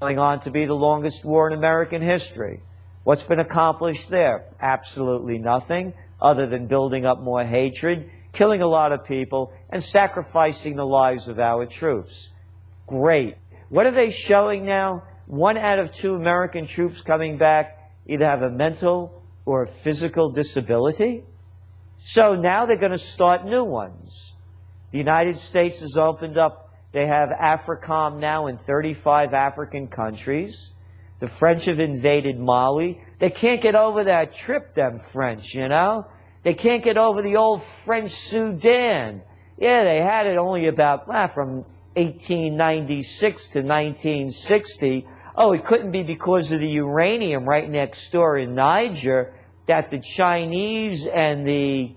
going on to be the longest war in American history. What's been accomplished there? Absolutely nothing, other than building up more hatred, killing a lot of people, and sacrificing the lives of our troops. Great. What are they showing now? 1 out of 2 American troops coming back either have a mental or a physical disability. So now they're going to start new ones. The United States has opened up, they have AFRICOM now in 35 African countries. The French have invaded Mali. They can't get over that trip, them French, you know? They can't get over the old French Sudan. Yeah, they had it only about, from 1896 to 1960. Oh, it couldn't be because of the uranium right next door in Niger that the Chinese and the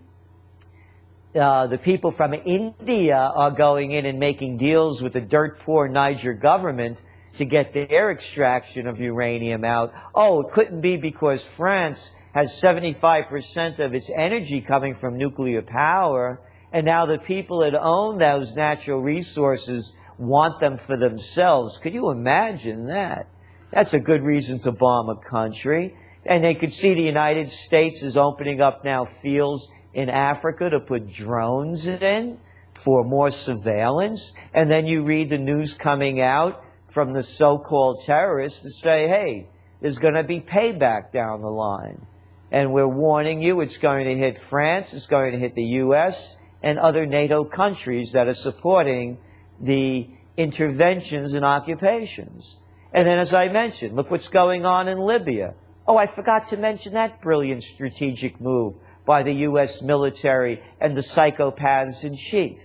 people from India are going in and making deals with the dirt-poor Niger government to get their extraction of uranium out. Oh, it couldn't be because France has 75% of its energy coming from nuclear power, and now the people that own those natural resources want them for themselves. Could you imagine that? That's a good reason to bomb a country. And they could see the United States is opening up now fields in Africa to put drones in for more surveillance. And then you read the news coming out from the so-called terrorists to say, hey, there's going to be payback down the line. And we're warning you, it's going to hit France, it's going to hit the U.S., and other NATO countries that are supporting the interventions and occupations. And then, as I mentioned, look what's going on in Libya. Oh, I forgot to mention that brilliant strategic move by the U.S. military and the psychopaths in chief.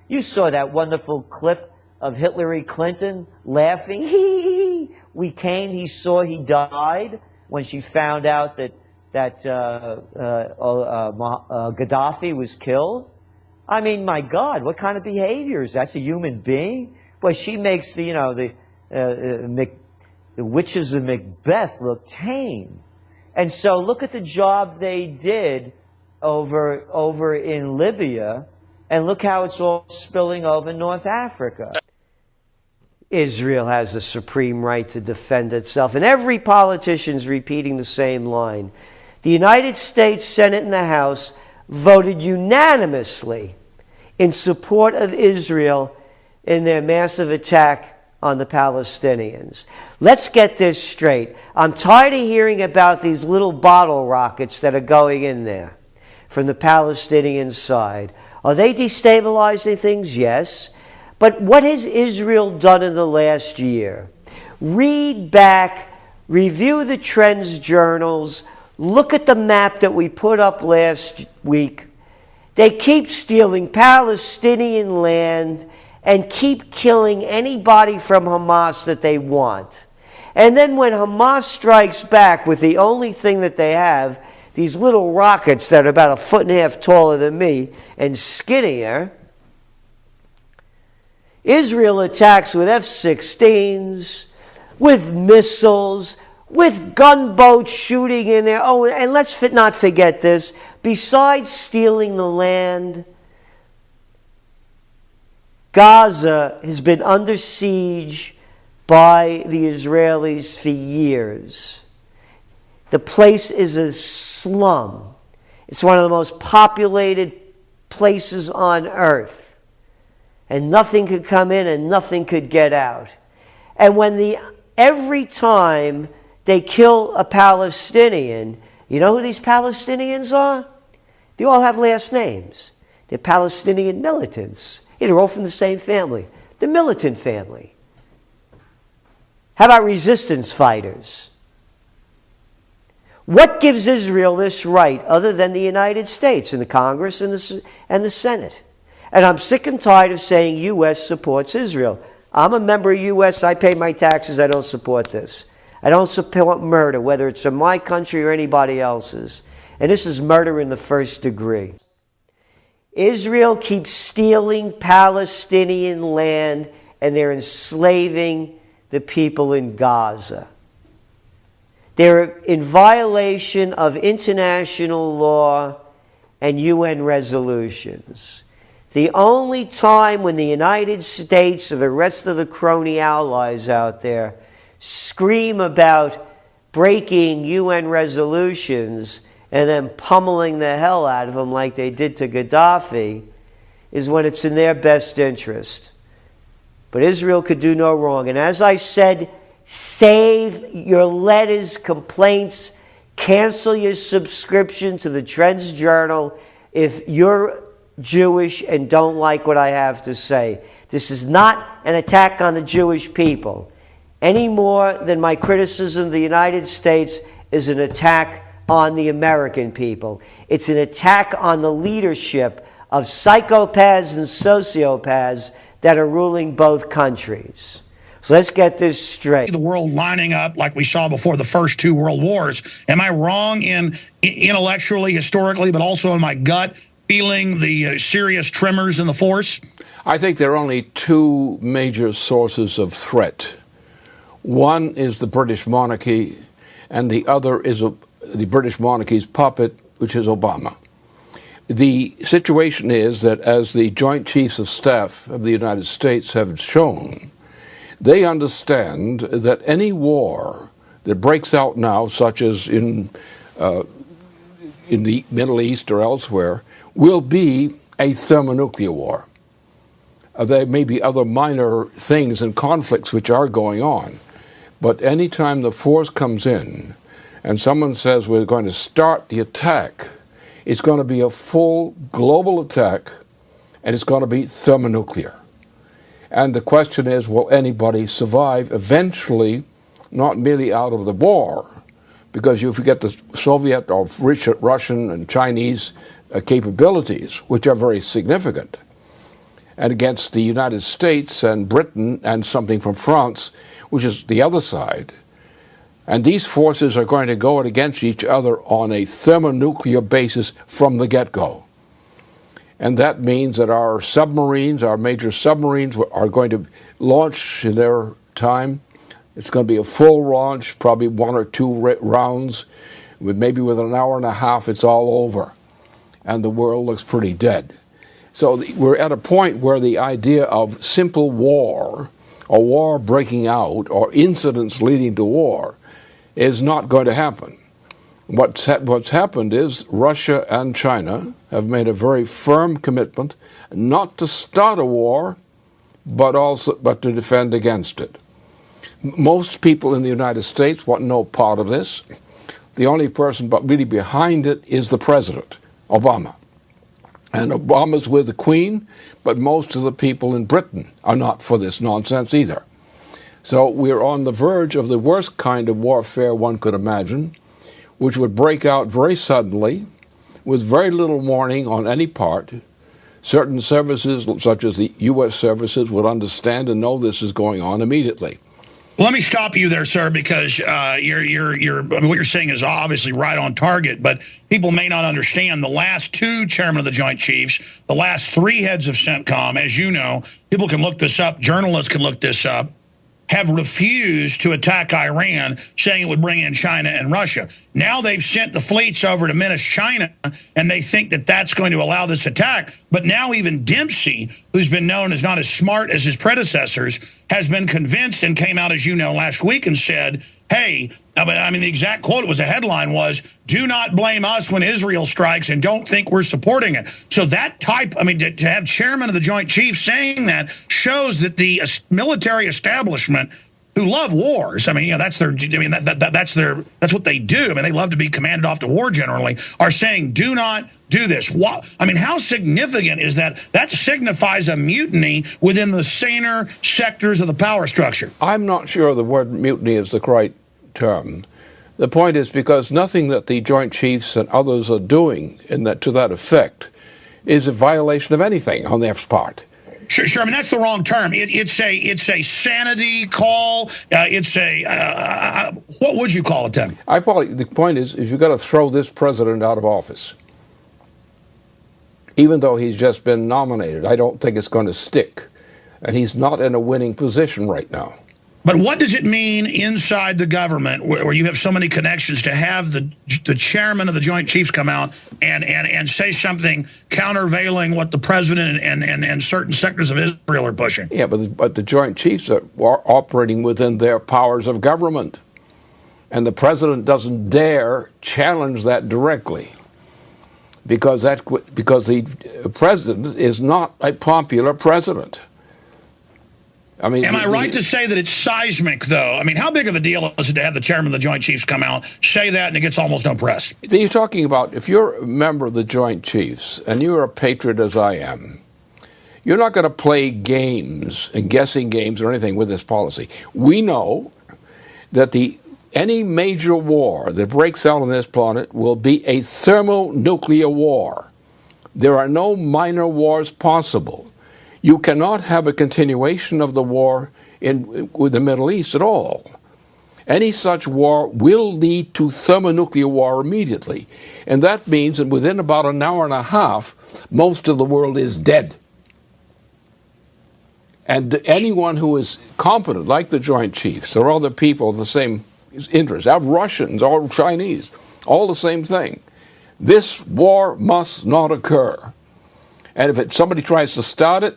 You saw that wonderful clip of Hillary Clinton laughing. We came, he saw he died when she found out that Gaddafi was killed. I mean, my God, what kind of behavior is that? That's a human being? Boy, she makes the witches of Macbeth look tame. And so look at the job they did over in Libya, and look how it's all spilling over North Africa. Israel has the supreme right to defend itself, and every politician's repeating the same line. The United States Senate and the House voted unanimously in support of Israel in their massive attack on the Palestinians. Let's get this straight. I'm tired of hearing about these little bottle rockets that are going in there from the Palestinian side. Are they destabilizing things? Yes. But what has Israel done in the last year? Read back, review the trends journals, look at the map that we put up last week. They keep stealing Palestinian land and keep killing anybody from Hamas that they want. And then when Hamas strikes back with the only thing that they have, these little rockets that are about 1.5 feet taller than me and skinnier, Israel attacks with F-16s, with missiles, with gunboats shooting in there. Oh, and let's not forget this. Besides stealing the land, Gaza has been under siege by the Israelis for years. The place is a slum. It's one of the most populated places on earth. And nothing could come in and nothing could get out. And every time they kill a Palestinian, you know who these Palestinians are? They all have last names. They're Palestinian militants. They're all from the same family, the militant family. How about resistance fighters? What gives Israel this right other than the United States and the Congress and the Senate? And I'm sick and tired of saying U.S. supports Israel. I'm a member of U.S. I pay my taxes. I don't support this. I don't support murder, whether it's in my country or anybody else's. And this is murder in the first degree. Israel keeps stealing Palestinian land, and they're enslaving the people in Gaza. They're in violation of international law and UN resolutions. The only time when the United States or the rest of the crony allies out there scream about breaking UN resolutions and then pummeling the hell out of them like they did to Gaddafi is when it's in their best interest. But Israel could do no wrong. And as I said, save your letters, complaints, cancel your subscription to the Trends Journal if you're Jewish and don't like what I have to say. This is not an attack on the Jewish people, any more than my criticism of the United States is an attack on the American people. It's an attack on the leadership of psychopaths and sociopaths that are ruling both countries. So let's get this straight. The world lining up like we saw before the first two world wars. Am I wrong in intellectually, historically, but also in my gut, feeling the serious tremors in the force? I think there are only two major sources of threat. One is the British monarchy, and the other is the British monarchy's puppet, which is Obama. The situation is that, as the Joint Chiefs of Staff of the United States have shown, they understand that any war that breaks out now, such as in the Middle East or elsewhere, will be a thermonuclear war. There may be other minor things and conflicts which are going on, but any time the force comes in and someone says we're going to start the attack, it's going to be a full global attack, and it's going to be thermonuclear. And the question is, will anybody survive eventually, not merely out of the war, because if you get the Soviet or Russian and Chinese capabilities, which are very significant, and against the United States and Britain and something from France, which is the other side. And these forces are going to go against each other on a thermonuclear basis from the get-go. And that means that our submarines, our major submarines, are going to launch in their time. It's going to be a full launch, probably 1 or 2 rounds. Maybe within an hour and a half, it's all over. And the world looks pretty dead. So we're at a point where the idea of simple war, or war breaking out, or incidents leading to war, is not going to happen. What's happened is Russia and China have made a very firm commitment not to start a war, but to defend against it. Most people in the United States want no part of this. The only person but really behind it is the president, Obama. And Obama's with the Queen, but most of the people in Britain are not for this nonsense either. So we're on the verge of the worst kind of warfare one could imagine, which would break out very suddenly, with very little warning on any part. Certain services, such as the U.S. services, would understand and know this is going on immediately. Let me stop you there, sir, because what you're saying is obviously right on target, but people may not understand the last 2 chairmen of the Joint Chiefs, the last 3 heads of CENTCOM, as you know, people can look this up, journalists can look this up, have refused to attack Iran, saying it would bring in China and Russia. Now they've sent the fleets over to menace China, and they think that that's going to allow this attack. But now even Dempsey, who's been known as not as smart as his predecessors, has been convinced and came out, as you know, last week and said, hey, I mean, the exact quote, was a headline was, do not blame us when Israel strikes and don't think we're supporting it. So that type, I mean, to have chairman of the Joint Chiefs saying that shows that the military establishment who love wars. I mean, that's their. I mean, that's what they do. I mean, they love to be commanded off to war. Generally, are saying, do not do this. What? I mean, how significant is that? That signifies a mutiny within the saner sectors of the power structure. I'm not sure the word mutiny is the right term. The point is, because nothing that the Joint Chiefs and others are doing to that effect is a violation of anything on their part. Sure. I mean, that's the wrong term. It's a sanity call. What would you call it then? The point is you've got to throw this president out of office. Even though he's just been nominated, I don't think it's going to stick. And he's not in a winning position right now. But what does it mean inside the government, where you have so many connections, to have the chairman of the Joint Chiefs come out and say something countervailing what the president and certain sectors of Israel are pushing? Yeah, but the Joint Chiefs are operating within their powers of government. And the president doesn't dare challenge that directly. Because the president is not a popular president. I mean, am I right to say that it's seismic, though? I mean, how big of a deal is it to have the chairman of the Joint Chiefs come out, say that, and it gets almost no press? You're talking about, if you're a member of the Joint Chiefs, and you're a patriot as I am, you're not going to play games and guessing games or anything with this policy. We know that any major war that breaks out on this planet will be a thermonuclear war. There are no minor wars possible. You cannot have a continuation of the war with the Middle East at all. Any such war will lead to thermonuclear war immediately. And that means that within about an hour and a half, most of the world is dead. And anyone who is competent, like the Joint Chiefs or other people of the same interests, have Russians or Chinese, all the same thing. This war must not occur. And if somebody tries to start it,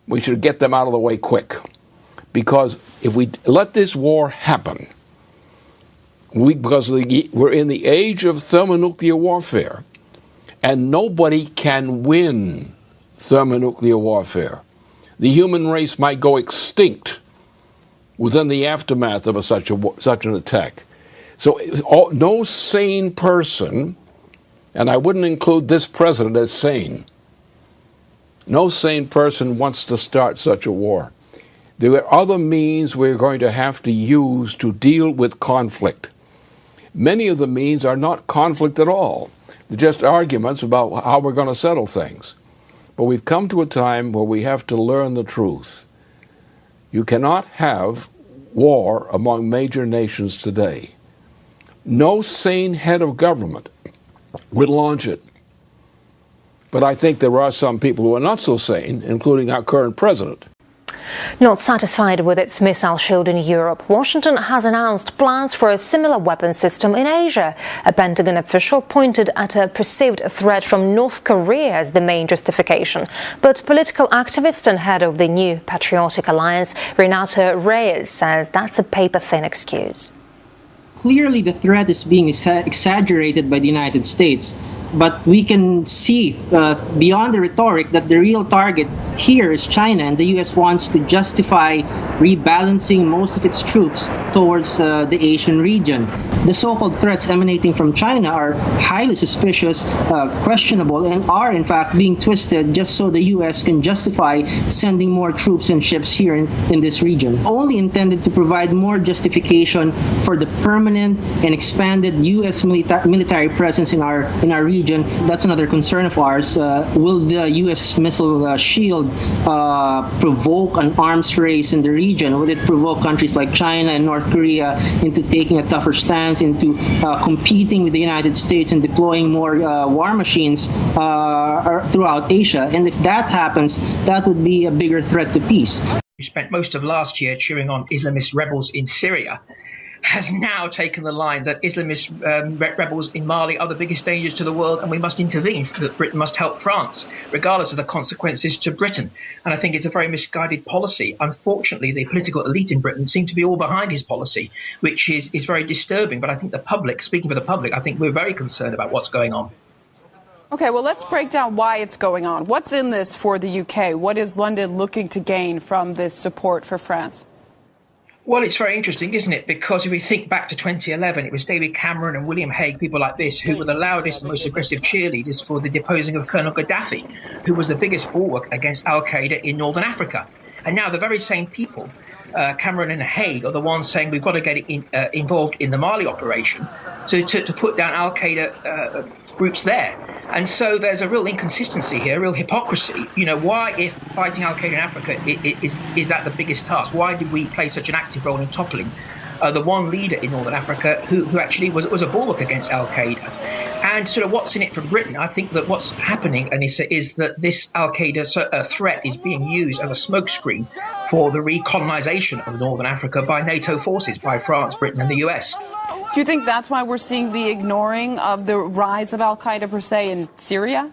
we should get them out of the way quick. Because if we let this war happen, because we're in the age of thermonuclear warfare, and nobody can win thermonuclear warfare. The human race might go extinct within the aftermath of such an attack. So no sane person, and I wouldn't include this president as sane, no sane person wants to start such a war. There are other means we're going to have to use to deal with conflict. Many of the means are not conflict at all. They're just arguments about how we're going to settle things. But we've come to a time where we have to learn the truth. You cannot have war among major nations today. No sane head of government would launch it. But I think there are some people who are not so sane, including our current president. Not satisfied with its missile shield in Europe, Washington has announced plans for a similar weapon system in Asia. A Pentagon official pointed at a perceived threat from North Korea as the main justification. But political activist and head of the new Patriotic Alliance, Renato Reyes, says that's a paper-thin excuse. Clearly, the threat is being exaggerated by the United States. But we can see beyond the rhetoric that the real target here is China, and the U.S. wants to justify rebalancing most of its troops towards the Asian region. The so-called threats emanating from China are highly suspicious, questionable, and are in fact being twisted just so the U.S. can justify sending more troops and ships here in this region. Only intended to provide more justification for the permanent and expanded U.S. military presence in our region. That's another concern of ours. Will the U.S. missile shield provoke an arms race in the region? Would it provoke countries like China and North Korea into taking a tougher stance, into competing with the United States and deploying more war machines throughout Asia? And if that happens, that would be a bigger threat to peace. We spent most of last year cheering on Islamist rebels in Syria, has now taken the line that Islamist rebels in Mali are the biggest dangers to the world and we must intervene, that Britain must help France, regardless of the consequences to Britain. And I think it's a very misguided policy. Unfortunately, the political elite in Britain seem to be all behind his policy, which is very disturbing. But I think the public, speaking for the public, I think we're very concerned about what's going on. Okay, well, let's break down why it's going on. What's in this for the UK? What is London looking to gain from this support for France? Well, it's very interesting, isn't it? Because if we think back to 2011, it was David Cameron and William Hague, people like this, who were the loudest and most aggressive cheerleaders for the deposing of Colonel Gaddafi, who was the biggest bulwark against al-Qaeda in northern Africa. And now the very same people, Cameron and Hague, are the ones saying we've got to get involved in the Mali operation to put down al-Qaeda groups there. And so there's a real inconsistency here, a real hypocrisy. You know, why, if fighting al-Qaeda in Africa is that the biggest task, why did we play such an active role in toppling the one leader in northern Africa who actually was a bulwark against al-Qaeda? And sort of what's in it for Britain? I think that what's happening, Anissa, is that this al-Qaeda threat is being used as a smokescreen for the recolonization of northern Africa by NATO forces, by France, Britain and the US. Do you think that's why we're seeing the ignoring of the rise of al-Qaeda per se in Syria?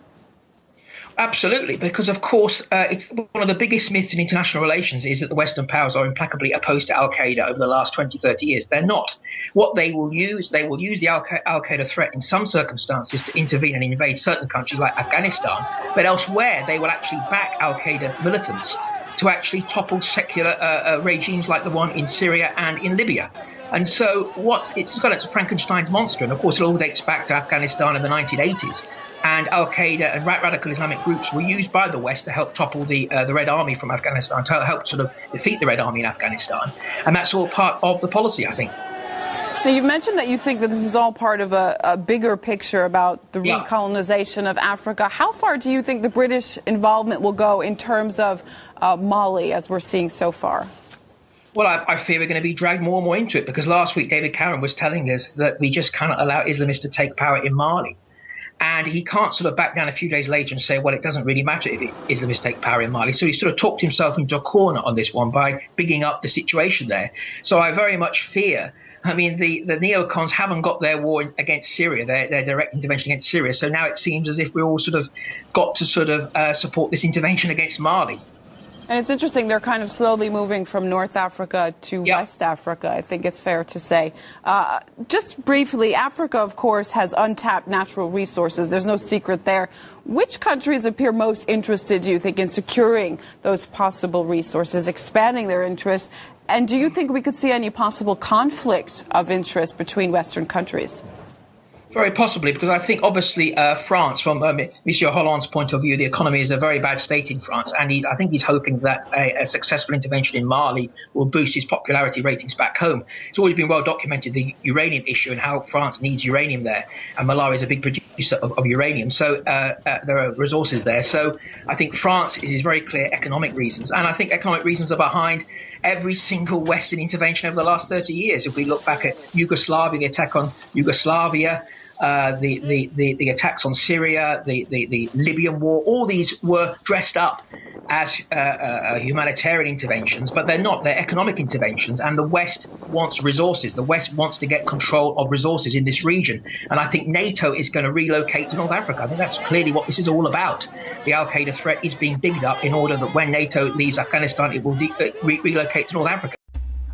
Absolutely, because of course it's one of the biggest myths in international relations is that the Western powers are implacably opposed to al-Qaeda over the last 20, 30 years. They're not. What they will use the al-Qaeda threat in some circumstances to intervene and invade certain countries like Afghanistan, but elsewhere they will actually back al-Qaeda militants to actually topple secular regimes like the one in Syria and in Libya. And so it's a Frankenstein's monster, and of course it all dates back to Afghanistan in the 1980s. And al-Qaeda and radical Islamic groups were used by the West to help topple the Red Army from Afghanistan, to help sort of defeat the Red Army in Afghanistan. And that's all part of the policy, I think. Now, you've mentioned that you think that this is all part of a bigger picture about the recolonization of Africa. How far do you think the British involvement will go in terms of Mali, as we're seeing so far? Well, I fear we're going to be dragged more and more into it, because last week David Cameron was telling us that we just cannot allow Islamists to take power in Mali. And he can't sort of back down a few days later and say, well, it doesn't really matter if Islamists take power in Mali. So he sort of talked himself into a corner on this one by bigging up the situation there. So I very much fear, I mean, the neocons haven't got their war against Syria, their direct intervention against Syria. So now it seems as if we all sort of got to sort of support this intervention against Mali. And it's interesting, they're kind of slowly moving from North Africa to West Africa, I think it's fair to say. Just briefly, Africa, of course, has untapped natural resources. There's no secret there. Which countries appear most interested, do you think, in securing those possible resources, expanding their interests? And do you think we could see any possible conflict of interest between Western countries? Very possibly, because I think obviously France, from Monsieur Hollande's point of view, the economy is a very bad state in France, and I think he's hoping that a successful intervention in Mali will boost his popularity ratings back home. It's always been well documented, the uranium issue and how France needs uranium there, and Malawi is a big producer of uranium, so there are resources there. So I think France is very clear economic reasons, and I think economic reasons are behind every single Western intervention over the last 30 years. If we look back at Yugoslavia, the attack on Yugoslavia, the attacks on Syria, the Libyan war, all these were dressed up as humanitarian interventions, but they're not. They're economic interventions, and the West wants resources. The West wants to get control of resources in this region, and I think NATO is going to relocate to North Africa. I think that's clearly what this is all about. The al-Qaeda threat is being bigged up in order that when NATO leaves Afghanistan, it will relocate to North Africa.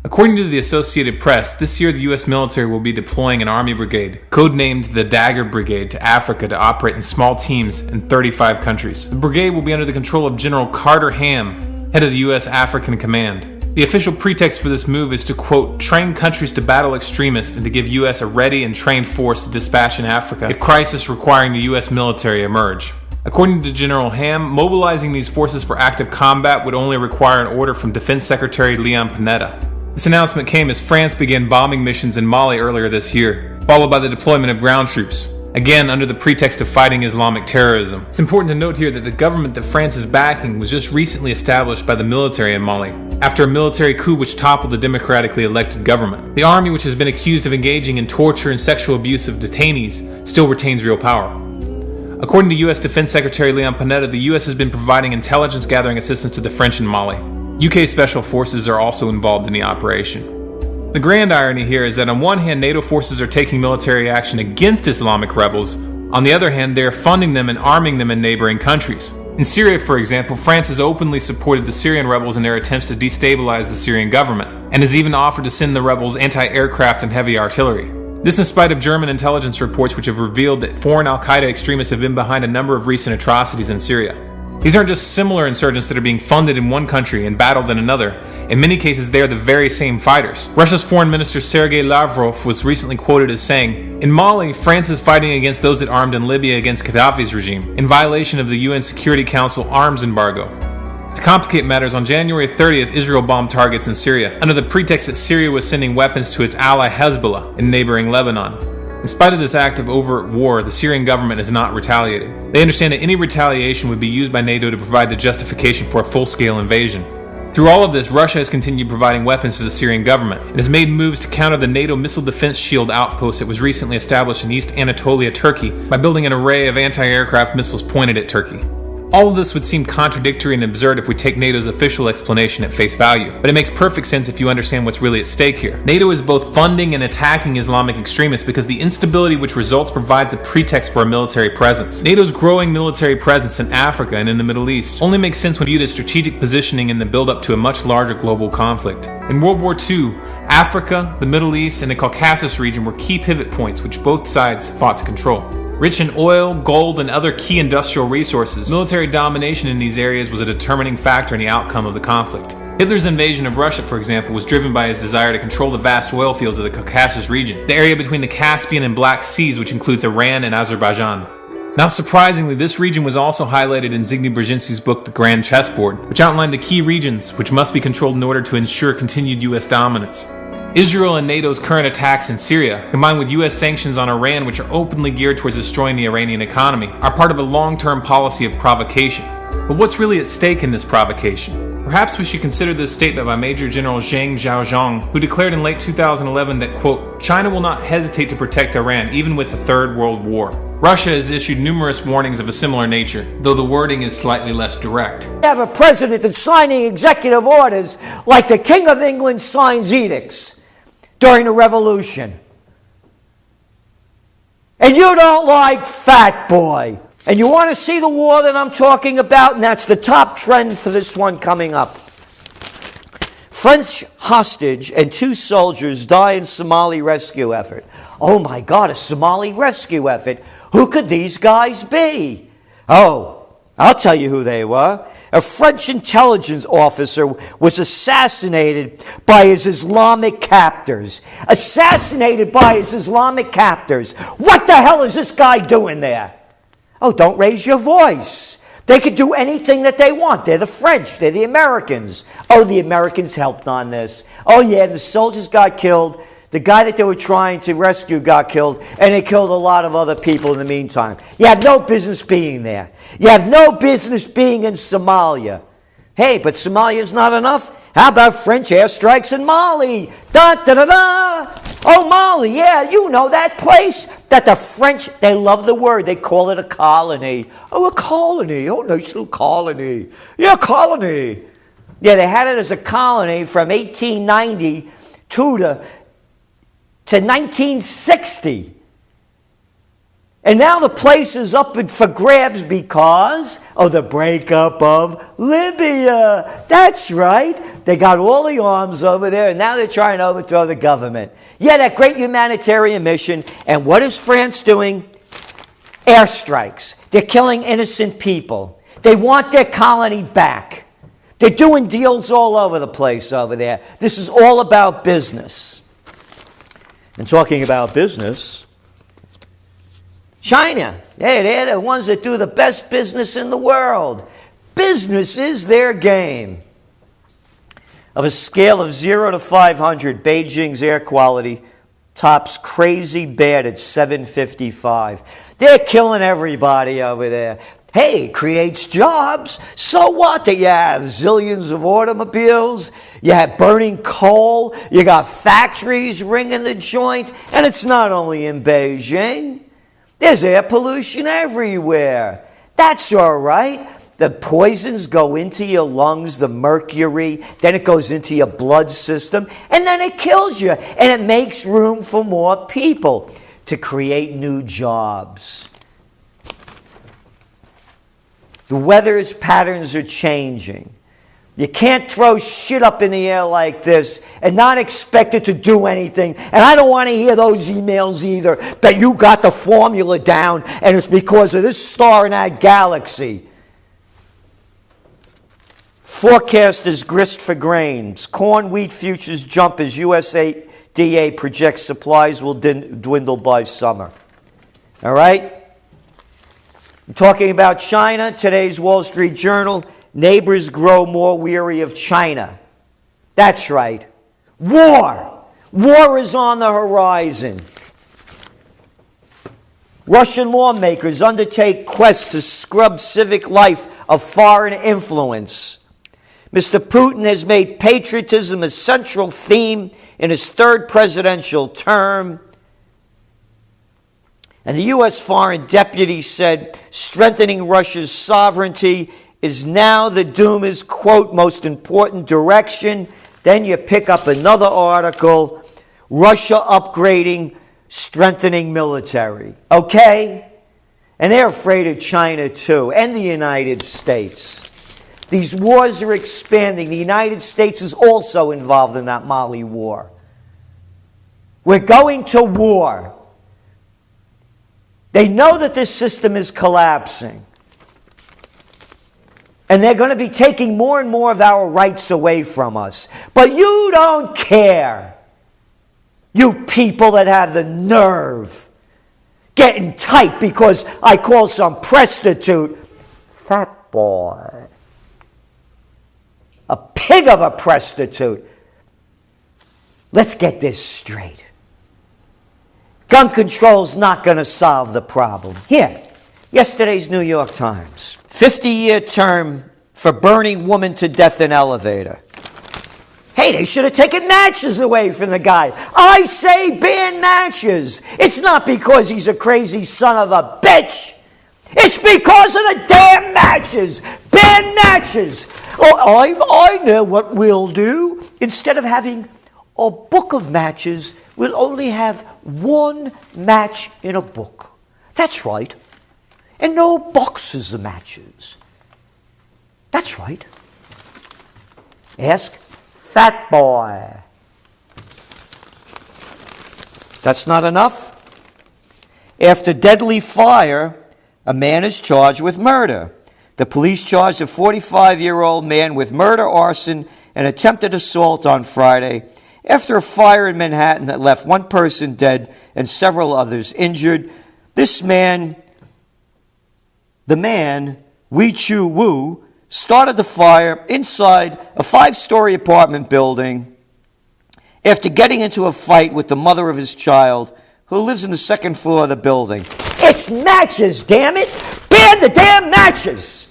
According to the Associated Press, this year the U.S. military will be deploying an Army brigade, codenamed the Dagger Brigade, to Africa to operate in small teams in 35 countries. The brigade will be under the control of General Carter Ham, head of the U.S. African Command. The official pretext for this move is to, quote, train countries to battle extremists and to give U.S. a ready and trained force to dispatch in Africa if crises requiring the U.S. military emerge. According to General Ham, mobilizing these forces for active combat would only require an order from Defense Secretary Leon Panetta. This announcement came as France began bombing missions in Mali earlier this year, followed by the deployment of ground troops, again under the pretext of fighting Islamic terrorism. It's important to note here that the government that France is backing was just recently established by the military in Mali, after a military coup which toppled the democratically elected government. The army, which has been accused of engaging in torture and sexual abuse of detainees, still retains real power. According to U.S. Defense Secretary Leon Panetta, the U.S. has been providing intelligence gathering assistance to the French in Mali. UK Special Forces are also involved in the operation. The grand irony here is that on one hand, NATO forces are taking military action against Islamic rebels. On the other hand, they are funding them and arming them in neighboring countries. In Syria, for example, France has openly supported the Syrian rebels in their attempts to destabilize the Syrian government, and has even offered to send the rebels anti-aircraft and heavy artillery. This in spite of German intelligence reports which have revealed that foreign al-Qaeda extremists have been behind a number of recent atrocities in Syria. These aren't just similar insurgents that are being funded in one country and battled in another. In many cases, they are the very same fighters. Russia's Foreign Minister Sergei Lavrov was recently quoted as saying, "In Mali, France is fighting against those it armed in Libya against Gaddafi's regime, in violation of the UN Security Council arms embargo." To complicate matters, on January 30th, Israel bombed targets in Syria, under the pretext that Syria was sending weapons to its ally Hezbollah in neighboring Lebanon. In spite of this act of overt war, the Syrian government has not retaliated. They understand that any retaliation would be used by NATO to provide the justification for a full-scale invasion. Through all of this, Russia has continued providing weapons to the Syrian government and has made moves to counter the NATO missile defense shield outpost that was recently established in East Anatolia, Turkey, by building an array of anti-aircraft missiles pointed at Turkey. All of this would seem contradictory and absurd if we take NATO's official explanation at face value, but it makes perfect sense if you understand what's really at stake here. NATO is both funding and attacking Islamic extremists because the instability which results provides the pretext for a military presence. NATO's growing military presence in Africa and in the Middle East only makes sense when viewed as strategic positioning in the build-up to a much larger global conflict. In World War II, Africa, the Middle East, and the Caucasus region were key pivot points which both sides fought to control. Rich in oil, gold, and other key industrial resources, military domination in these areas was a determining factor in the outcome of the conflict. Hitler's invasion of Russia, for example, was driven by his desire to control the vast oil fields of the Caucasus region, the area between the Caspian and Black Seas, which includes Iran and Azerbaijan. Not surprisingly, this region was also highlighted in Zygmunt Brzezinski's book The Grand Chessboard, which outlined the key regions which must be controlled in order to ensure continued U.S. dominance. Israel and NATO's current attacks in Syria, combined with U.S. sanctions on Iran which are openly geared towards destroying the Iranian economy, are part of a long-term policy of provocation. But what's really at stake in this provocation? Perhaps we should consider this statement by Major General Zhang Zhaozhong, who declared in late 2011 that, quote, "China will not hesitate to protect Iran even with a third world war." Russia has issued numerous warnings of a similar nature, though the wording is slightly less direct. We have a president that's signing executive orders like the King of England signs edicts during the revolution. And you don't like Fat Boy. And you want to see the war that I'm talking about? And that's the top trend for this one coming up. French hostage and 2 soldiers die in Somali rescue effort. Oh my God, a Somali rescue effort. Who could these guys be? Oh, I'll tell you who they were. A French intelligence officer was assassinated by his Islamic captors. Assassinated by his Islamic captors. What the hell is this guy doing there? Oh, don't raise your voice. They could do anything that they want. They're the French. They're the Americans. Oh, the Americans helped on this. Oh, yeah, the soldiers got killed. The guy that they were trying to rescue got killed, and they killed a lot of other people in the meantime. You have no business being there. You have no business being in Somalia. Hey, but Somalia's not enough? How about French airstrikes in Mali? Da-da-da-da! Oh, Mali, yeah, you know that place that the French, they love the word. They call it a colony. Oh, a colony. Oh, nice little colony. Yeah, colony. Yeah, they had it as a colony from 1892 to 1960. And now the place is up for grabs because of the breakup of Libya. That's right. They got all the arms over there, and now they're trying to overthrow the government. Yeah, that great humanitarian mission. And what is France doing? Airstrikes. They're killing innocent people. They want their colony back. They're doing deals all over the place over there. This is all about business. And talking about business, China, hey, they're the ones that do the best business in the world. Business is their game. Of a scale of 0 to 500, Beijing's air quality tops crazy bad at 755. They're killing everybody over there. Hey, it creates jobs. So what? That you have zillions of automobiles, you have burning coal, you got factories ringing the joint, and it's not only in Beijing. There's air pollution everywhere. That's all right. The poisons go into your lungs, the mercury, then it goes into your blood system, and then it kills you. And it makes room for more people to create new jobs. The weather's patterns are changing. You can't throw shit up in the air like this and not expect it to do anything. And I don't want to hear those emails either that you got the formula down and it's because of this star in that galaxy. Forecast is grist for grains. Corn wheat futures jump as USDA projects supplies will dwindle by summer. All right? I'm talking about China. Today's Wall Street Journal. Neighbors grow more weary of China. That's right. War. War is on the horizon. Russian lawmakers undertake quest to scrub civic life of foreign influence. Mr. Putin has made patriotism a central theme in his third presidential term. And the U.S. Foreign Deputy said strengthening Russia's sovereignty is now the Duma's, quote, most important direction. Then you pick up another article, Russia upgrading, strengthening military. Okay? And they're afraid of China too, and the United States. These wars are expanding. The United States is also involved in that Mali war. We're going to war. They know that this system is collapsing. And they're going to be taking more and more of our rights away from us. But you don't care. You people that have the nerve. Getting tight because I call some prostitute fat boy. A pig of a prostitute. Let's get this straight. Gun control's not going to solve the problem. Here, yesterday's New York Times. 50-year term for burning woman to death in elevator. Hey, they should have taken matches away from the guy. I say ban matches. It's not because he's a crazy son of a bitch. It's because of the damn matches. Ban matches. Oh, I know what we'll do. Instead of having a book of matches, we'll only have one match in a book. That's right. And no boxes of matches. That's right. Ask Fat Boy. That's not enough. After deadly fire, a man is charged with murder. The police charged a 45-year-old man with murder, arson, and attempted assault on Friday after a fire in Manhattan that left one person dead and several others injured. This man, the man, Wee Chu Wu, started the fire inside a 5-story apartment building after getting into a fight with the mother of his child, who lives in the second floor of the building. It's matches, damn it! Ban the damn matches!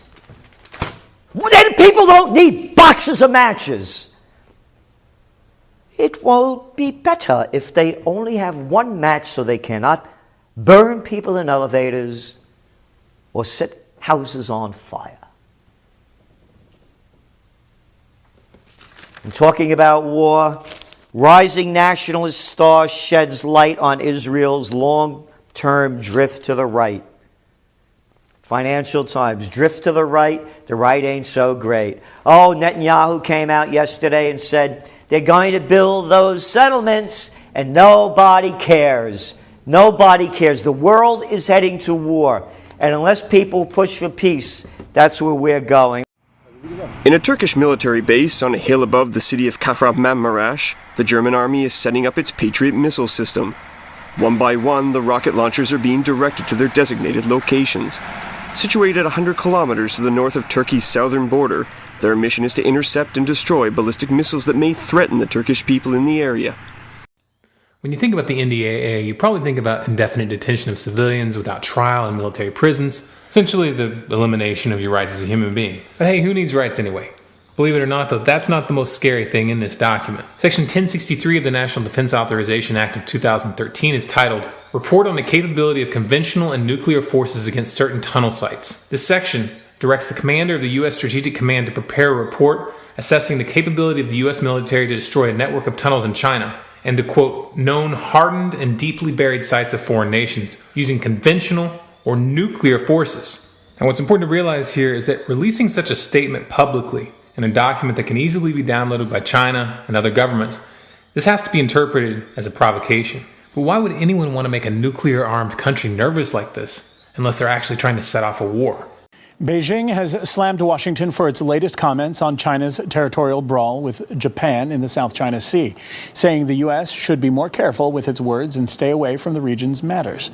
Then people don't need boxes of matches. It will be better if they only have one match so they cannot burn people in elevators or set houses on fire. I'm talking about war. Rising nationalist star sheds light on Israel's long-term drift to the right. Financial Times, drift to the right ain't so great. Oh, Netanyahu came out yesterday and said they're going to build those settlements and nobody cares. Nobody cares. The world is heading to war. And unless people push for peace, that's where we're going. In a Turkish military base on a hill above the city of Kahramanmaraş, the German army is setting up its Patriot missile system. One by one, the rocket launchers are being directed to their designated locations. Situated 100 kilometers to the north of Turkey's southern border, their mission is to intercept and destroy ballistic missiles that may threaten the Turkish people in the area. When you think about the NDAA, you probably think about indefinite detention of civilians without trial in military prisons, essentially the elimination of your rights as a human being. But hey, who needs rights anyway? Believe it or not, though, that's not the most scary thing in this document. Section 1063 of the National Defense Authorization Act of 2013 is titled, Report on the Capability of Conventional and Nuclear Forces Against Certain Tunnel Sites. This section directs the commander of the U.S. Strategic Command to prepare a report assessing the capability of the U.S. military to destroy a network of tunnels in China and the, quote, known hardened and deeply buried sites of foreign nations using conventional or nuclear forces. And what's important to realize here is that releasing such a statement publicly in a document that can easily be downloaded by China and other governments, this has to be interpreted as a provocation. But why would anyone want to make a nuclear-armed country nervous like this unless they're actually trying to set off a war? Beijing has slammed Washington for its latest comments on China's territorial brawl with Japan in the South China Sea, saying the U.S. should be more careful with its words and stay away from the region's matters.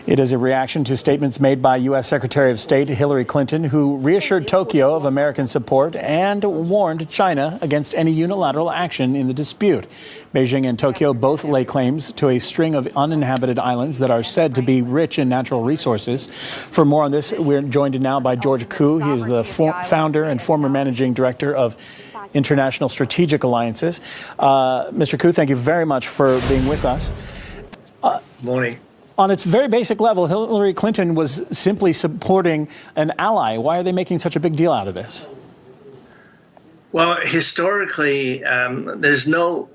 It is a reaction to statements made by U.S. Secretary of State Hillary Clinton, who reassured Tokyo of American support and warned China against any unilateral action in the dispute. Beijing and Tokyo both lay claims to a string of uninhabited islands that are said to be rich in natural resources. For more on this, we're joined now by George Koo. He is the founder and former managing director of International Strategic Alliances. Mr. Koo, thank you very much for being with us. Morning. On its very basic level, Hillary Clinton was simply supporting an ally. Why are they making such a big deal out of this? Well, historically, there's no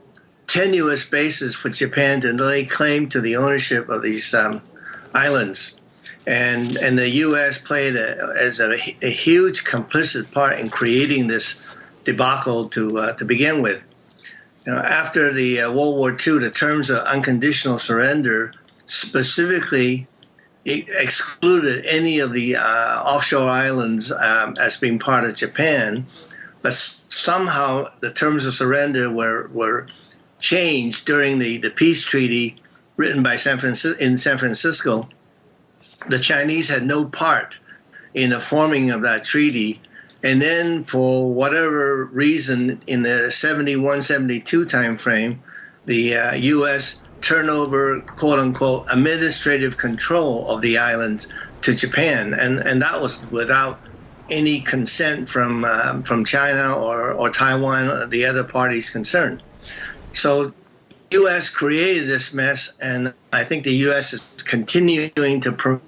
tenuous basis for Japan to lay claim to the ownership of these islands. And the U.S. played a huge complicit part in creating this debacle to begin with. You know, after the World War II, the terms of unconditional surrender specifically excluded any of the offshore islands as being part of Japan, but somehow the terms of surrender were changed during the peace treaty written by in San Francisco. The Chinese had no part in the forming of that treaty, and then for whatever reason in the 71-72 timeframe, the U.S. turn over, quote unquote, administrative control of the islands to Japan. And that was without any consent from China or Taiwan or the other parties concerned. So the U.S. created this mess, and I think the U.S. is continuing to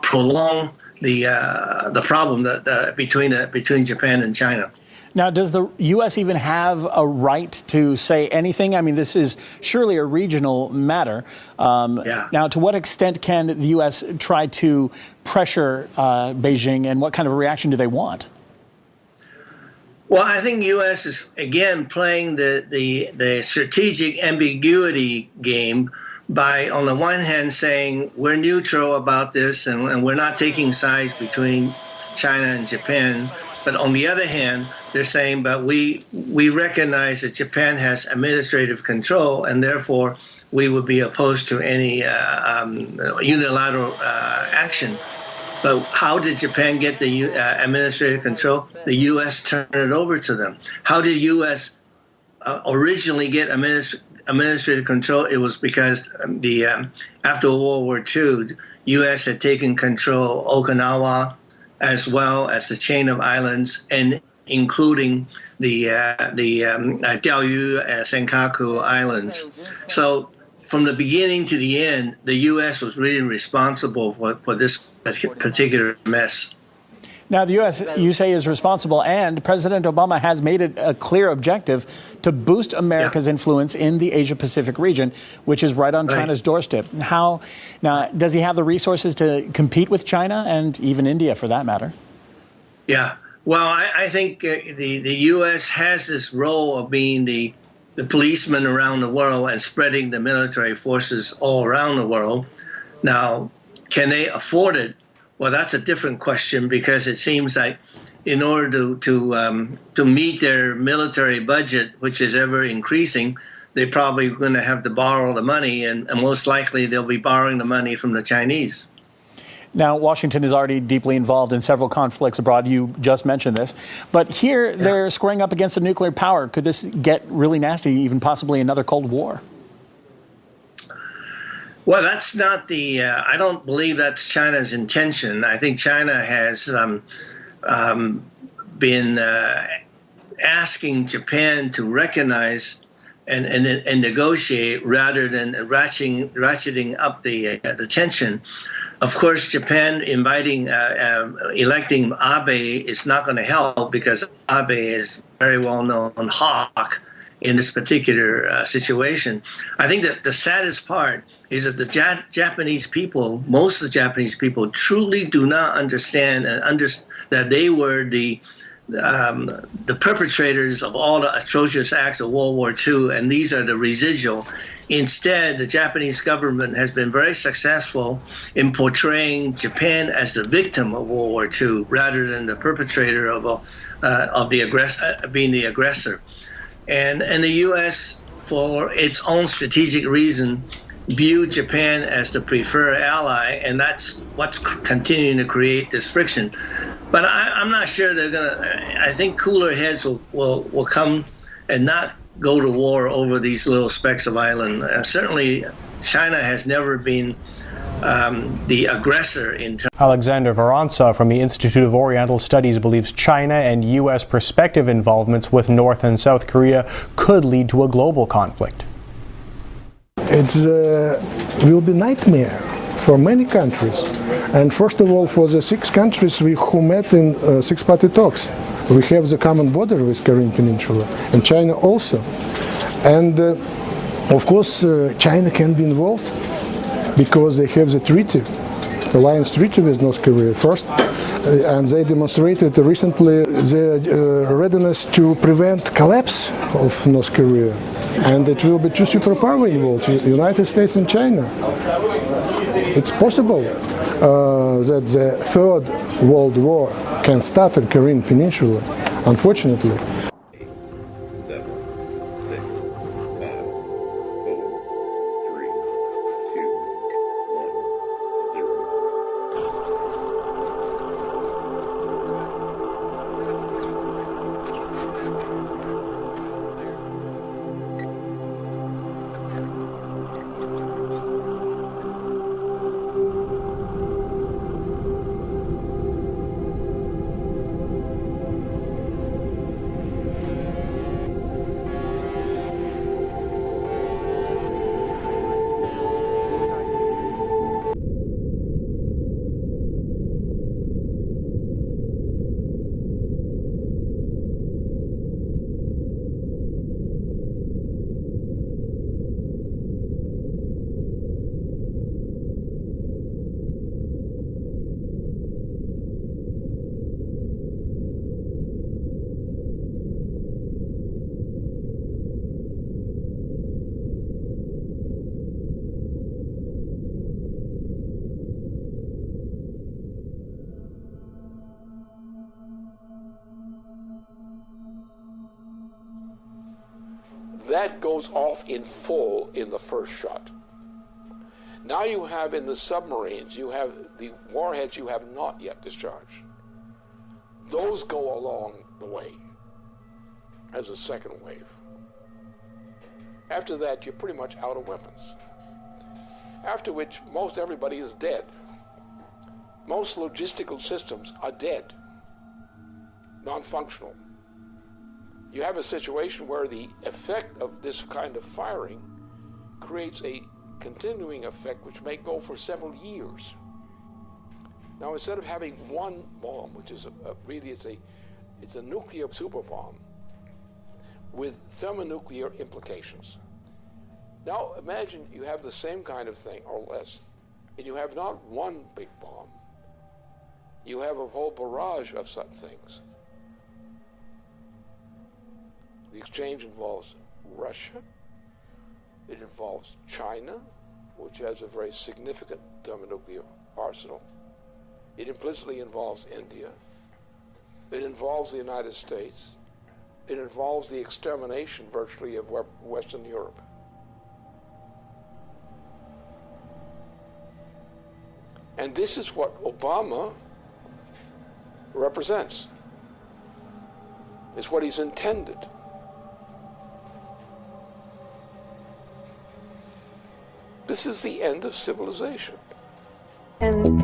prolong the problem that between Japan and China. Now, does the U.S. even have a right to say anything? I mean, this is surely a regional matter. Now, to what extent can the U.S. try to pressure Beijing, and what kind of a reaction do they want? Well, I think the U.S. is, again, playing the strategic ambiguity game by, on the one hand, saying we're neutral about this and we're not taking sides between China and Japan. But on the other hand, they're saying, but we recognize that Japan has administrative control, and therefore we would be opposed to any unilateral action. But how did Japan get the administrative control? The U.S. turned it over to them. How did U.S. Originally get administrative control? It was because after World War II, U.S. had taken control of Okinawa, as well as the chain of islands, and including the D.U.M.B, Senkaku Islands. So from the beginning to the end, the U.S. was really responsible for this particular mess. Now, the U.S., you say, is responsible, and President Obama has made it a clear objective to boost America's influence in the Asia-Pacific region, which is right on China's doorstep. Now, does he have the resources to compete with China and even India, for that matter? Yeah. Well, I think the U.S. has this role of being the policeman around the world and spreading the military forces all around the world. Now, can they afford it? Well, that's a different question, because it seems like in order to meet their military budget, which is ever increasing, they're probably going to have to borrow the money, and most likely they'll be borrowing the money from the Chinese. Now, Washington is already deeply involved in several conflicts abroad. You just mentioned this. But here they're squaring up against a nuclear power. Could this get really nasty, even possibly another Cold War? Well, that's not I don't believe that's China's intention. I think China has been asking Japan to recognize and negotiate rather than ratcheting up the tension. Of course, Japan electing Abe is not going to help, because Abe is very well-known hawk in this particular situation. I think that the saddest part is that the Japanese people, most of the Japanese people, truly do not understand that they were the perpetrators of all the atrocious acts of World War II, and these are the residual. Instead, the Japanese government has been very successful in portraying Japan as the victim of World War II rather than the perpetrator being the aggressor. And the U.S., for its own strategic reason, viewed Japan as the preferred ally, and that's what's continuing to create this friction. But I'm not sure they're going to. I think cooler heads will come and not go to war over these little specks of island. Certainly, China has never been the aggressor in terms. Alexander Vorontsov from the Institute of Oriental Studies believes China and U.S. prospective involvements with North and South Korea could lead to a global conflict. It will be a nightmare for many countries, and first of all for the 6 countries who met in six-party talks. We have the common border with Korean Peninsula, and China also. And of course China can be involved because they have the treaty, the alliance treaty with North Korea first, and they demonstrated recently their readiness to prevent collapse of North Korea. And it will be 2 superpowers involved, United States and China. It's possible that the Third World War can start in Korean Peninsula, unfortunately. That goes off in full in the first shot. Now you have in the submarines, you have the warheads you have not yet discharged. Those go along the way as a second wave. After that, you're pretty much out of weapons. After which, most everybody is dead. Most logistical systems are dead, non-functional. You have a situation where the effect of this kind of firing creates a continuing effect which may go for several years. Now, instead of having one bomb, which is it's a nuclear super bomb with thermonuclear implications. Now, imagine you have the same kind of thing or less, and you have not one big bomb. You have a whole barrage of such things. The exchange involves Russia, it involves China, which has a very significant thermonuclear arsenal. It implicitly involves India. It involves the United States. It involves the extermination virtually of Western Europe. And this is what Obama represents. It's what he's intended. This is the end of civilization. And,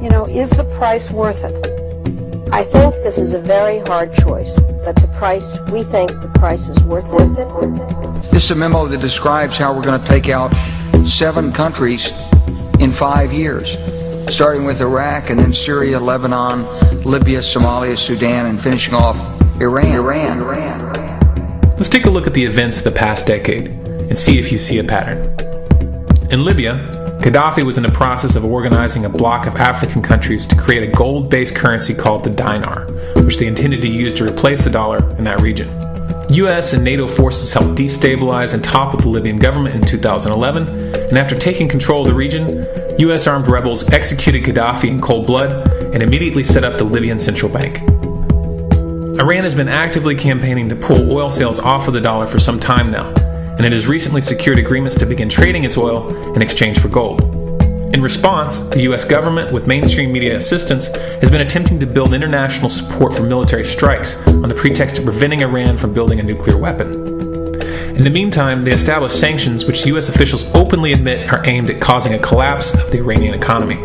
you know, is the price worth it? I think this is a very hard choice, but we think the price is worth it. This is a memo that describes how we're going to take out 7 countries in 5 years, starting with Iraq and then Syria, Lebanon, Libya, Somalia, Sudan, and finishing off Iran. Let's take a look at the events of the past decade and see if you see a pattern. In Libya, Gaddafi was in the process of organizing a bloc of African countries to create a gold-based currency called the dinar, which they intended to use to replace the dollar in that region. US and NATO forces helped destabilize and topple the Libyan government in 2011, and after taking control of the region, US armed rebels executed Gaddafi in cold blood and immediately set up the Libyan central bank. Iran has been actively campaigning to pull oil sales off of the dollar for some time now, and it has recently secured agreements to begin trading its oil in exchange for gold. In response, the US government, with mainstream media assistance, has been attempting to build international support for military strikes on the pretext of preventing Iran from building a nuclear weapon. In the meantime, they established sanctions which US officials openly admit are aimed at causing a collapse of the Iranian economy.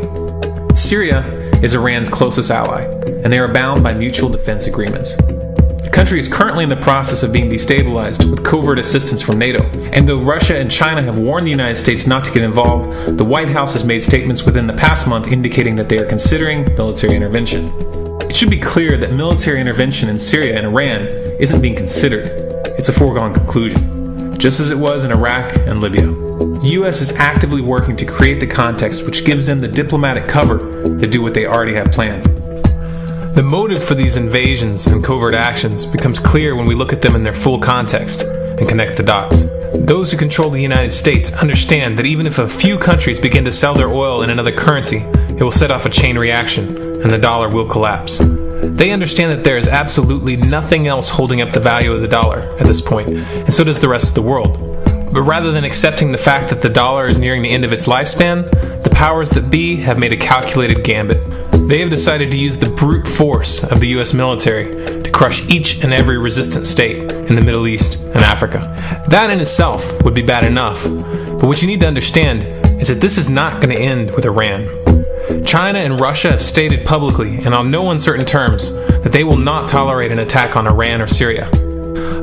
Syria is Iran's closest ally, and they are bound by mutual defense agreements. The country is currently in the process of being destabilized with covert assistance from NATO, and though Russia and China have warned the United States not to get involved, the White House has made statements within the past month indicating that they are considering military intervention. It should be clear that military intervention in Syria and Iran isn't being considered. It's a foregone conclusion, just as it was in Iraq and Libya. The U.S. is actively working to create the context which gives them the diplomatic cover to do what they already have planned. The motive for these invasions and covert actions becomes clear when we look at them in their full context and connect the dots. Those who control the United States understand that even if a few countries begin to sell their oil in another currency, it will set off a chain reaction and the dollar will collapse. They understand that there is absolutely nothing else holding up the value of the dollar at this point, and so does the rest of the world. But rather than accepting the fact that the dollar is nearing the end of its lifespan, the powers that be have made a calculated gambit. They have decided to use the brute force of the US military to crush each and every resistant state in the Middle East and Africa. That in itself would be bad enough, but what you need to understand is that this is not going to end with Iran. China and Russia have stated publicly and on no uncertain terms that they will not tolerate an attack on Iran or Syria.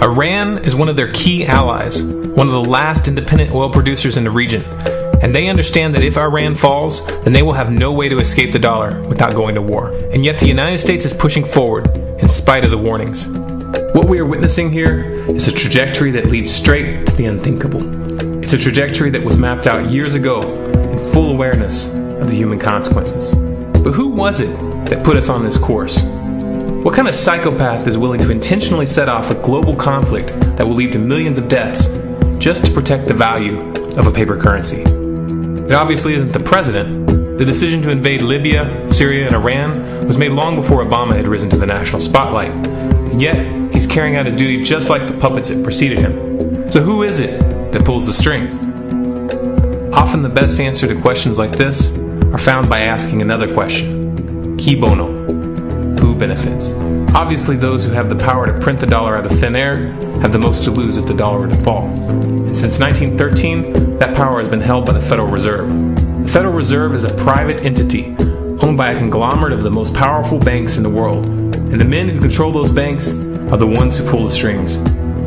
Iran is one of their key allies, one of the last independent oil producers in the region, and they understand that if Iran falls, then they will have no way to escape the dollar without going to war. And yet the United States is pushing forward in spite of the warnings. What we are witnessing here is a trajectory that leads straight to the unthinkable. It's a trajectory that was mapped out years ago in full awareness of the human consequences. But who was it that put us on this course? What kind of psychopath is willing to intentionally set off a global conflict that will lead to millions of deaths just to protect the value of a paper currency? It obviously isn't the president. The decision to invade Libya, Syria, and Iran was made long before Obama had risen to the national spotlight. And yet, he's carrying out his duty just like the puppets that preceded him. So who is it that pulls the strings? Often the best answer to questions like this are found by asking another question. Qui bono? Who benefits? Obviously, those who have the power to print the dollar out of thin air have the most to lose if the dollar were to fall. And since 1913, that power has been held by the Federal Reserve. The Federal Reserve is a private entity owned by a conglomerate of the most powerful banks in the world. And the men who control those banks are the ones who pull the strings.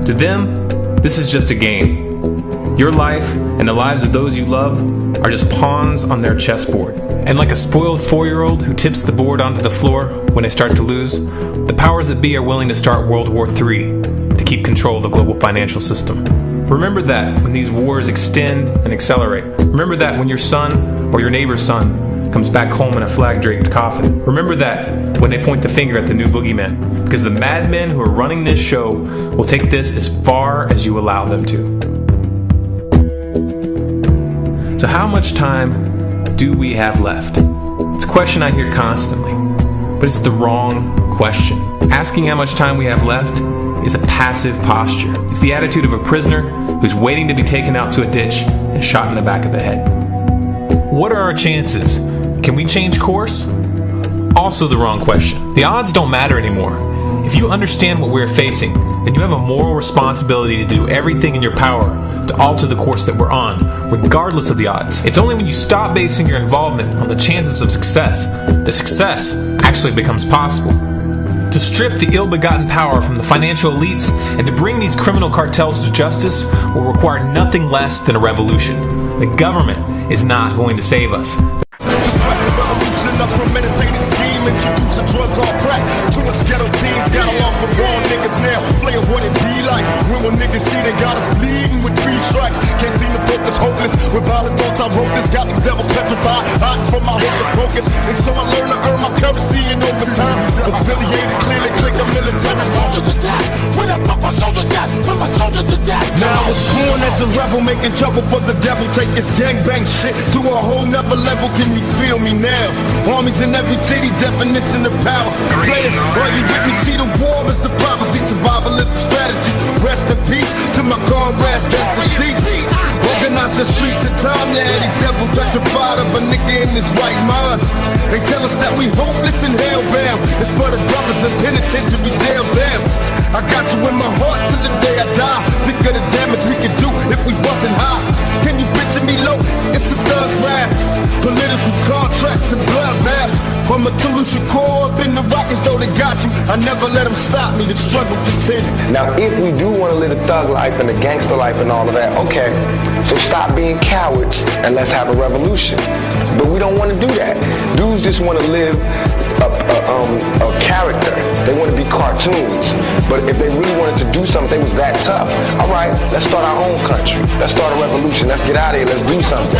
To them, this is just a game. Your life and the lives of those you love are just pawns on their chessboard. And like a spoiled 4-year-old who tips the board onto the floor when they start to lose, the powers that be are willing to start World War III to keep control of the global financial system. Remember that when these wars extend and accelerate. Remember that when your son or your neighbor's son comes back home in a flag-draped coffin. Remember that when they point the finger at the new boogeyman, because the madmen who are running this show will take this as far as you allow them to. So how much time do we have left? It's a question I hear constantly, but it's the wrong question. Asking how much time we have left is a passive posture. It's the attitude of a prisoner who's waiting to be taken out to a ditch and shot in the back of the head. What are our chances? Can we change course? Also the wrong question. The odds don't matter anymore. If you understand what we're facing, then you have a moral responsibility to do everything in your power to alter the course that we're on, regardless of the odds. It's only when you stop basing your involvement on the chances of success that success actually becomes possible. To strip the ill-begotten power from the financial elites and to bring these criminal cartels to justice will require nothing less than a revolution. The government is not going to save us. Suppress the revolution of premeditated scheme, introduce a drug called crack. back to us ghetto teens. Got along for raw niggas now. Play what it be like. When niggas see they got us bleeding with 3 strikes. Can't seem to focus, hopeless. With violent thoughts I wrote this. Got these devils petrified, hot from my hocus pocus. And so I learned to earn my currency in overtime. Affiliated, clearly click a military. Soldiers attack. When the fuck my soldiers at? When my soldiers attack? Now I was born as a rebel, making trouble for the devil. Take this gangbang shit to a whole nother level. Can you feel me now? Armies in every city, definition of power. Players, are you with me? See the war is the prophecy. Survival is the strategy. Rest in peace to my comrades, that's the seats. Organize the streets in time, yeah, these devils petrified of a nigga in his right mind. They tell us that we hopeless and hellbound. It's for the brothers in penitentiary jail down. I got you in my heart till the day I die. Think of the damage we could do if we wasn't high. Can you picture me low? It's a thug's rap. Political contracts and bloodbaths. From a Toulouse Shakur up in the Rockets, though they got you. I never let them stop me, the struggle continues. Now, if we do want to live the thug life and the gangster life and all of that, okay, so stop being cowards and let's have a revolution. But we don't want to do that. Dudes just want to live a character. They want to be cartoons. But if they really wanted to do something, they was that tough. All right, let's start our own country. Let's start a revolution. Let's get out of here. Let's do something.